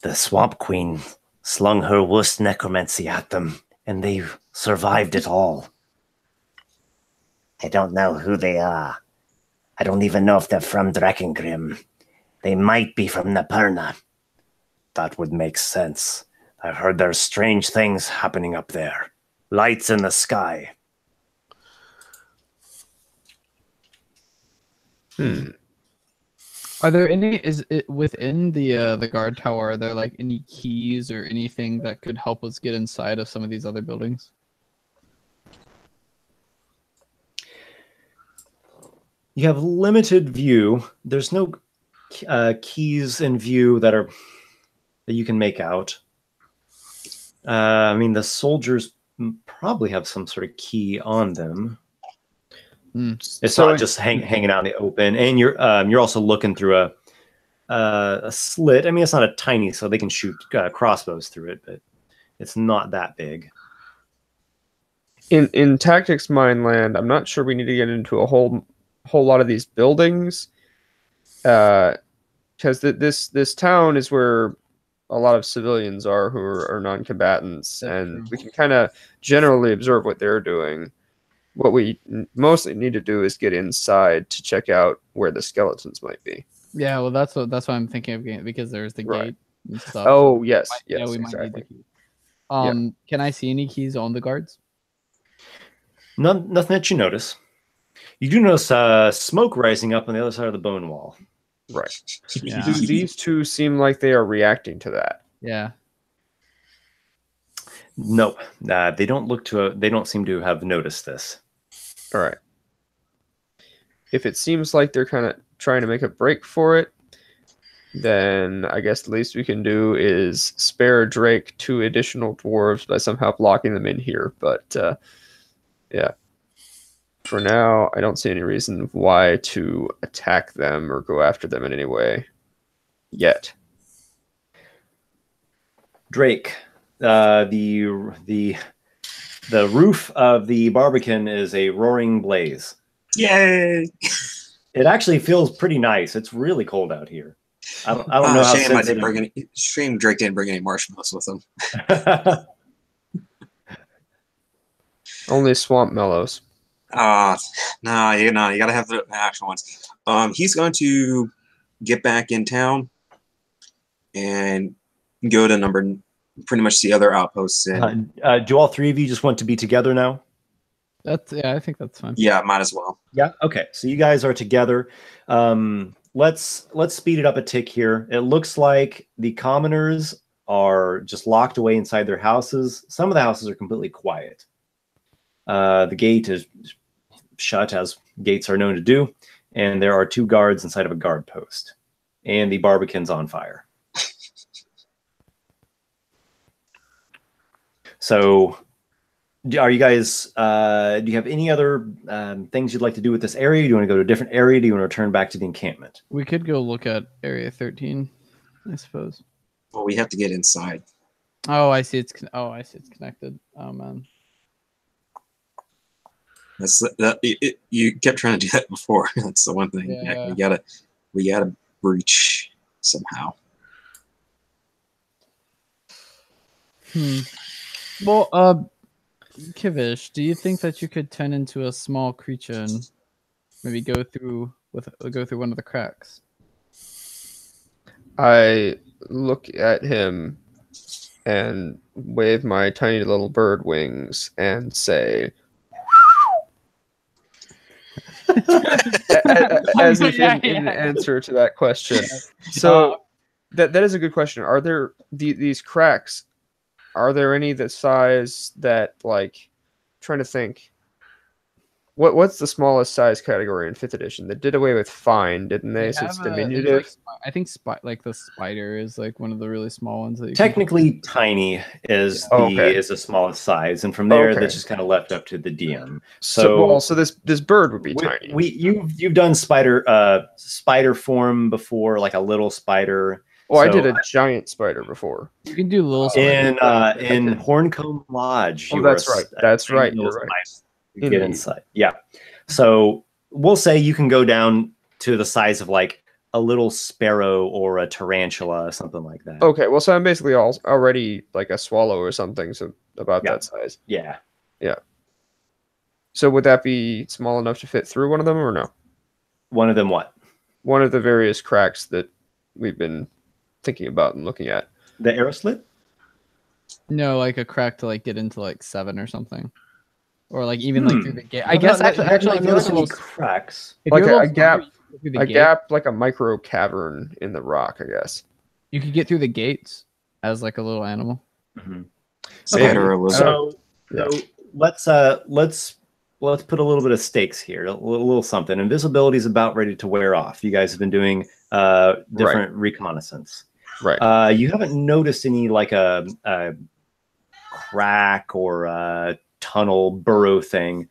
The Swamp Queen slung her worst necromancy at them, and they survived it all. I don't know who they are. I don't even know if they're from Drakengrim. They might be from Naperna. That would make sense. I've heard there's strange things happening up there. Lights in the sky." Are there any? Is it within the guard tower? Are there like any keys or anything that could help us get inside of some of these other buildings? You have limited view. There's no keys in view that you can make out. I mean, the soldiers probably have some sort of key on them. It's not just hanging out in the open, and you're also looking through a slit. I mean, it's not a tiny, so they can shoot crossbows through it, but it's not that big. In Tactics Mineland, I'm not sure we need to get into a whole lot of these buildings, because this town is where a lot of civilians are who are non-combatants, and we can kind of generally observe what they're doing. What we mostly need to do is get inside to check out where the skeletons might be. Yeah, well, that's what I'm thinking of getting, because there's the gate and stuff. Oh, so yes, we exactly. might need the key. Can I see any keys on the guards? Nothing that you notice. You do notice smoke rising up on the other side of the bone wall. Right. Yeah. These two seem like they are reacting to that. Yeah. Nope. They don't seem to have noticed this. All right. If it seems like they're kind of trying to make a break for it, then I guess the least we can do is spare Drake 2 additional dwarves by somehow blocking them in here. But yeah, for now, I don't see any reason why to attack them or go after them in any way yet. Drake, the roof of the Barbican is a roaring blaze. Yay! It actually feels pretty nice. It's really cold out here. I don't know how shame Drake didn't bring any marshmallows with him. Only swamp mellows. No, you gotta have the actual ones. He's going to get back in town and go to pretty much the other outposts. And do all three of you just want to be together now? I think that's fine. Yeah, might as well. Yeah. Okay. So you guys are together. Let's speed it up a tick here. It looks like the commoners are just locked away inside their houses. Some of the houses are completely quiet. The gate is shut, as gates are known to do, and there are 2 guards inside of a guard post, and the Barbican's on fire. So, are you guys? Do you have any other things you'd like to do with this area? Do you want to go to a different area? Do you want to return back to the encampment? We could go look at Area 13, I suppose. Well, we have to get inside. Oh, I see. It's connected. Oh man. You kept trying to do that before. That's the one thing. Yeah. We gotta breach somehow. Well, Kivish, do you think that you could turn into a small creature and maybe go through one of the cracks? I look at him and wave my tiny little bird wings and say, as if in answer to that question. So that is a good question. Are there these cracks? Are there any that size that, like, trying to think, what's the smallest size category in 5th edition? They did away with fine, didn't they? So it's diminutive. I think like the spider is like one of the really small ones that you Technically, tiny is the smallest size, and from there that's just kind of left up to the DM. So this bird would be tiny. You've done spider form before, like a little spider. Well, I did a giant spider before. You can do little spider. In Horncomb Lodge. Oh, that's right. That's right. You're right. You get inside. Yeah. So we'll say you can go down to the size of like a little sparrow or a tarantula or something like that. Okay. Well, so I'm basically already like a swallow or something. So about that size. Yeah. Yeah. So would that be small enough to fit through one of them or no? One of them what? One of the various cracks that we've been thinking about and looking at. The arrow slit? No, like a crack to like get into like 7 or something. Or like even like through the gate. I guess actually notice any cracks. Like a gap, like a micro cavern in the rock, I guess. You could get through the gates as like a little animal. Mm-hmm. So let's put a little bit of stakes here, a little something. Invisibility is about ready to wear off. You guys have been doing different reconnaissance. Right. You haven't noticed any like a crack or a tunnel burrow thing,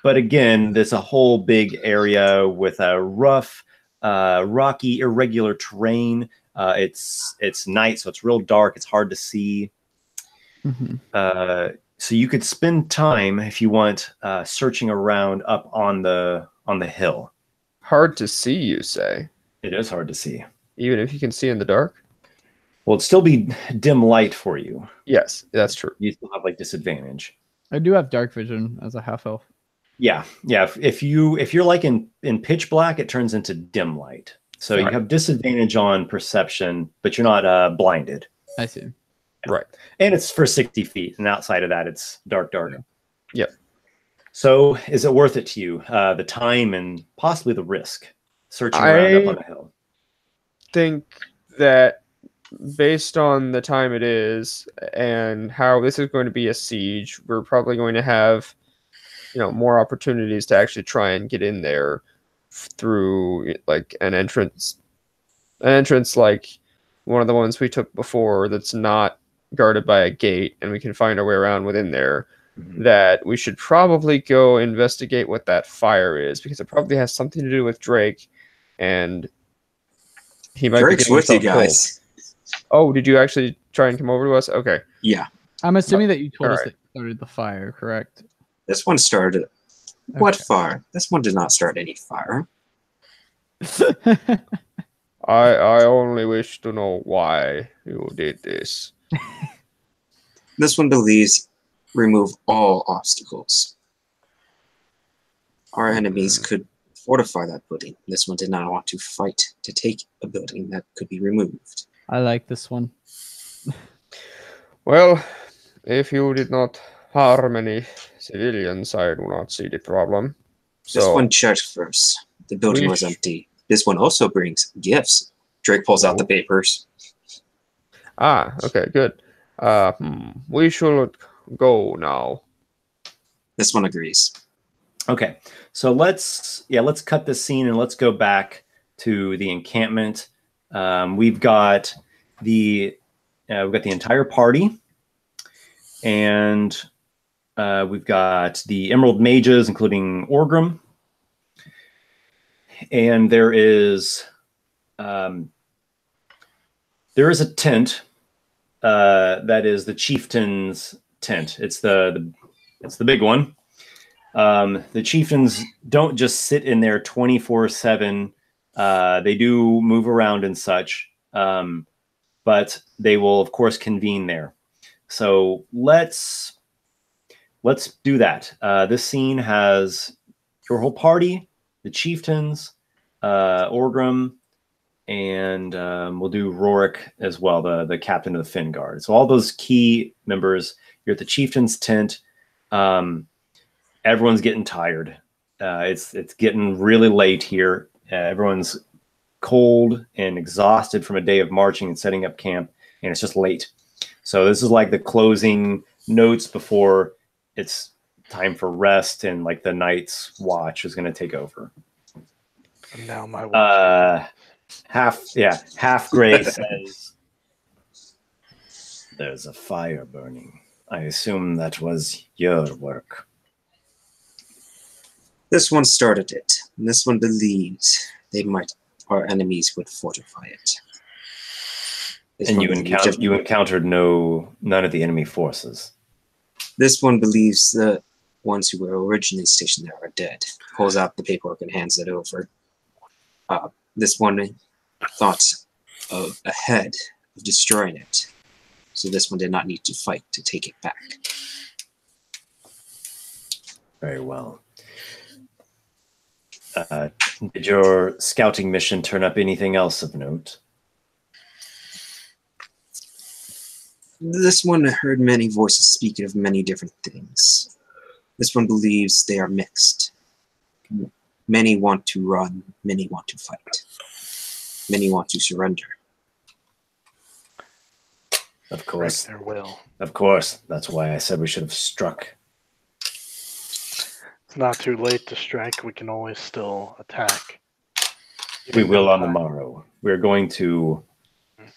but again, there's a whole big area with a rough, rocky, irregular terrain. It's night, so it's real dark. It's hard to see. So you could spend time if you want searching around up on the hill. Hard to see, you say? It is hard to see, even if you can see in the dark. Well, it'd still be dim light for you. Yes, that's true. You still have like disadvantage. I do have dark vision as a half elf. Yeah. If you're like in pitch black, it turns into dim light. So you have disadvantage on perception, but you're not blinded. I see. Right. And it's for 60 feet, and outside of that, it's dark. Yep. So is it worth it to you? The time and possibly the risk searching around up on the hill. I think that based on the time it is and how this is going to be a siege, we're probably going to have, more opportunities to actually try and get in there through like an entrance like one of the ones we took before that's not guarded by a gate, and we can find our way around within there. That we should probably go investigate what that fire is, because it probably has something to do with Drake, and he might Drake's be with you guys. Oh, did you actually try and come over to us? Okay. Yeah. I'm assuming that you told us that you started the fire, correct? This one started. Okay. What fire? This one did not start any fire. I only wish to know why you did this. This one believes remove all obstacles. Our enemies could fortify that building. This one did not want to fight to take a building that could be removed. I like this one. Well, if you did not harm any civilians, I do not see the problem. This one checked first. The building was empty. This one also brings gifts. Drake pulls out the papers. Ah, okay, good. We should go now. This one agrees. Okay, so let's cut this scene and let's go back to the encampment. We've got the entire party, And we've got the Emerald Mages, including Orgrim. And there is a tent that is the chieftain's tent. It's the big one. The chieftains don't just sit in there 24/7. They do move around and such, but they will of course convene there. So let's do that. This scene has your whole party, the chieftains, Orgrim, and we'll do Rorik as well, the captain of the Fin Guard. So all those key members, you're at the chieftain's tent. Everyone's getting tired. It's getting really late here. Everyone's cold and exhausted from a day of marching and setting up camp, and it's just late. So this is like the closing notes before it's time for rest, and like the night's watch is going to take over. And now my watch. Half Gray says, "There's a fire burning. I assume that was your work." This one started it, and this one believes our enemies would fortify it. And you encountered none of the enemy forces. This one believes the ones who were originally stationed there are dead. Pulls out the paperwork and hands it over. This one thought ahead of destroying it, so this one did not need to fight to take it back. Very well. Did your scouting mission turn up anything else of note? This one heard many voices speaking of many different things. This one believes they are mixed. Many want to run, many want to fight. Many want to surrender. Of course. Their will. Of course. That's why I said we should have struck. It's not too late to strike. We can always still attack. We will on the morrow. We're going to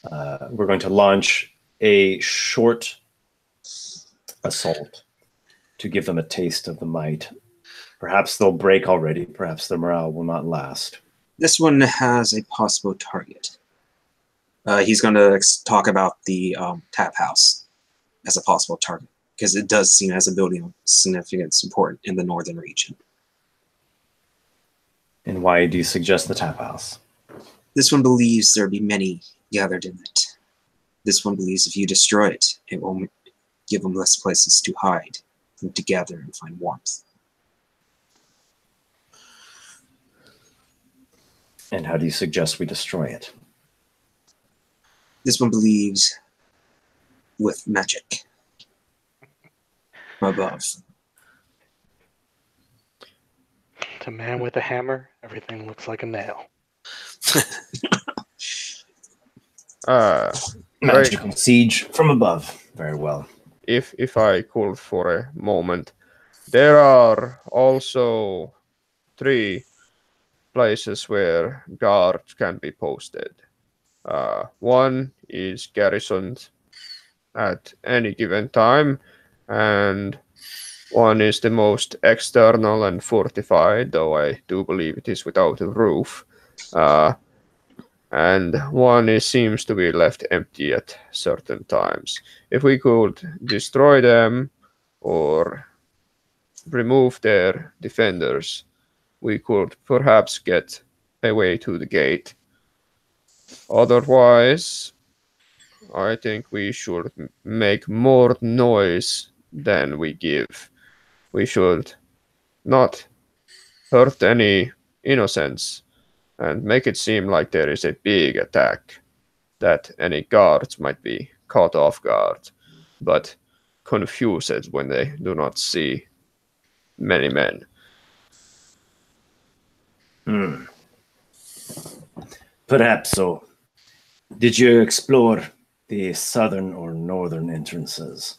launch a short assault to give them a taste of the might. Perhaps they'll break already. Perhaps their morale will not last. This one has a possible target. He's going to talk about the tap house as a possible target, because it does seem as a building of significant support in the northern region. And why do you suggest the tap house? This one believes there will be many gathered in it. This one believes if you destroy it, it will give them less places to hide and to gather and find warmth. And how do you suggest we destroy it? This one believes with magic from above. To man with a hammer, everything looks like a nail. Magical siege from above. Very well. If I could for a moment, there are also 3 places where guards can be posted. One is garrisoned at any given time, and one is the most external and fortified, though I do believe it is without a roof. And one seems to be left empty at certain times. If we could destroy them or remove their defenders, we could perhaps get a way to the gate. Otherwise, I think we should make more noise than we give. We should not hurt any innocents and make it seem like there is a big attack, that any guards might be caught off guard, but confused when they do not see many men. Perhaps so. Did you explore the southern or northern entrances?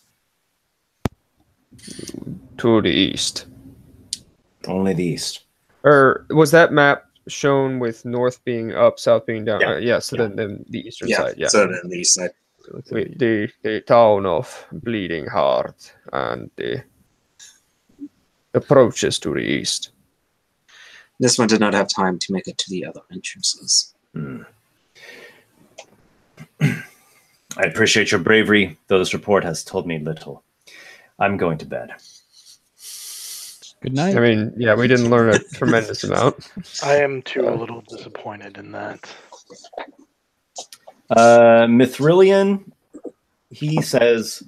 To the east. Only the east. Or was that map shown with north being up, south being down? Yeah. So then the eastern side. Yeah. So then the east side. with the town of Bleeding Heart and the approaches to the east. This one did not have time to make it to the other entrances. I appreciate your bravery, though this report has told me little. I'm going to bed. Good night. I mean, yeah, we didn't learn a tremendous amount. I am too a little disappointed in that. Mithrillian, he says,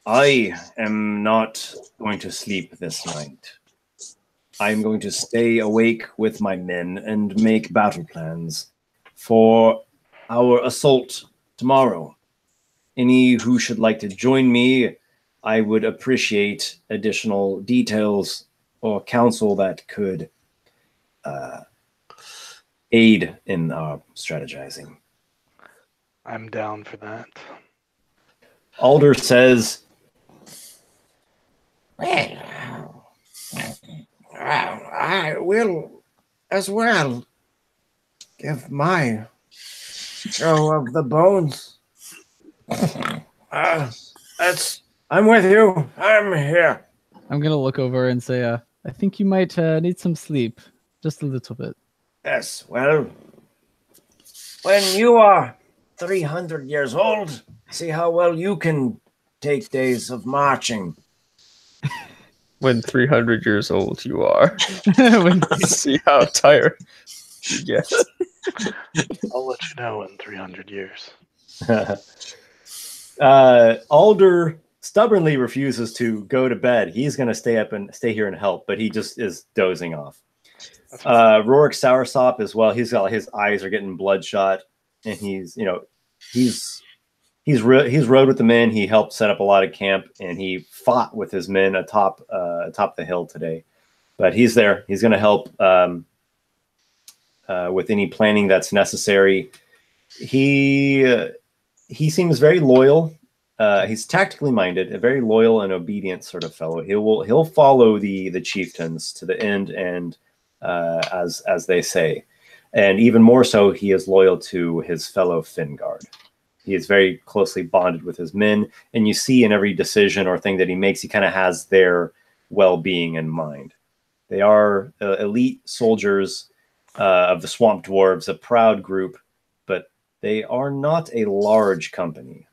I am not going to sleep this night. I'm going to stay awake with my men and make battle plans for our assault tomorrow. Any who should like to join me, I would appreciate additional details or counsel that could aid in our strategizing. I'm down for that. Alder says, Well, I will as well give my show of the bones. I'm with you. I'm here. I'm gonna look over and say, I think you might need some sleep, just a little bit. Yes, well, when you are 300 years old, see how well you can take days of marching. When 300 years old you are. See how tired you get. I'll let you know in 300 years. Alder stubbornly refuses to go to bed. He's going to stay here and help, but he just is dozing off. Rorik Soursop as well. His eyes are getting bloodshot, and he's rode with the men. He helped set up a lot of camp, and he fought with his men atop the hill today. But he's there. He's going to help with any planning that's necessary. He seems very loyal. He's tactically minded, a very loyal and obedient sort of fellow. He'll follow the chieftains to the end, and as they say, and even more so, he is loyal to his fellow Finguard. He is very closely bonded with his men, and you see in every decision or thing that he makes, he kind of has their well-being in mind. They are elite soldiers of the Swamp Dwarves, a proud group, but they are not a large company.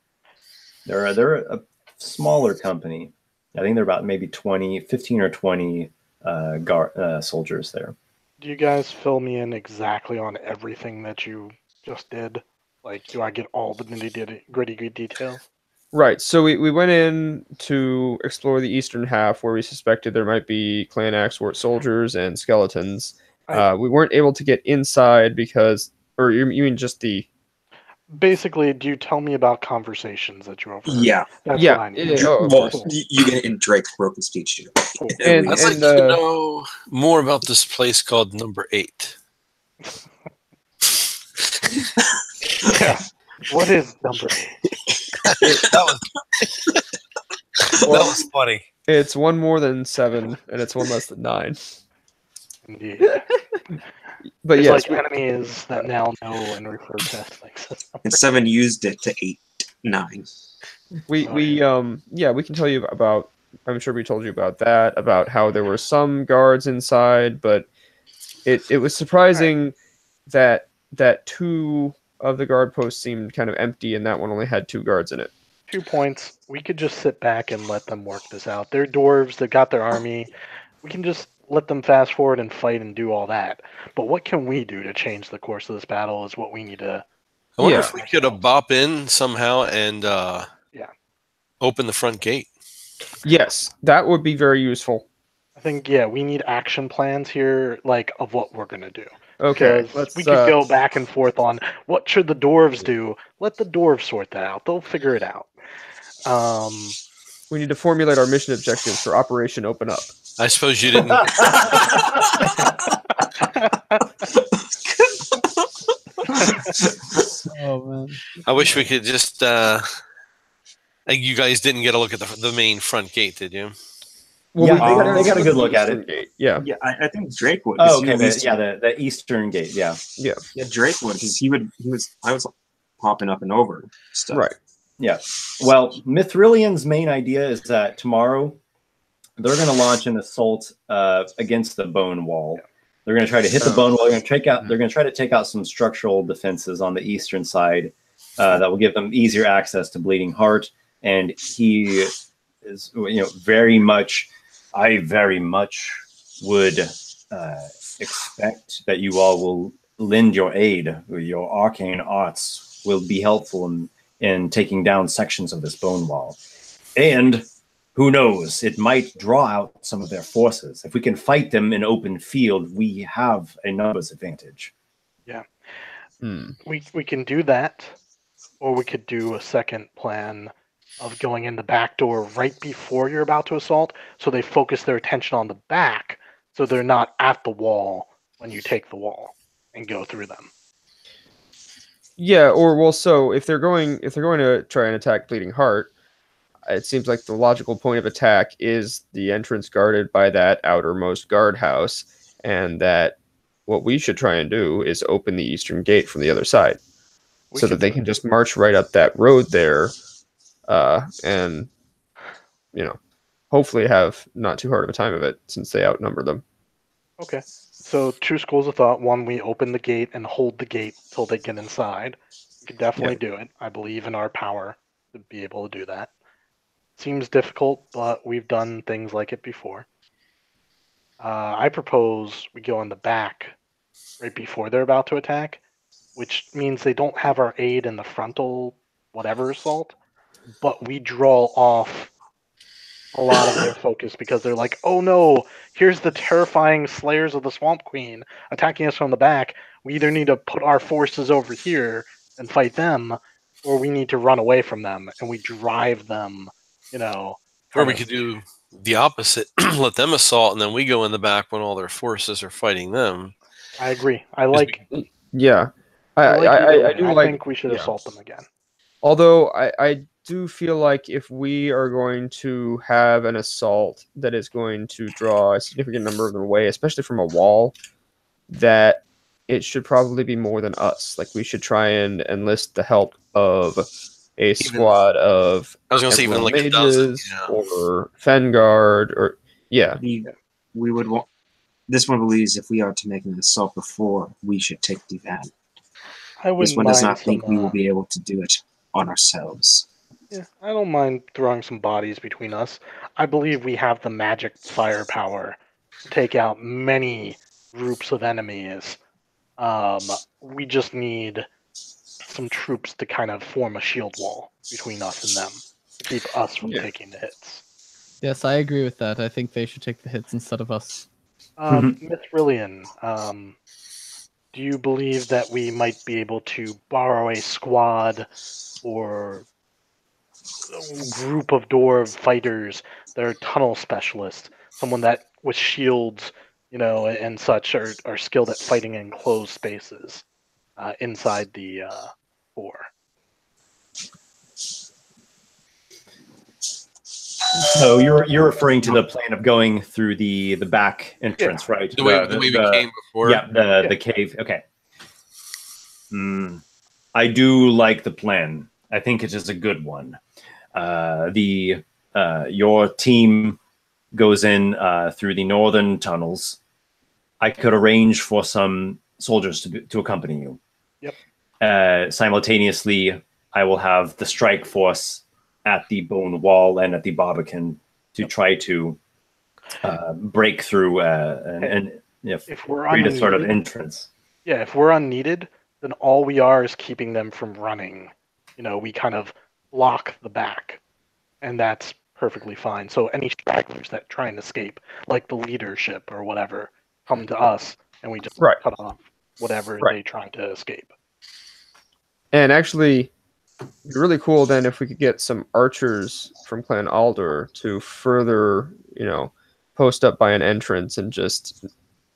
They're a smaller company. I think they're about maybe 15 or 20 soldiers there. Do you guys fill me in exactly on everything that you just did? Like, do I get all the nitty-gritty details? Right, so we went in to explore the eastern half where we suspected there might be clan Axwort soldiers and skeletons. We weren't able to get inside because, or you mean just the... Basically, do you tell me about conversations that you overheard? Yeah. That's Yeah, what I need. Well, you get in Drake broken speech too. Cool. And- I'd like to know more about this place called Number 8. Yeah. What is number 8? that was funny. It's one more than 7, and it's one less than 9. Indeed. But It's yes, like enemies that now know and refer to as things. And 7 used it to 8, 9. we can tell you about. I'm sure we told you about that, about how there were some guards inside, but it was surprising that 2 of the guard posts seemed kind of empty, and that one only had 2 guards in it. 2 points. We could just sit back and let them work this out. They're dwarves. They got their army. We can just let them fast forward and fight and do all that. But what can we do to change the course of this battle is what we need to... I wonder if we could have bop in somehow and open the front gate. Yes, that would be very useful. I think, we need action plans here, like, of what we're going to do. Okay, Because we could go back and forth on what should the dwarves do. Let the dwarves sort that out. They'll figure it out. We need to formulate our mission objectives for Operation Open Up. I suppose you didn't. Oh man! I wish we could just. You guys didn't get a look at the main front gate, did you? Well, they got a good look at it. Gate. Yeah. Yeah, I think Drake would. Oh, okay. The eastern gate. Yeah. Yeah, Drake would, because he was. popping up and over stuff. Right. Yeah. Well, Mithrilian's main idea is that tomorrow they're going to launch an assault against the bone wall. They're going to try to hit the bone wall. They're going to try to take out some structural defenses on the eastern side that will give them easier access to Bleeding Heart. And he is, very much. I very much would expect that you all will lend your aid. Your arcane arts will be helpful in taking down sections of this bone wall. And who knows, it might draw out some of their forces. If we can fight them in open field, we have a numbers advantage. Yeah. We can do that, or we could do a second plan of going in the back door right before you're about to assault, so they focus their attention on the back, so they're not at the wall when you take the wall and go through them. Yeah, or so if they're going to try and attack Bleeding Heart, it seems like the logical point of attack is the entrance guarded by that outermost guardhouse, and that what we should try and do is open the eastern gate from the other side, so that they can just march right up that road there, and hopefully have not too hard of a time of it since they outnumber them. Okay. So 2 schools of thought. One, we open the gate and hold the gate till they get inside. We could definitely do it. I believe in our power to be able to do that. Seems difficult, but we've done things like it before. I propose we go in the back right before they're about to attack, which means they don't have our aid in the frontal whatever assault, but we draw off a lot of their focus because they're like, oh no, here's the terrifying Slayers of the Swamp Queen attacking us from the back. We either need to put our forces over here and fight them, or we need to run away from them, and we drive them, Or we could do the opposite, let them assault, and then we go in the back when all their forces are fighting them. I agree. I like. Yeah, I think we should assault them again. Although I do feel like if we are going to have an assault that is going to draw a significant number of them away, especially from a wall, that it should probably be more than us. Like, we should try and enlist the help of a squad of even like mages, a dozen, or Fengard, or We would want. This one believes if we are to make an assault before, we should take the advantage. This one does not think we will be able to do it on ourselves. Yeah, I don't mind throwing some bodies between us. I believe we have the magic firepower to take out many groups of enemies. We just need some troops to kind of form a shield wall between us and them to keep us from taking the hits. Yes, I agree with that. I think they should take the hits instead of us. Mithrilian, do you believe that we might be able to borrow a squad or a group of dwarf fighters that are tunnel specialists, someone that with shields, and such are skilled at fighting in closed spaces inside the fort? So you're referring to the plan of going through the back entrance, right? The way we came before. Yeah, the cave. Okay. I do like the plan. I think it is a good one. Your team goes in through the northern tunnels. I could arrange for some soldiers to accompany you. Yep. Simultaneously, I will have the strike force at the bone wall and at the Barbican to try to break through and if we're create a unneeded, sort of entrance. Yeah, if we're unneeded, then all we are is keeping them from running. We kind of block the back, and that's perfectly fine. So any stragglers that try and escape, like the leadership or whatever, come to us, and we just cut off whatever they try to escape. And actually, it'd be really cool then if we could get some archers from Clan Alder to further, post up by an entrance and just.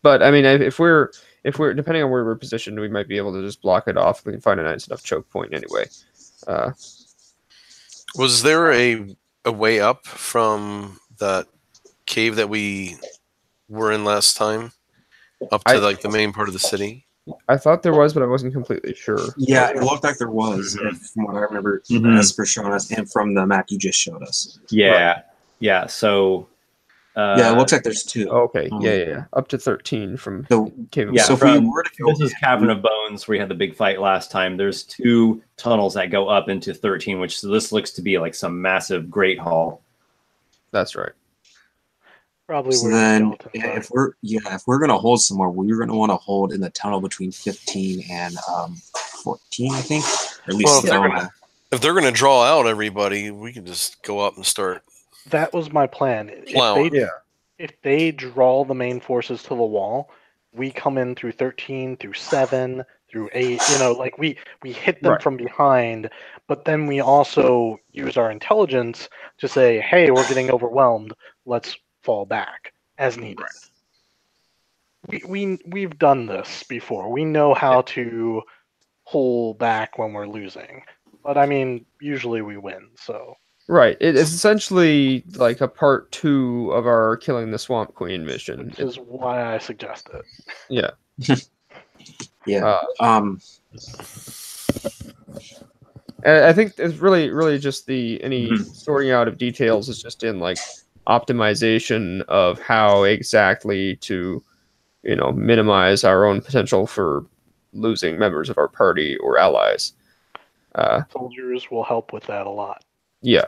But I mean, if we're depending on where we're positioned, we might be able to just block it off. We can find a nice enough choke point anyway. Was there a way up from that cave that we were in last time, up to the main part of the city? I thought there was, but I wasn't completely sure. Yeah, it looked like there was, from what I remember, Esper showing us, and from the map you just showed us. Yeah, yeah. So yeah, it looks like there's 2. Okay, yeah. Up to 13 from Cave. Yeah, so if we were to go, this is Cavern of Bones, where we had the big fight last time. There's 2 tunnels that go up into 13, which so this looks to be like some massive great hall. That's right. Probably. So then, if we're gonna hold somewhere, we're gonna want to hold in the tunnel between 15 and 14, I think. Or at least if they're gonna draw out everybody, we can just go up and start. That was my plan. If they draw the main forces to the wall, we come in through 13, through 7, through 8. You know, like we hit them from behind, but then we also use our intelligence to say, "Hey, we're getting overwhelmed. Let's fall back as needed." We've done this before. We know how to pull back when we're losing, but I mean, usually we win. So right, it's essentially like a part 2 of our killing the Swamp Queen mission. Which is why I suggest it. Yeah. Yeah. And I think it's really just any sorting out of details is just in like optimization of how exactly to, minimize our own potential for losing members of our party or allies. Soldiers will help with that a lot. Yeah.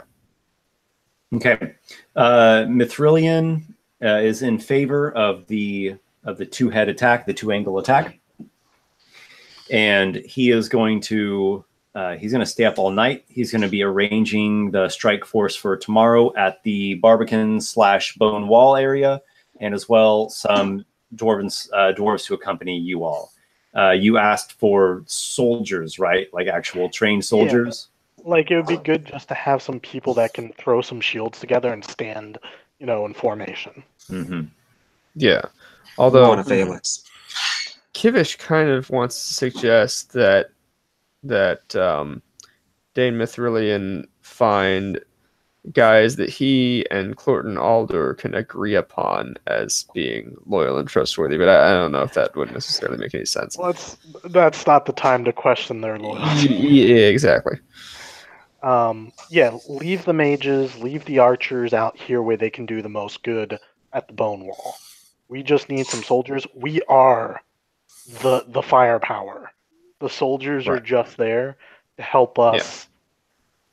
Okay. Mithrillian is in favor of the 2-head attack, the 2-angle attack. And he is going to stay up all night. He's going to be arranging the strike force for tomorrow at the Barbican/Bone Wall area, and as well some dwarves to accompany you all. You asked for soldiers, right? Like actual trained soldiers? Yeah. Like it would be good just to have some people that can throw some shields together and stand, in formation. Yeah. Although Kivish kind of wants to suggest that Dane Mithrillian find guys that he and Clorton Alder can agree upon as being loyal and trustworthy, but I don't know if that would necessarily make any sense. Well, that's not the time to question their loyalty. Yeah, exactly. Leave the mages, leave the archers out here where they can do the most good at the Bone Wall. We just need some soldiers. We are the firepower. The soldiers are just there to help us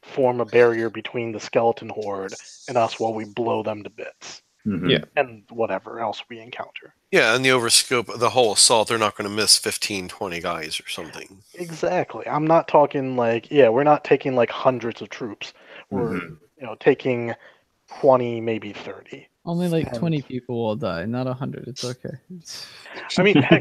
form a barrier between the skeleton horde and us while we blow them to bits. And whatever else we encounter. Yeah, and the overscope of the whole assault, they're not going to miss 15, 20 guys or something. Exactly. I'm not talking we're not taking like hundreds of troops. We're taking 20, maybe 30. Only like 20 people will die, not 100. It's okay. I mean, heck,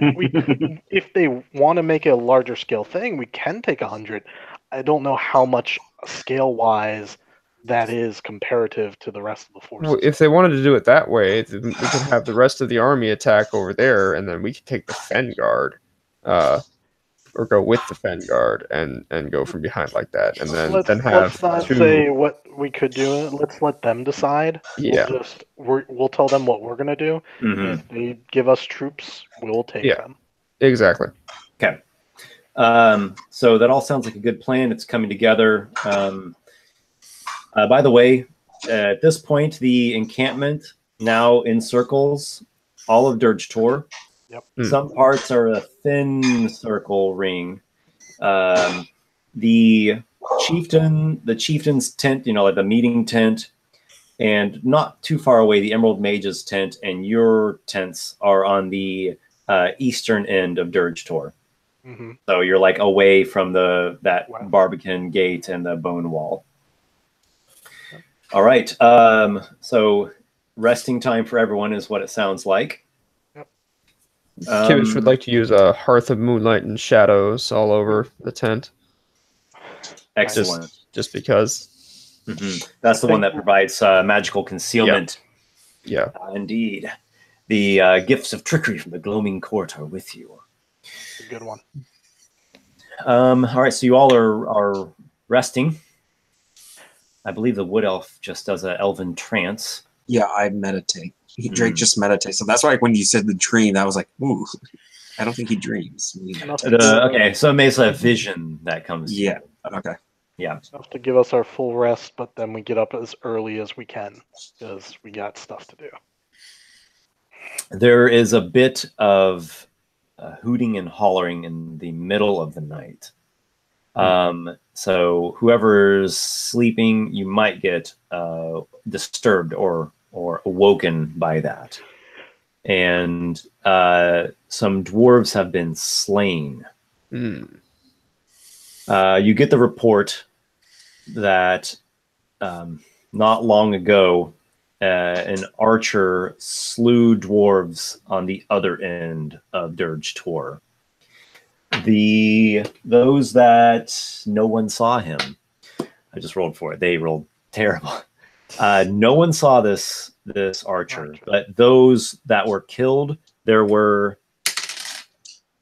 if they want to make a larger scale thing, we can take 100. I don't know how much scale-wise that is comparative to the rest of the forces. Well, if they wanted to do it that way, then we could have the rest of the army attack over there, and then we could take the Fen Guard, or go with the Fen Guard and go from behind like that, and then have. Let's not say what we could do. Let's let them decide. Yeah. We'll tell them what we're gonna do. If they give us troops, we'll take them. Exactly. Okay. So that all sounds like a good plan. It's coming together. By the way, at this point, the encampment now encircles all of Dirge Tor. Yep. Some parts are a thin circle ring. The chieftain's tent, like the meeting tent, and not too far away, the Emerald Mage's tent and your tents are on the eastern end of Dirge Tor. So you're like away from that Barbican gate and the bone wall. All right. So resting time for everyone is what it sounds like. Kivish would like to use a Hearth of Moonlight and Shadows all over the tent. Excellent. Just because. That's the one that provides magical concealment. Yeah. Indeed. The gifts of trickery from the gloaming court are with you. A good one. All right, so you all are resting. I believe the wood elf just does an elven trance. Yeah, I meditate. Drake just meditates. So that's why when you said the dream, I was like, ooh. I don't think he dreams. Okay, so maybe it's a vision that comes. Yeah. Okay. Yeah. Enough to give us our full rest, but then we get up as early as we can because we got stuff to do. There is a bit of hooting and hollering in the middle of the night. So whoever's sleeping, you might get disturbed or awoken by that. And some dwarves have been slain. You get the report that not long ago, an archer slew dwarves on the other end of Dirge Tor. Those that no one saw him. I just rolled for it. They rolled terrible. No one saw this archer, but those that were killed, there were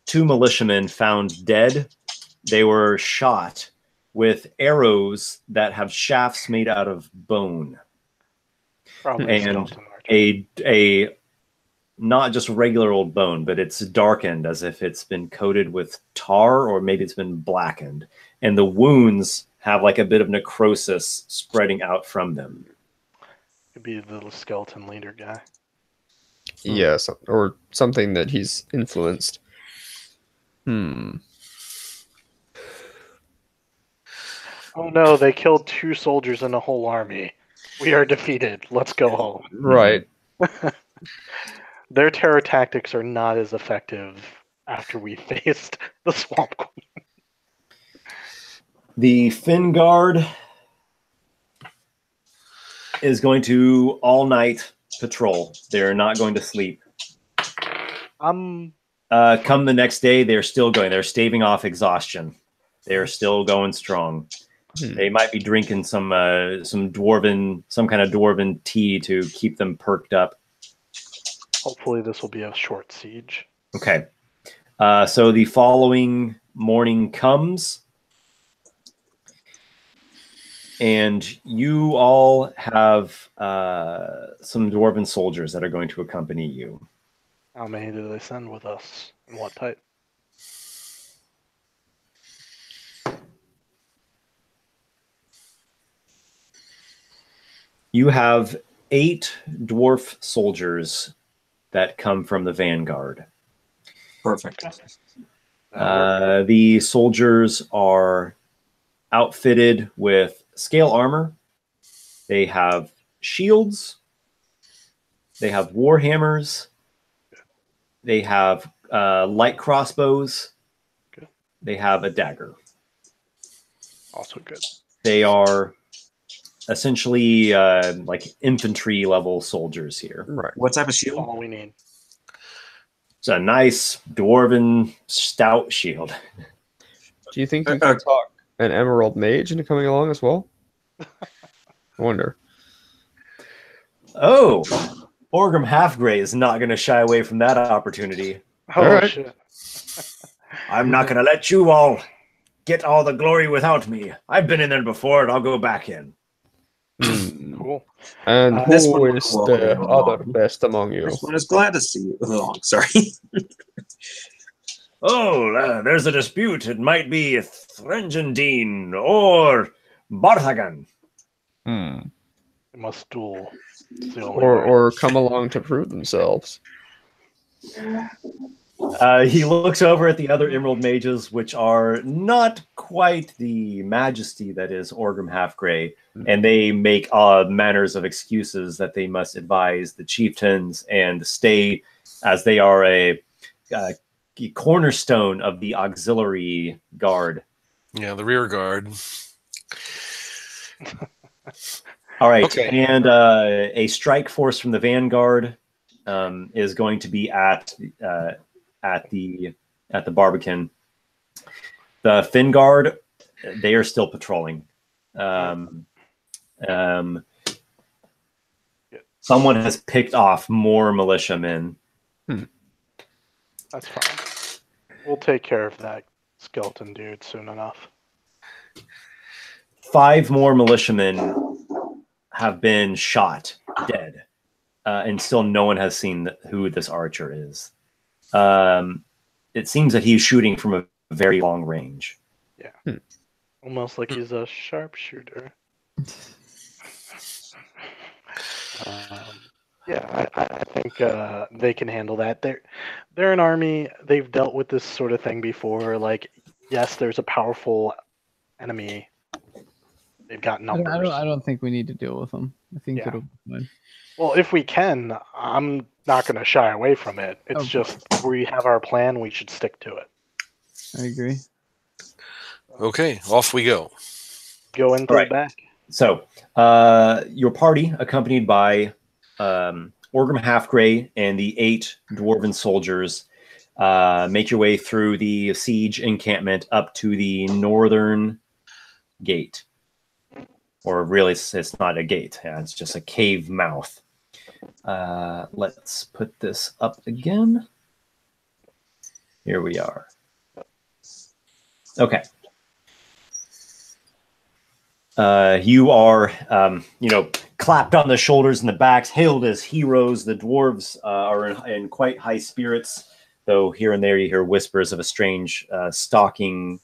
2 militiamen found dead. They were shot with arrows that have shafts made out of bone. Probably And a not just regular old bone, but it's darkened as if it's been coated with tar, or maybe it's been blackened. And the wounds have like a bit of necrosis spreading out from them. Could be the little skeleton leader guy. Yes, or something that he's influenced. Oh no, they killed 2 soldiers and a whole army. We are defeated. Let's go home. Right. Their terror tactics are not as effective after we faced the Swamp Queen. The Fin Guard is going to all night patrol. They're not going to sleep. Come the next day, they're still going. They're staving off exhaustion. They're still going strong. They might be drinking some kind of dwarven tea to keep them perked up. Hopefully this will be a short siege. Okay. So the following morning comes, and you all have some dwarven soldiers that are going to accompany you. How many do they send with us? And what type? You have 8 dwarf soldiers that come from the vanguard. Perfect. The soldiers are outfitted with scale armor. They have shields. They have war hammers. They have light crossbows. Good. They have a dagger. Also good. They are essentially like infantry level soldiers here. Right. What type of shield? All we need. It's a nice dwarven stout shield. Do you think you can talk an emerald mage into coming along as well? I wonder. Oh, Orgrim Halfgrey is not going to shy away from that opportunity. Oh, right. shit. I'm not going to let you all get all the glory without me. I've been in there before, and I'll go back in. Cool. And This who one is will the go other along. best among you? This one is glad to see you along. Sorry. Oh, there's a dispute. It might be Threngendine or Barthagan. They must duel. It's the only way. Or come along to prove themselves. He looks over at the other Emerald Mages, which are not quite the majesty that is Orgrim Halfgrey, and they make manners of excuses that they must advise the chieftains and stay, as they are a cornerstone of the auxiliary guard. Yeah, the rear guard. All right, Okay. and a strike force from the vanguard is going to be at the Barbican. The Fin Guard, they are still patrolling. Someone has picked off more militiamen. That's fine. We'll take care of that skeleton dude soon enough. 5 more militiamen have been shot dead, and still no one has seen who this archer is. it seems that he's shooting from a very long range. Yeah. Almost like he's a sharpshooter. Yeah, I think they can handle that. They're an army. They've dealt with this sort of thing before. Like, yes, there's a powerful enemy. They've got numbers. I don't think we need to deal with them. I think Yeah. it'll be fine. Well, if we can, I'm not going to shy away from it. It's just we have our plan. We should stick to it. I agree. Okay, off we go. Go into the back. So, your party, accompanied by Orgrim Halfgrey and the 8 dwarven soldiers, make your way through the siege encampment up to the northern gate. Or really, it's not a gate. Yeah, it's just a cave mouth. Let's put this up again. Here we are. Okay. You are, clapped on the shoulders and the backs, hailed as heroes. The dwarves are in quite high spirits, though here and there you hear whispers of a strange stalking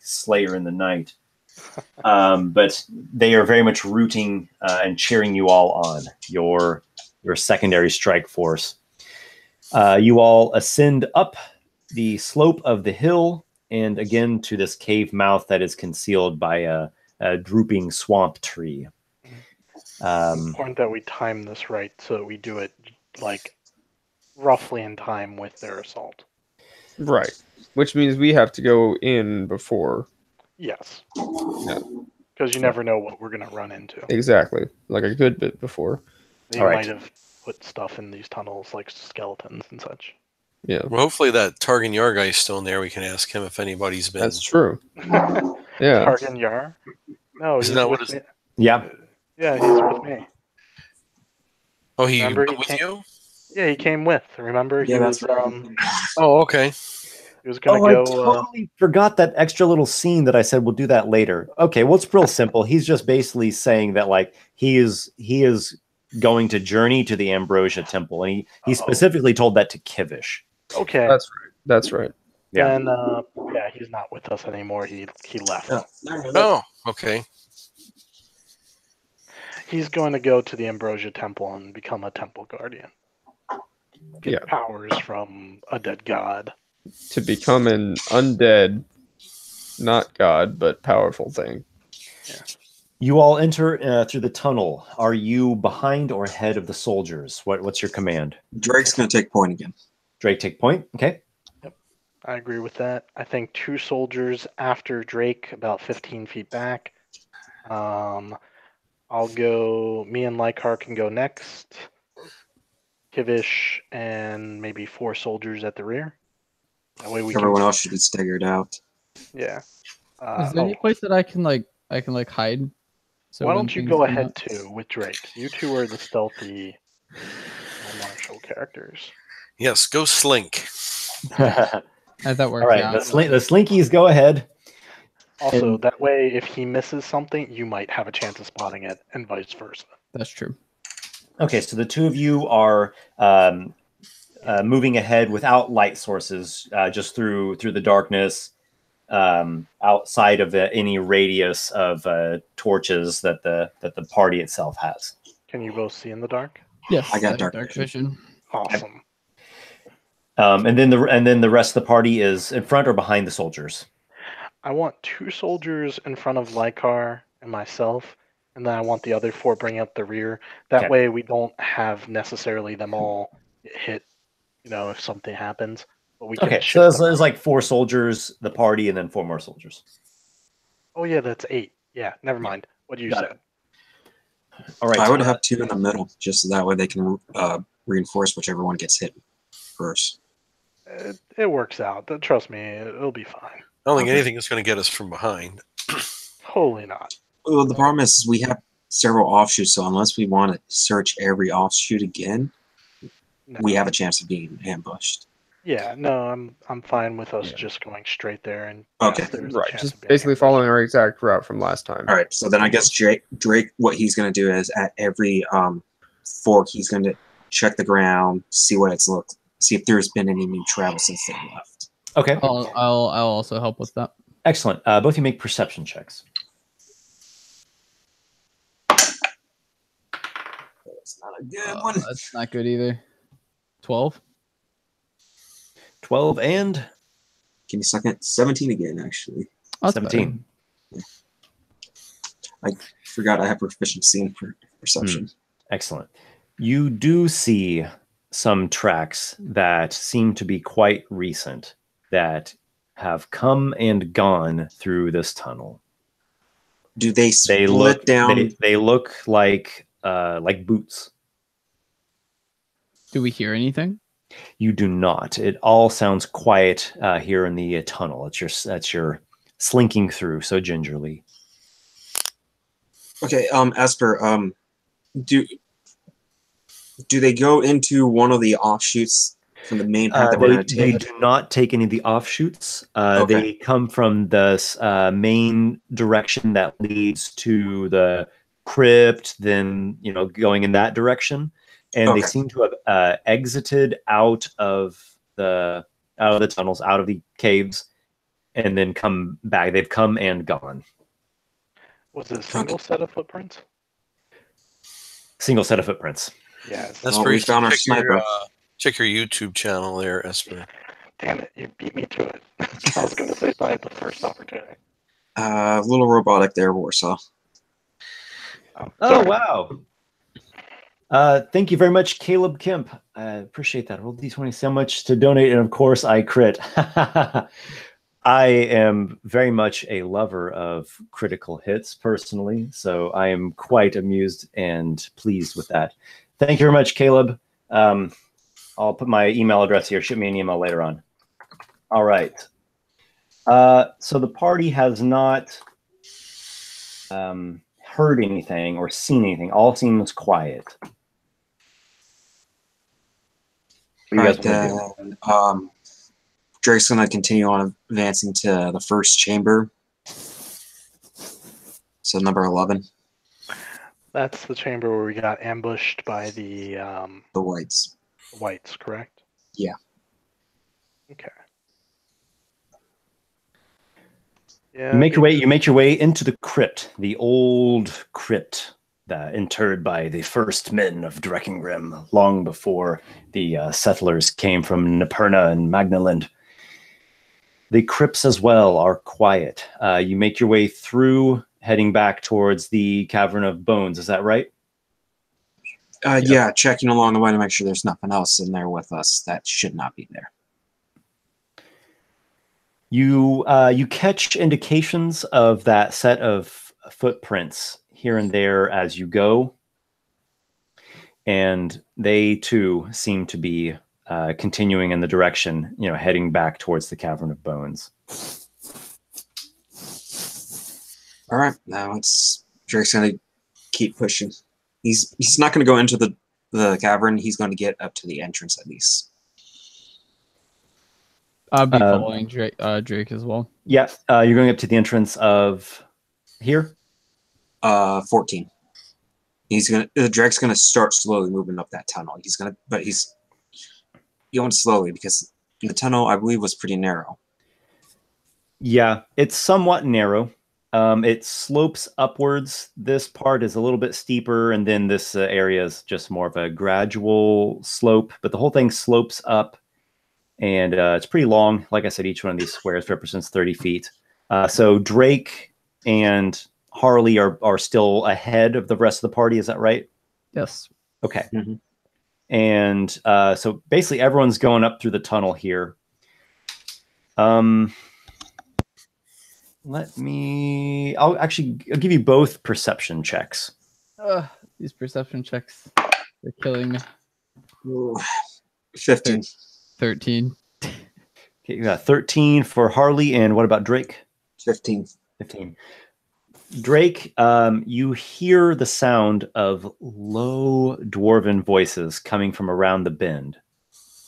slayer in the night. But they are very much rooting and cheering you all on, your secondary strike force. You all ascend up the slope of the hill and again to this cave mouth that is concealed by a drooping swamp tree. It's important that we time this right so that we do it like roughly in time with their assault. Right. Which means we have to go in before. Yes. Yeah. Because you never know what we're going to run into. Exactly. Like a good bit before. They might have put stuff in these tunnels like skeletons and such. Yeah. Well, hopefully that Targan Yar guy's still in there. We can ask him if anybody's been. That's true. Yeah. Targan Yar? No, he's with me. Yeah. Yeah, he's with me. Oh, he Remember went with came, you? Yeah, he came with. Remember? He was, Oh, okay. He was going to go... I totally forgot that extra little scene that I said we'll do that later. Okay, well, it's real simple. He's just basically saying that, like, he is going to journey to the Ambrosia Temple, and he specifically told that to Kivish. Okay. That's right. Yeah. And, yeah, he's not with us anymore. He left. Oh, okay. He's going to go to the Ambrosia Temple and become a temple guardian. Get powers from a dead god. To become an undead, not god, but powerful thing. Yeah. You all enter through the tunnel. Are you behind or ahead of the soldiers? What's your command? Drake's going to take point again. Drake, take point. Okay. Yep. I agree with that. I think 2 soldiers after Drake, about 15 feet back. I'll go, me and Lykar can go next. Kivish and maybe 4 soldiers at the rear. That way Everyone else should be staggered out. Yeah. Is there any place that I can hide? So why don't you go ahead too with Drake? You 2 are the stealthy martial characters. Yes, go slink. That works. All right, out. the slinkies go ahead. Also, that way, if he misses something, you might have a chance of spotting it, and vice versa. That's true. Okay, so the 2 of you are moving ahead without light sources, just through the darkness, outside of any radius of torches that the party itself has. Can you both see in the dark? Yes, I got dark vision. Awesome. And then the rest of the party is in front or behind the soldiers. I want 2 soldiers in front of Lykar and myself, and then I want the other 4 bring up the rear. That way we don't have necessarily them all hit, if something happens. But we can so there's like 4 soldiers, the party, and then 4 more soldiers. Oh yeah, that's 8. Yeah, never mind. What you said. All right. I would have 2 in the middle, just so that way they can reinforce whichever one gets hit first. It works out. Trust me, it'll be fine. I don't think anything is going to get us from behind. Totally not. Well, the problem is we have several offshoots, so unless we want to search every offshoot again, we have a chance of being ambushed. Yeah, no, I'm fine with us just going straight there and right, just basically following our exact route from last time. All right, so then I guess Drake, what he's going to do is at every fork, he's going to check the ground, see what see if there's been any new travel since they left. Okay. I'll also help with that. Excellent. Both of you make perception checks. That's not a good one. That's not good either. 12. 12 and Give me a second. 17 again, actually. Oh, that's 17. I forgot I have proficiency in perception. Excellent. You do see some tracks that seem to be quite recent that have come and gone through this tunnel. Do they split They look down? They look like boots. Do we hear anything? You do not. It all sounds quiet here in the tunnel. That's your slinking through so gingerly. Okay, Esper, do they go into one of the offshoots from the main path that we're going to They take? do not take any of the offshoots. Okay. They come from the main direction that leads to the crypt, then going in that direction, and they Okay. seem to have exited out of the tunnels, out of the caves, and then come back. They've come and gone. Was it a single set of footprints? Single set of footprints. Yes. Well, Esper, we you should found our check your, sniper. check your YouTube channel there, Esper. Damn it, you beat me to it. I was going to say by the first opportunity. A little robotic there, Warsaw. Oh, Oh, sorry. wow. Thank you very much, Caleb Kemp. I appreciate that. Roll D20 so much to donate, and of course, I crit. I am very much a lover of critical hits personally, so I am quite amused and pleased with that. Thank you very much, Caleb. I'll put my email address here. Shoot me an email later on. All right. So the party has not heard anything or seen anything. All seems quiet. What do you guys want to do? Drake's going to continue on advancing to the first chamber. So number 11. That's the chamber where we got ambushed by the whites. whites, correct? Yeah. Okay. Yeah. You make your way into the crypt, the old crypt that interred by the first men of Dreckengrim long before the settlers came from Neperna and Magnaland. The crypts as well are quiet. You make your way through, heading back towards the Cavern of Bones. Is that right? Yeah, checking along the way to make sure there's nothing else in there with us that should not be there. You catch indications of that set of footprints here and there as you go, and they too seem to be continuing in the direction, heading back towards the Cavern of Bones. All right, now Drake's going to keep pushing. He's not going to go into the cavern. He's going to get up to the entrance at least. I'll be following Drake as well. Yeah, you're going up to the entrance of here. 14. Drake's gonna start slowly moving up that tunnel. He's going slowly because the tunnel, I believe, was pretty narrow. Yeah, it's somewhat narrow. It slopes upwards. This part is a little bit steeper, and then this area is just more of a gradual slope. But the whole thing slopes up, and it's pretty long. Like I said, each one of these squares represents 30 feet. So Drake and Harley are still ahead of the rest of the party. Is that right? Yes. Okay. Mm-hmm. And so basically everyone's going up through the tunnel here. I'll give you both perception checks. These perception checks, they're killing me. Ooh, 15. 13. Okay, you got 13 for Harley, and what about Drake? 15. Drake, you hear the sound of low dwarven voices coming from around the bend.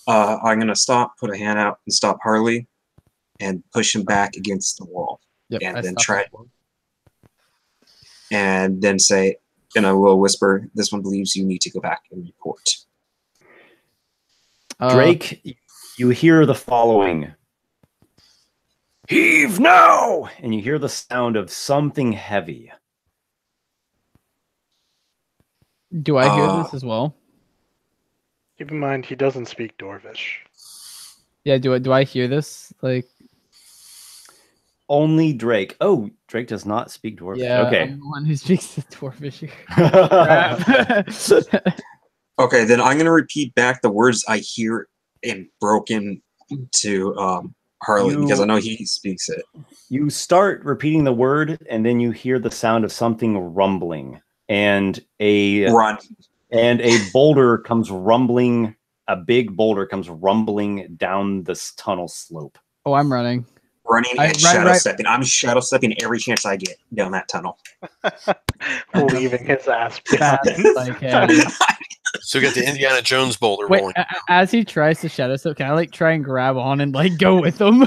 I'm going to stop, put a hand out, and stop Harley, and push him back against the wall. Yep, and then try it. And then say, in a low whisper, this one believes you need to go back and report. Drake, you hear the following. Heave now! And you hear the sound of something heavy. Do I hear this as well? Keep in mind, he doesn't speak Dwarvish. Yeah, do I hear this? Like, only Drake. Oh, Drake does not speak Dwarvish. Yeah, okay. I'm the one who speaks the Dwarvish. Okay, then I'm going to repeat back the words I hear in broken to Harley because I know he speaks it. You start repeating the word, and then you hear the sound of something rumbling, and a boulder comes rumbling. A big boulder comes rumbling down this tunnel slope. Oh, I'm running. Shadow stepping. I'm shadow stepping every chance I get down that tunnel. Leaving his ass behind. So get the Indiana Jones boulder rolling. As he tries to shadow step, can I like try and grab on and like go with him?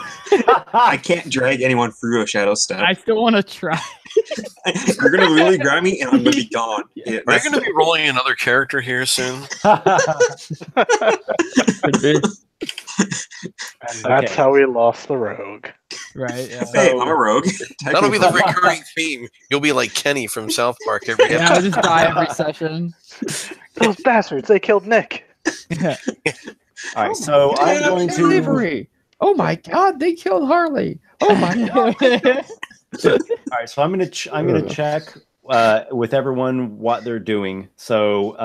I can't drag anyone through a shadow step. I still want to try. You're gonna really grab me, and I'm gonna be gone. Are you gonna be rolling another character here soon? And that's how we lost the rogue. Right. Yeah. Hey, I'm a rogue. That'll be the recurring theme. You'll be like Kenny from South Park every episode. Yeah, I just die every session. Those bastards! They killed Nick. Yeah. All right, so I'm going to. Slavery. Oh my God! They killed Harley. Oh my God! All right, so I'm gonna check with everyone what they're doing. So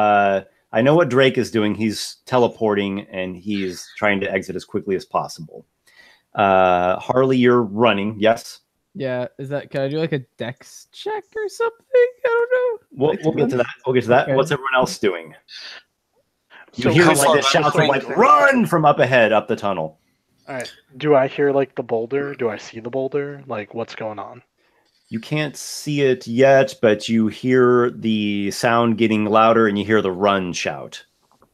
I know what Drake is doing. He's teleporting and he's trying to exit as quickly as possible. Harley, you're running. Yes. Yeah. Is that? Can I do like a dex check or something? I don't know. We'll get to that. We'll get to that. Okay. What's everyone else doing? You So hear how like far the back shouts is of like Drake? "Run!" from up ahead, up the tunnel. All right. Do I hear like the boulder? Do I see the boulder? Like what's going on? You can't see it yet, but you hear the sound getting louder, and you hear the run shout.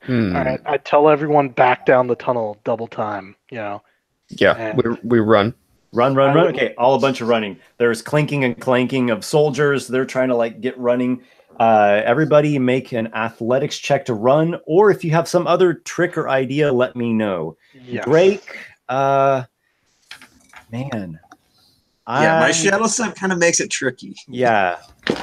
All right. I tell everyone back down the tunnel double time. You know. Yeah, And- we run. Run. Okay, all a bunch of running. There's clinking and clanking of soldiers. They're trying to like get running. Everybody make an athletics check to run, or if you have some other trick or idea, let me know. Yes. Drake, man. Yeah, my shadow step kind of makes it tricky. Yeah,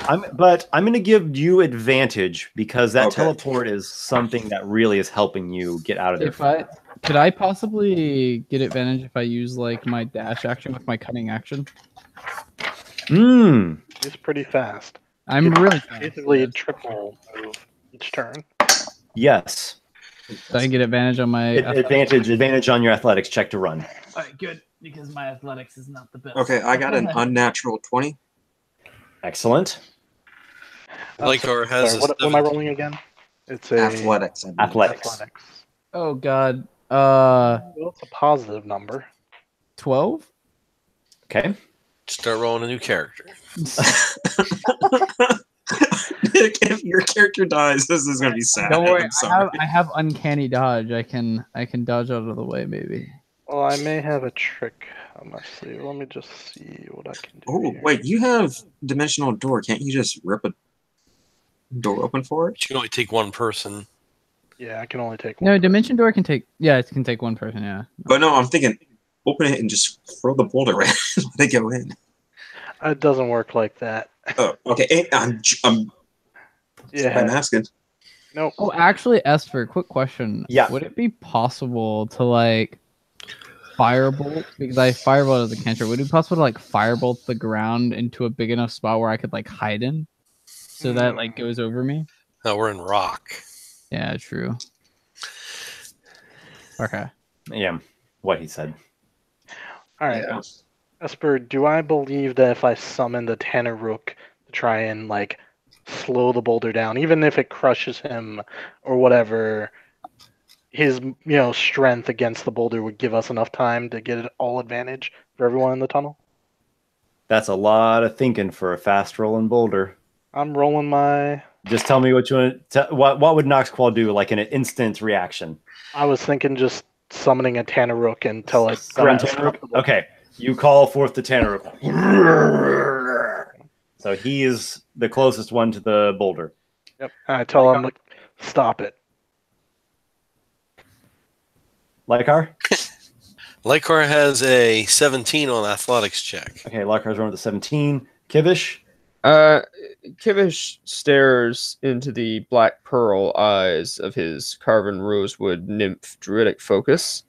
I'm going to give you advantage because that Okay. teleport is something that really is helping you get out of there. Could I possibly get advantage if I use like my dash action with my cutting action? It's pretty fast. I'm It's really fast. basically a triple move each turn. Yes. So I get advantage on my Advantage on your athletics check to run. All right, good, because my athletics is not the best. Okay, I got an unnatural 20. Excellent. Lykar has Sorry, a what am I rolling again? It's a Athletics. I mean. Athletics. Oh God. Well, it's a positive number. 12. Okay. Start rolling a new character. Nick, if your character dies, this is gonna be sad. Don't worry, I'm sorry. I have uncanny dodge. I can dodge out of the way maybe. Well, I may have a trick up my sleeve. Let me just see what I can do. Oh, here. wait, you have dimensional door. Can't you just rip a door open for it? You can only take one person. Yeah, I can only take one. No, dimension door can take. Yeah, it can take one person. Yeah. But no, I'm thinking open it and just throw the boulder right let it go in. It doesn't work like that. Oh, okay. Hey, I'm Yeah. asking. Nope. Oh, actually, Esper, quick question. Yeah. Would it be possible to like firebolt? Because I firebolt as a cantrip. Would it be possible to like firebolt the ground into a big enough spot where I could like hide in, so that like goes over me? No, we're in rock. Yeah, true. Okay. Yeah. What he said. All right. Yeah. Esper, do I believe that if I summon the Tanaruk to try and like slow the boulder down, even if it crushes him or whatever, his strength against the boulder would give us enough time to get it all advantage for everyone in the tunnel? That's a lot of thinking for a fast rolling boulder. I'm rolling my. Just tell me what you want. What would Noxiqual do, like in an instant reaction? I was thinking just summoning a Tanaruk until it Summon grabs Tanaruk? the boulder. Okay, you call forth the Tanaruk. So he is the closest one to the boulder. Yep. I tell him, like, stop it. Lykar? Lykar has a 17 on athletics check. Okay, Lykar's running with a 17. Kivish? Kivish stares into the black pearl eyes of his carven rosewood nymph druidic focus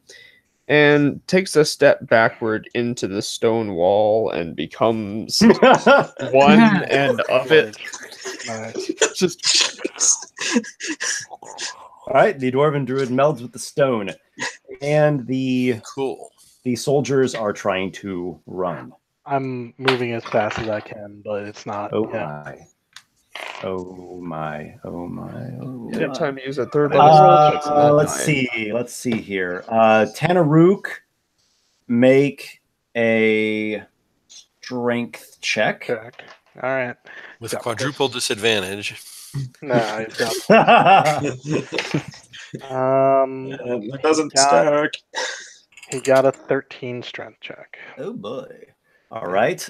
and takes a step backward into the stone wall and becomes one and of it. Just all right, the dwarven druid melds with the stone, and the soldiers are trying to run. I'm moving as fast as I can, but it's not. Oh my! Oh my! Oh my! Oh you have my. time to use a third level roll. Let's see. Let's see here. Tanaruk, make a strength check. All right. With quadruple disadvantage. No, he's got. It doesn't stack. He got a 13 strength check. Oh boy! All right.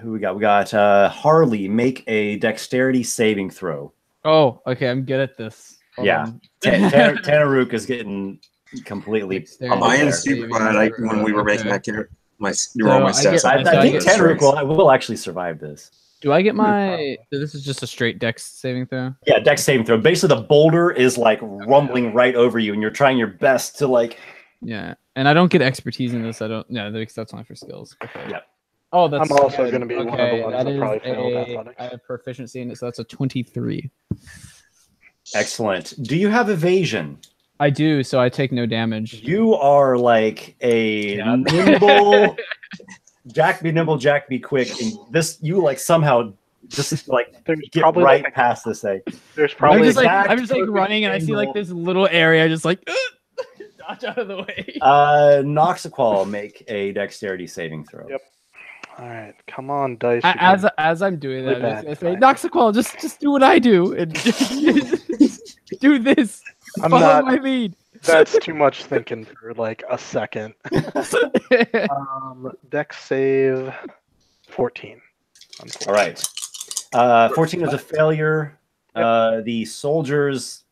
Who we got? We got Harley. Make a dexterity saving throw. Oh, okay. I'm good at this. Yeah. Tanaruk is getting completely. I am super glad when we were making that character. My stats. I think Tanaruk will actually survive this. Do I get my? This is just a straight dex saving throw. Yeah, dex saving throw. Basically, the boulder is like rumbling right over you, and you're trying your best to like. Yeah, and I don't get expertise in this. I don't. Yeah, that's only for skills. Okay. Yeah. Oh, that's. I'm also going to be one of the okay. ones That that is probably failed athletics. I have proficiency in it, so that's a 23. Excellent. Do you have evasion? I do, so I take no damage. You are like a nimble. Jack be nimble, Jack be quick. And this, you like somehow just like get right like past this thing. There's probably I'm just like running, and I see like this little area, just like dodge out of the way. Noxiqual, make a dexterity saving throw. Yep. All right, come on, dice. As I'm doing that, I'm just gonna say, Noxiqual, just do what I do and do this. Follow my lead. That's too much thinking for like a second. Dex save 14. All right. 14 is a failure. The soldiers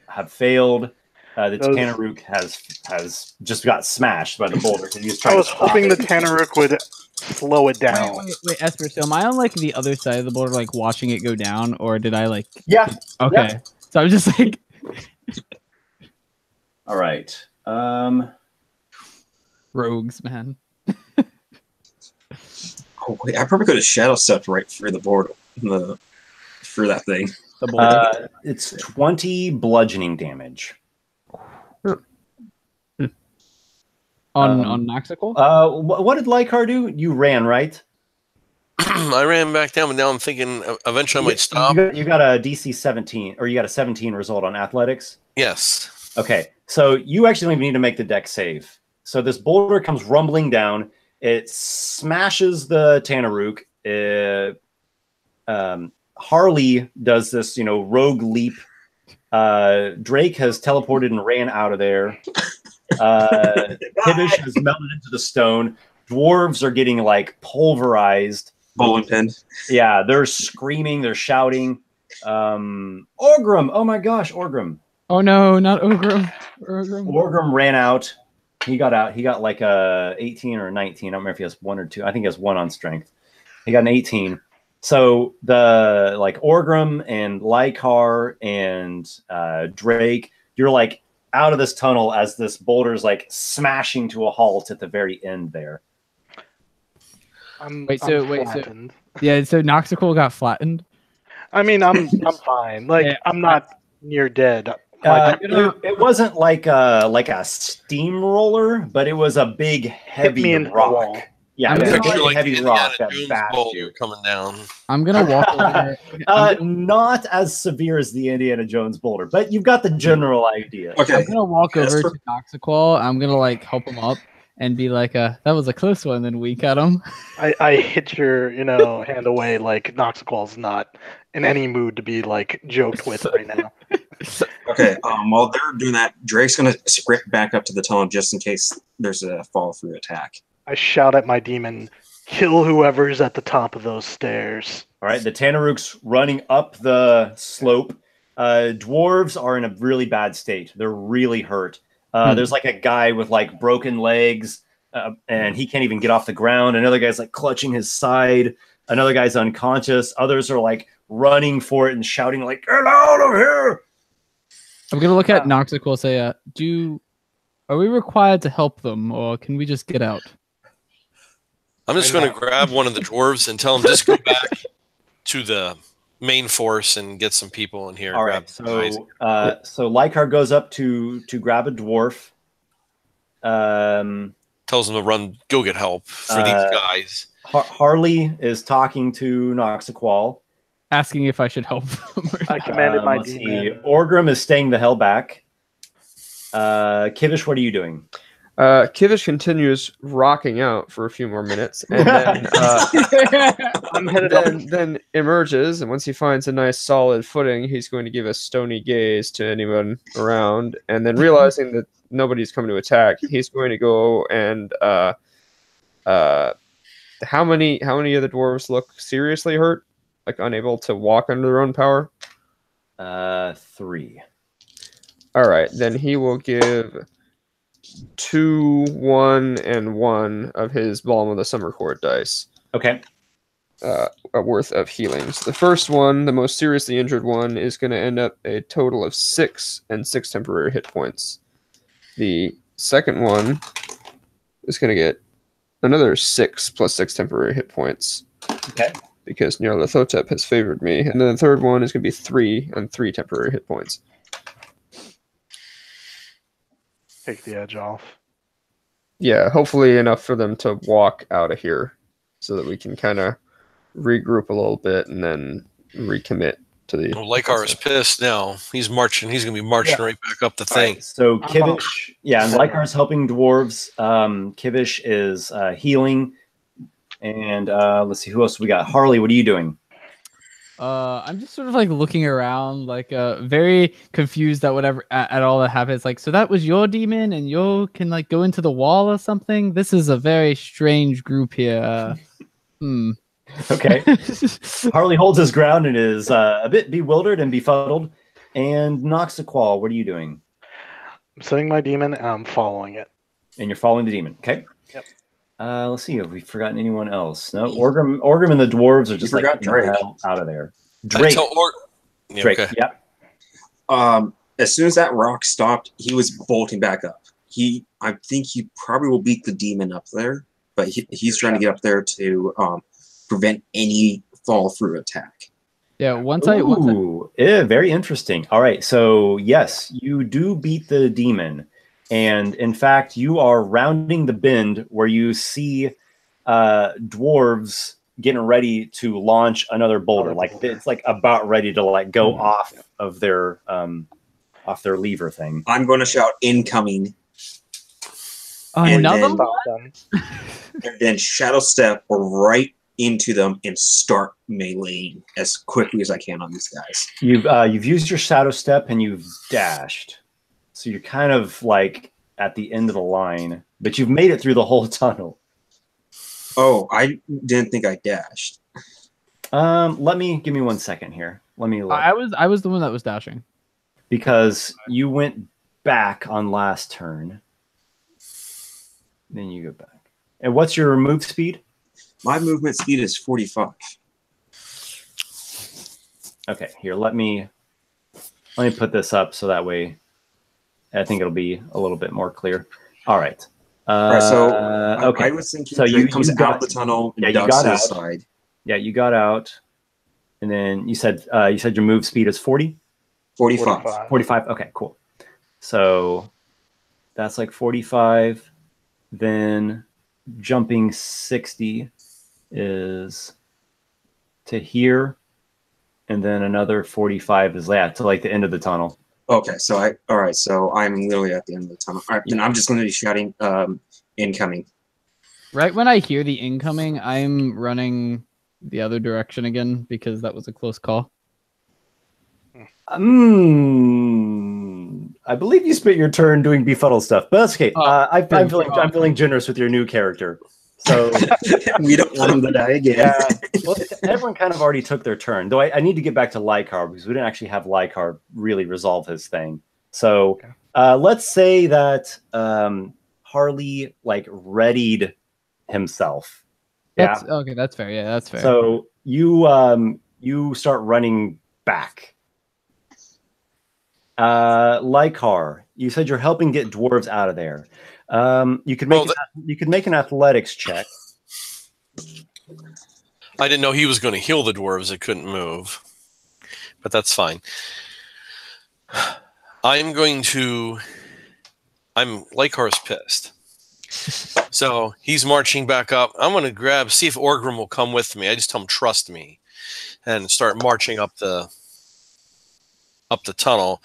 have failed. The Tanaruk has just got smashed by the boulder. I was hoping the Tanaruk would slow it down. Wait, Esper, so am I on like the other side of the boulder, like watching it go down, or did I like? Yeah. Okay. Yeah. So I'm just like. All right. Rogues, man. Oh wait, I probably could have shadow stepped right through the board, through that thing. It's 20 bludgeoning damage. On Noxiqual? What did Lykar do? You ran, right? I ran back down, but now I'm thinking eventually I might stop. You got a DC 17, or you got a 17 result on athletics? Yes. Okay, so you actually need to make the dex save. So this boulder comes rumbling down. It smashes the Tanaruk. Harley does this, rogue leap. Drake has teleported and ran out of there. Kivish has melted into the stone. Dwarves are getting like pulverized. Bowling pin. Yeah, they're screaming. They're shouting. Orgrim. Oh my gosh, Orgrim. Oh no, not Orgrim. Orgrim ran out. He got out. He got like a 18 or a 19. I don't remember if he has 1 or 2. I think he has 1 on strength. He got an 18. So the like Orgrim and Lykar and Drake, you're like out of this tunnel as this boulder's like smashing to a halt at the very end there. I'm so flattened. Yeah, so Noxiqual got flattened. I mean, I'm fine. Like yeah. I'm not near dead. It wasn't like a steamroller, but it was a big heavy rock. Yeah, it was a big heavy rock that bashed you coming down. I'm gonna walk over. Not as severe as the Indiana Jones boulder, but you've got the general idea. Okay, I'm gonna walk over to Noxiqual. I'm gonna like help him up and be like, "That was a close one." Then wink at him. I hit your hand away like Noxiqual's not in any mood to be like joked with right now. Okay, while they're doing that, Drake's gonna sprint back up to the tunnel just in case there's a fall through attack. I shout at my demon, "Kill whoever's at the top of those stairs." All right, the Tanaruk's running up the slope. Dwarves are in a really bad state. They're really hurt. There's like a guy with like broken legs, and he can't even get off the ground. Another guy's like clutching his side. Another guy's unconscious. Others are like running for it and shouting like, "Get out of here!" I'm gonna look at Noxiqual and say, are we required to help them, or can we just get out? I'm just going to grab one of the dwarves and tell him just go back to the main force and get some people in here. All right. So Lykar goes up to grab a dwarf. Tells him to run, go get help for these guys. Harley is talking to Noxiqual, asking if I should help them. I commanded my demon. Orgrim is staying the hell back. Kivish, what are you doing? Kivish continues rocking out for a few more minutes, and then emerges. And once he finds a nice solid footing, he's going to give a stony gaze to anyone around. And then realizing that nobody's coming to attack, he's going to go and how many of the dwarves look seriously hurt, like unable to walk under their own power? 3. All right, then he will give 2, 1, and 1 of his Balm of the Summer Court dice. Okay. A worth of healings. The first one, the most seriously injured one, is going to end up a total of 6 and 6 temporary hit points. The second one is going to get another 6 plus 6 temporary hit points. Okay. Because Nyarlathotep has favored me. And then the third one is going to be 3 and 3 temporary hit points. Take the edge off. Yeah, hopefully enough for them to walk out of here so that we can kind of regroup a little bit and then recommit to the... Well, Lykar is pissed now. He's marching. He's going to be marching right back up the thing. Right, so Kivish, and Lykar's helping dwarves. Kivish is healing. And let's see, who else we got? Harley, what are you doing? I'm just sort of like looking around, like very confused at whatever at all that happens. Like, so that was your demon, and you can like go into the wall or something. This is a very strange group here. Okay. Harley holds his ground and is a bit bewildered and befuddled. And Noxiqual, what are you doing? I'm setting my demon and I'm following it. And you're following the demon. Okay. Yep. Let's see if we've forgotten anyone else. No, Orgrim and the dwarves are just like Drake out of there. Drake. Drake. Okay. Yep. As soon as that rock stopped, he was bolting back up. I think he probably will beat the demon up there, but he's trying to get up there to prevent any fall through attack. Yeah. Very interesting. All right. So yes, you do beat the demon. And in fact, you are rounding the bend where you see dwarves getting ready to launch another boulder. Like it's like about ready to like go off of their lever thing. I'm going to shout incoming. Another one? And then shadow step right into them and start meleeing as quickly as I can on these guys. You've used your shadow step and you've dashed. So you're kind of like at the end of the line, but you've made it through the whole tunnel. Oh, I didn't think I dashed. Give me 1 second here. Let me look. I was the one that was dashing. Because you went back on last turn. Then you go back. And what's your move speed? My movement speed is 45. Okay, here, let me put this up so that way I think it'll be a little bit more clear. All right. All right, so okay. I was thinking you comes out the tunnel and ducks to the side. Yeah, you got out. And then you said your move speed is 40? 45. 45. Okay, cool. So that's like 45. Then jumping 60 is to here. And then another 45 is to like the end of the tunnel. Okay, so I'm literally at the end of the tunnel. All right, then I'm just going to be shouting incoming. Right when I hear the incoming, I'm running the other direction again because that was a close call. I believe you spent your turn doing befuddle stuff, but that's okay. I'm feeling generous with your new character. So we don't want him to die again. Yeah. Well, everyone kind of already took their turn. Though I need to get back to Lykar because we didn't actually have Lykar really resolve his thing. So Let's say that Harley like readied himself. That's, okay, that's fair. Yeah, that's fair. So you start running back. Lykar, you said you're helping get dwarves out of there. You could make an athletics check. I didn't know he was going to heal the dwarves that couldn't move, but that's fine. Lykar's pissed. So he's marching back up. I'm going to see if Orgrim will come with me. I just tell him, trust me, and start marching up the tunnel.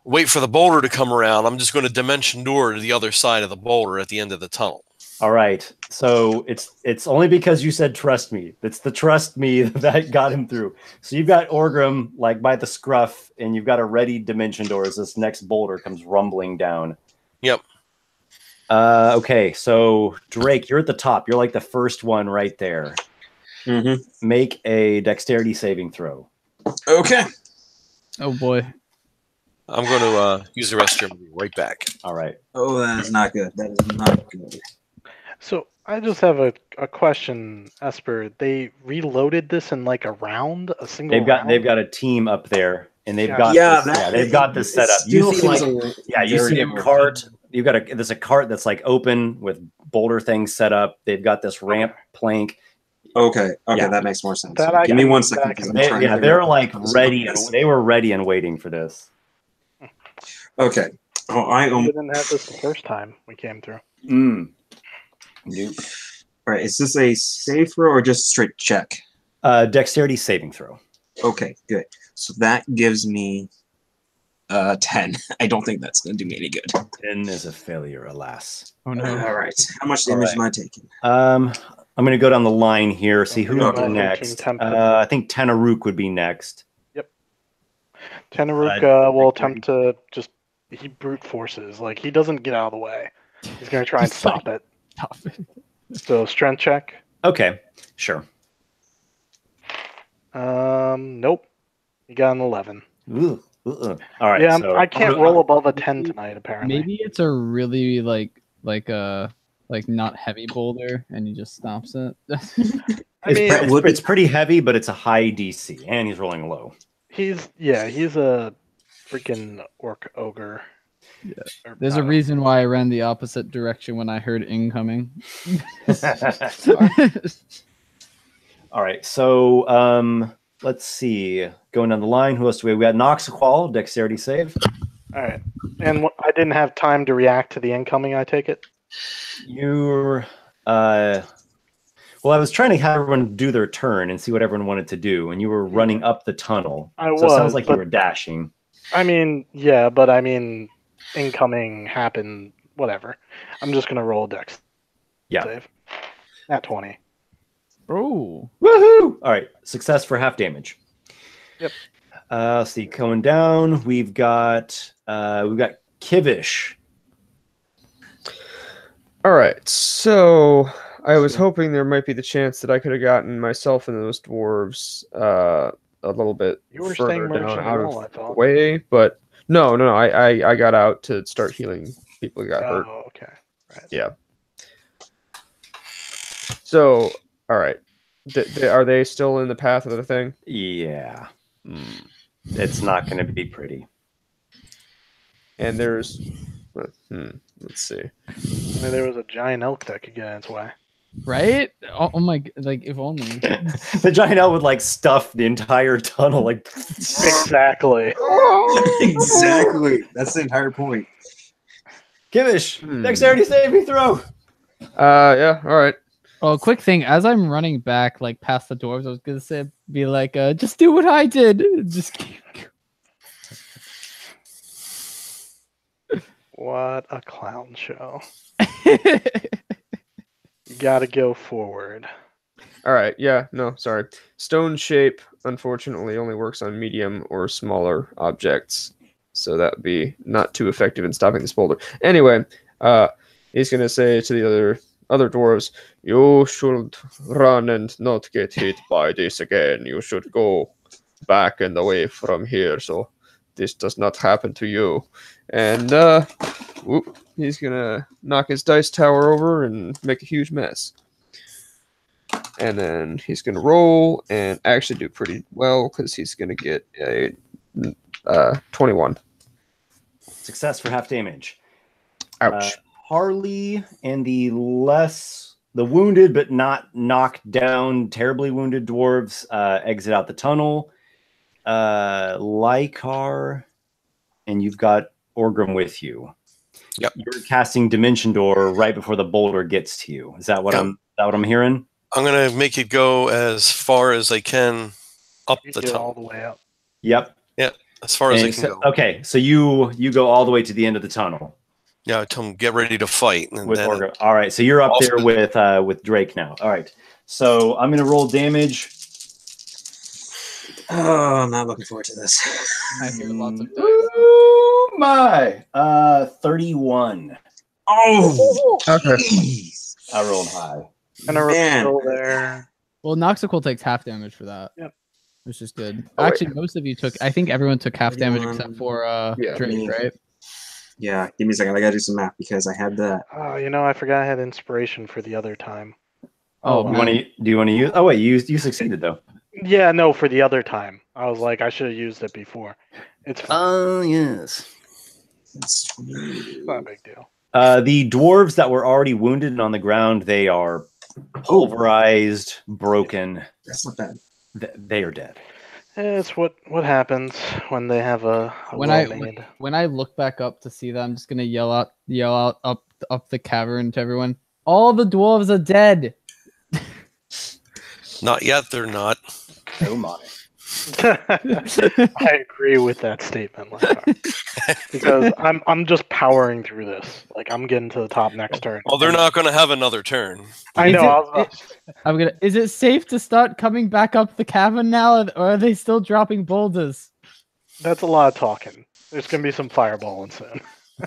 Wait for the boulder to come around. I'm just going to dimension door to the other side of the boulder at the end of the tunnel. All right. So it's only because you said trust me. It's the trust me that got him through. So you've got Orgrim like by the scruff, and you've got a ready dimension door as this next boulder comes rumbling down. Yep. Okay. So Drake, you're at the top. You're like the first one right there. Mm-hmm. Make a dexterity saving throw. Okay. Oh boy. I'm going to use the restroom. I'll be right back. All right. Oh, that is not good. That is not good. So I just have a question, Esper. They reloaded this in like a round, a single round? They've got a team up there, and they've got they've got this set up. You see a cart. You've got there's a cart that's like open with boulder things set up. They've got this ramp plank. Okay, that makes more sense. Give me 1 second. They're like ready. They were ready and waiting for this. Okay. Oh, we didn't have this the first time we came through. Nope. All right, is this a safe throw or just straight check? Dexterity saving throw. Okay, good. So that gives me 10. I don't think that's going to do me any good. 10 is a failure, alas. Oh no. All right. How much damage am I taking? I'm going to go down the line here, see who would be next. I think Tenaruk would be next. Yep. Tenaruk will attempt to he brute forces. Like, he doesn't get out of the way. He's going to try and stop it. So, strength check. Okay, sure. Nope. You got an 11. All right. Yeah, so I can't roll above a 10 tonight, apparently. Maybe it's a really like not heavy boulder, and he just stops it. It's pretty heavy, but it's a high DC, and he's rolling low. He's a freaking orc ogre. Yeah. There's a reason why I ran the opposite direction when I heard incoming. All right, so let's see. Going down the line, who else do we have? We got Noxiqual, dexterity save. All right, and I didn't have time to react to the incoming. I take it. You're well, I was trying to have everyone do their turn and see what everyone wanted to do, and you were running up the tunnel. It sounds like you were dashing. I mean, yeah, but I mean, incoming happened. Whatever. I'm just gonna roll a dex. Save. At 20. Oh, woohoo! All right, success for half damage. Yep. Let's see, going down, we've got Kivish. All right, so I was hoping there might be the chance that I could have gotten myself and those dwarves a little bit further down out of the way, but no, I got out to start healing people who got hurt. Oh, okay. Right. Yeah. So, all right, are they still in the path of the thing? Yeah. It's not going to be pretty. And there's, let's see. I mean, there was a giant elk that could get in its way. Right? Oh my, like, if only. The giant elk would, like, stuff the entire tunnel, like... Exactly. Exactly. That's the entire point. Kivish, dexterity saving throw! Yeah, all right. Oh, quick thing. As I'm running back, like, past the dwarves, I was going to be like, just do what I did. Just keep... What a clown show. You gotta go forward. All right, yeah, no, sorry. Stone shape, unfortunately, only works on medium or smaller objects. So that would be not too effective in stopping this boulder. Anyway, he's going to say to the other dwarves, you should run and not get hit by this again. You should go back and away from here so this does not happen to you. And whoop, he's gonna knock his dice tower over and make a huge mess. And then he's gonna roll and actually do pretty well because he's gonna get a 21. Success for half damage. Ouch. Harley and the wounded but not knocked down, terribly wounded dwarves exit out the tunnel. Lykar, and you've got Orgrim with you. Yep. You're casting Dimension Door right before the boulder gets to you. Is that what I'm hearing? I'm gonna make it go as far as I can up You the get all tunnel. the way up. Yep. Yeah, as far as I can go. Okay, so you go all the way to the end of the tunnel Yeah, I tell him get ready to fight. And with then Orgrim. All right, so you're up there with Drake now. All right, so I'm gonna roll damage. Oh, I'm not looking forward to this. I hear lots of dice. Oh my! 31. Oh, Okay. jeez. I rolled high. Man. Still there. Well, Noxiqual takes half damage for that. Yep. Which is good. Oh, wait. Actually, most of you took. I think everyone took half damage 31. except for Yeah. Drake, right? Yeah, give me a second. I gotta do some math because I had that. Oh, I forgot I had inspiration for the other time. Oh, Do you want to use? Oh wait, you succeeded though. Yeah, no, for the other time. I was like, I should have used it before. It's fine. Oh yes. It's Not a big deal. The dwarves that were already wounded and on the ground, they are pulverized, broken. That's not bad. They are dead. It's what happens when they have a well-made. When I look back up to see them, I'm just gonna yell out up the cavern to everyone. All the dwarves are dead. not yet, they're not. Oh my. I agree with that statement, Lykar. Because I'm just powering through this. Like I'm getting to the top next turn. Well, they're not going to have another turn. I know. Is it safe to start coming back up the cavern now, or are they still dropping boulders? That's a lot of talking. There's gonna be some fireballing soon.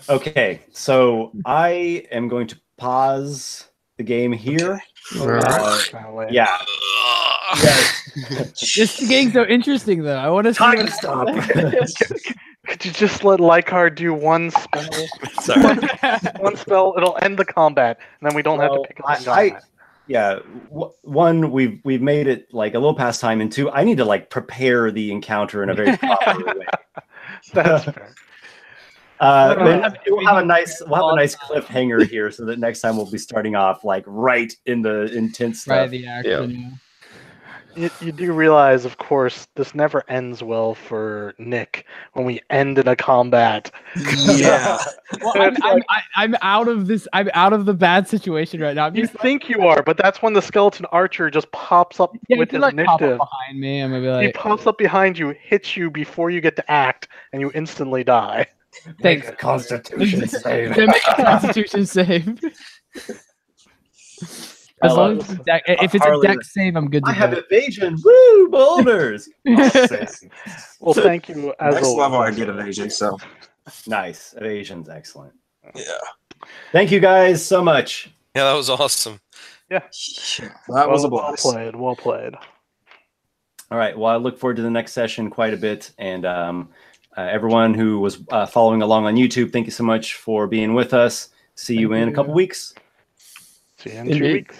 Okay, so I am going to pause the game here. Yeah. This game's so interesting, though. I want to see. Time stop. Could you just let Lykar do one spell? Sorry. One spell, it'll end the combat, and then we don't have to pick up the combat. Yeah, one, we've made it like a little past time, and two, I need to like prepare the encounter in a very proper way. That's fair. We'll have a nice cliffhanger here, so that next time we'll be starting off like right in the intense stuff. Right, the action. You do realize, of course, this never ends well for Nick when we end in a combat. Yeah. Well, I'm out of this. I'm out of the bad situation right now. You think you are, but that's when the skeleton archer just pops up with his like pop initiative. up behind me. I'm gonna be like, He pops up behind you, hits you before you get to act, and you instantly die. thanks. Constitution save. They make a Constitution save. As long as if it's Harley, a dex save, I'm good to I go. have evasion. Woo, boulders. Well, thank you. As Next always. level, I get evasion. So Nice. Evasion's excellent. Yeah. Thank you guys so much. Yeah, that was awesome. that was a Well blast. played. Well played. All right. Well, I look forward to the next session quite a bit. And everyone who was following along on YouTube, thank you so much for being with us. See you in a couple weeks. See you in 2 weeks.